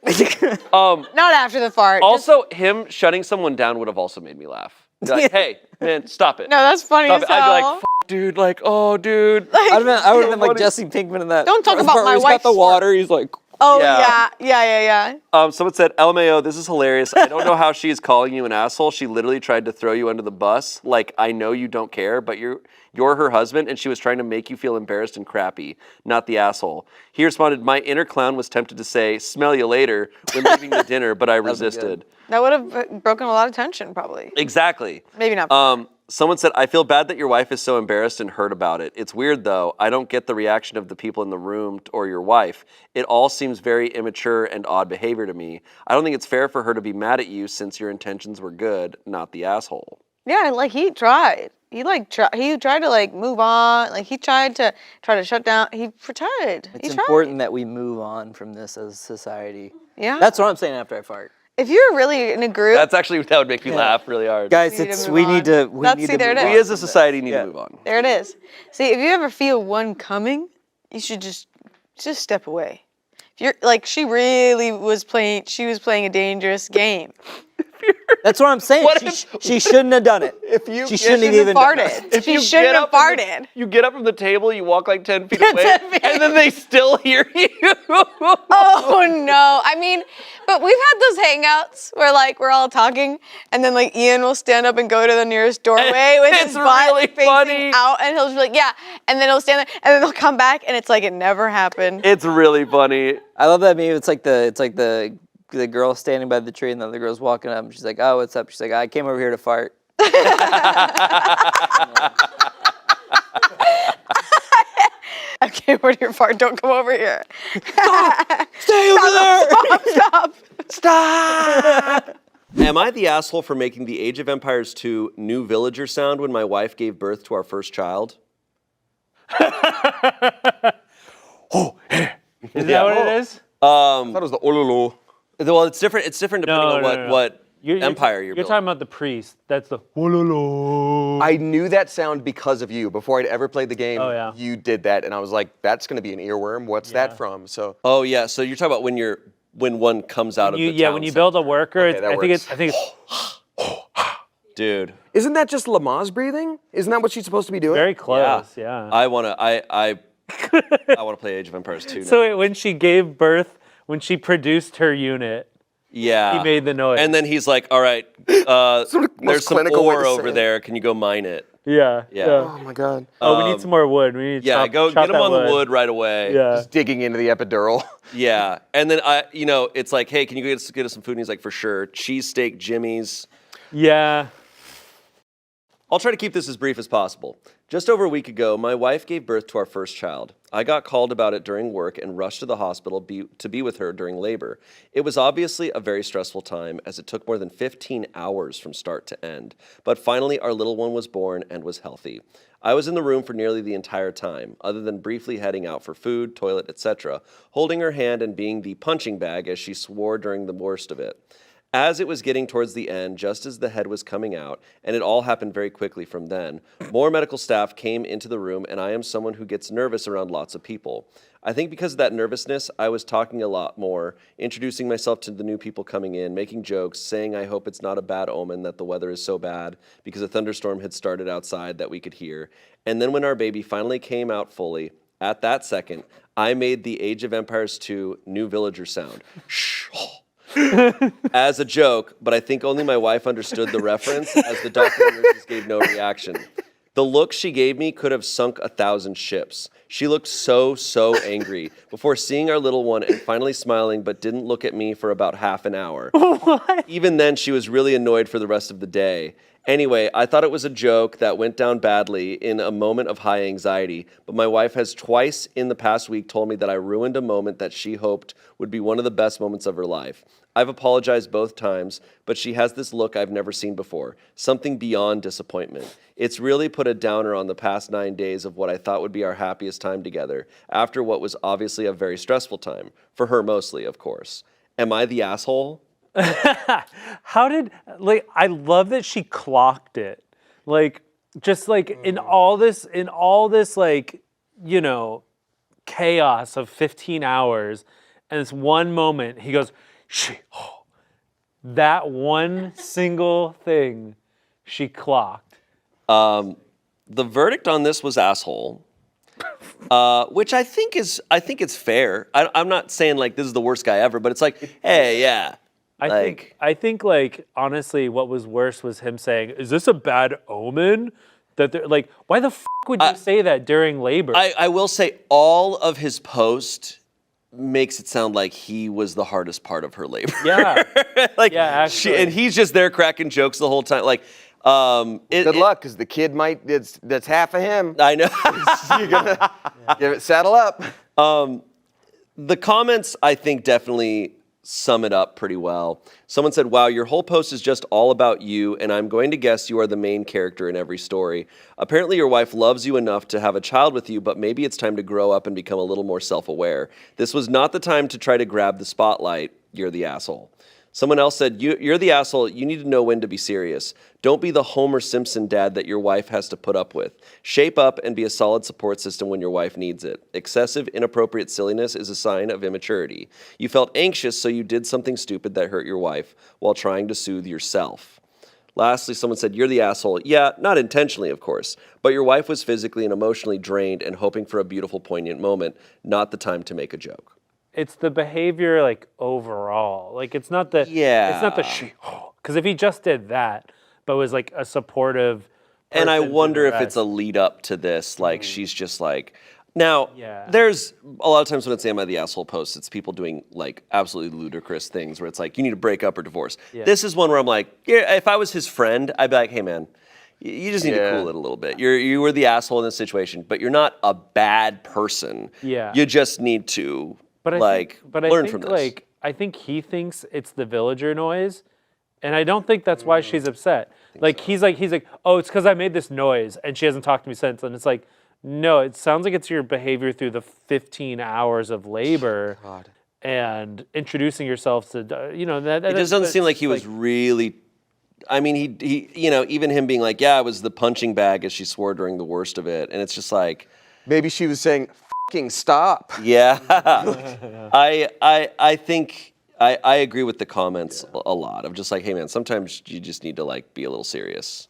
Not after the fart. Also, him shutting someone down would have also made me laugh. Be like, hey, man, stop it. No, that's funny Stop as it. I'd be like, hell. f***, dude, like, oh, dude. I would have been like funny. Jesse Pinkman in that. Don't talk first about part my where he's got wife's the water. He's like, Oh, Yeah. yeah. Someone said, LMAO, this is hilarious. I don't know how she is calling you an asshole. She literally tried to throw you under the bus. Like, I know you don't care, but you're her husband, and she was trying to make you feel embarrassed and crappy, not the asshole. He responded, my inner clown was tempted to say, smell you later, when leaving the dinner, but I resisted. That would have broken a lot of tension, probably. Exactly. Maybe not. Someone said, I feel bad that your wife is so embarrassed and hurt about it. It's weird, though. I don't get the reaction of the people in the room or your wife. It all seems very immature and odd behavior to me. I don't think it's fair for her to be mad at you since your intentions were good, not the asshole. Yeah, like he tried. He tried to like move on. Like he tried to shut down. He tried. it's important that we move on from this as a society. Yeah. That's what I'm saying after I fart. If you're really in a group, That would make me laugh really hard. Guys, we need to there it is. We as a society need to move on. there it is. See, if you ever feel one coming, you should just step away. If you're like, she was playing a dangerous game. That's what I'm saying. She shouldn't have done it. She shouldn't have even farted. She shouldn't have farted. You get up from the table, you walk like 10 feet away, and then they still hear you. Oh no! I mean, but we've had those hangouts where like we're all talking, and then like Ian will stand up and go to the nearest doorway with his butt facing out, and he'll just be like, yeah, and then he'll stand there, and then he'll come back, and it's like it never happened. It's really funny. I love that meme. It's like the girl standing by the tree, and the other girl's walking up, and she's like, oh, what's up? She's like, I came over here to fart. I came over here fart. Don't come over here. Stay over there! Stop! Am I the asshole for making the Age of Empires 2 New Villager sound when my wife gave birth to our first child? Is that what it is? I thought it was the ololo. Well, it's different. It's different depending on what empire you're building. talking about the priest. That's the wololo. I knew that sound because of you. Before I'd ever played the game, you did that, and I was like, that's going to be an earworm. What's that from? So. Oh yeah, so you're talking about when one comes out of the town when you build a worker, Okay, I think it's dude. Isn't that just Lamaze breathing? Isn't that what she's supposed to be doing? very close. Yeah. I wanna play Age of Empires 2 now. So when she gave birth, when she produced her unit, yeah, he made the noise. And then he's like, all right, there's some clinical way ore to say over it. there. Can you go mine it? Yeah. Oh my God. Oh, we need some more wood. We need to chop get that him on the wood right away. Yeah. Just digging into the epidural. Yeah, and then it's like, hey, can you get us some food? And he's like, for sure. Cheesesteak Jimmy's. Yeah. I'll try to keep this as brief as possible. Just over a week ago, my wife gave birth to our first child. I got called about it during work and rushed to the hospital to be with her during labor. It was obviously a very stressful time as it took more than 15 hours from start to end. But finally, our little one was born and was healthy. I was in the room for nearly the entire time, other than briefly heading out for food, toilet, etc., holding her hand and being the punching bag as she swore during the worst of it. As it was getting towards the end, just as the head was coming out, and it all happened very quickly from then, more medical staff came into the room, and I am someone who gets nervous around lots of people. I think because of that nervousness, I was talking a lot more, introducing myself to the new people coming in, making jokes, saying I hope it's not a bad omen that the weather is so bad because a thunderstorm had started outside that we could hear. And then when our baby finally came out fully, at that second, I made the Age of Empires 2 New Villager sound. Shh. As a joke, but I think only my wife understood the reference as the doctor and nurses gave no reaction. The look she gave me could have sunk 1,000 ships. She looked so angry before seeing our little one and finally smiling, but didn't look at me for about half an hour. What? Even then, she was really annoyed for the rest of the day. Anyway, I thought it was a joke that went down badly in a moment of high anxiety, but my wife has twice in the past week told me that I ruined a moment that she hoped would be one of the best moments of her life. I've apologized both times, but she has this look I've never seen before, something beyond disappointment. It's really put a downer on the past 9 days of what I thought would be our happiest time together, after what was obviously a very stressful time, for her mostly, of course. Am I the asshole? How did, like, I love that she clocked it. Like, just like in all this, like, you know, chaos of 15 hours, and this one moment, he goes, that one single thing she clocked. The verdict on this was asshole, which I think it's fair. I'm not saying like this is the worst guy ever, but it's like, hey, yeah. I think like honestly, what was worse was him saying, "Is this a bad omen?" That they're like, why the f would you say that during labor? I will say all of his post makes it sound like he was the hardest part of her labor. Yeah, like yeah, actually. and he's just there cracking jokes the whole time. Like, good luck, because the kid might. That's half of him. I know. You're gonna give it. Saddle up. The comments, I think, definitely sum it up pretty well. Someone said, wow, your whole post is just all about you, and I'm going to guess you are the main character in every story. Apparently your wife loves you enough to have a child with you, but maybe it's time to grow up and become a little more self-aware. This was not the time to try to grab the spotlight. You're the asshole. Someone else said, you're the asshole. You need to know when to be serious. Don't be the Homer Simpson dad that your wife has to put up with. Shape up and be a solid support system when your wife needs it. Excessive, inappropriate silliness is a sign of immaturity. You felt anxious, so you did something stupid that hurt your wife while trying to soothe yourself. Lastly, someone said, you're the asshole. Yeah, not intentionally, of course, but your wife was physically and emotionally drained and hoping for a beautiful, poignant moment, not the time to make a joke. It's the behavior, like, overall. Like, it's not the, it's not the because if he just did that, but was like a supportive and I wonder if it's a lead up to this, like, she's just like, now, there's a lot of times when it's Am I the Asshole posts, it's people doing, like, absolutely ludicrous things where it's like, you need to break up or divorce. Yeah. This is one where I'm like, yeah, if I was his friend, I'd be like, hey, man, you just need to cool it a little bit. You were the asshole in this situation, but you're not a bad person. Yeah. You just need to... But learn from this. Like, I think he thinks it's the villager noise, and I don't think that's why she's upset. Like, so. he's like, oh, it's because I made this noise, and she hasn't talked to me since. And it's like, no, it sounds like it's your behavior through the 15 hours of labor and introducing yourself to, you know, that. It just doesn't seem like he was really. I mean, he, you know, even him being like, yeah, it was the punching bag as she swore during the worst of it, and it's just like, maybe she was saying. Stop. Yeah. I think I agree with the comments a lot of just like, hey man, sometimes you just need to like be a little serious.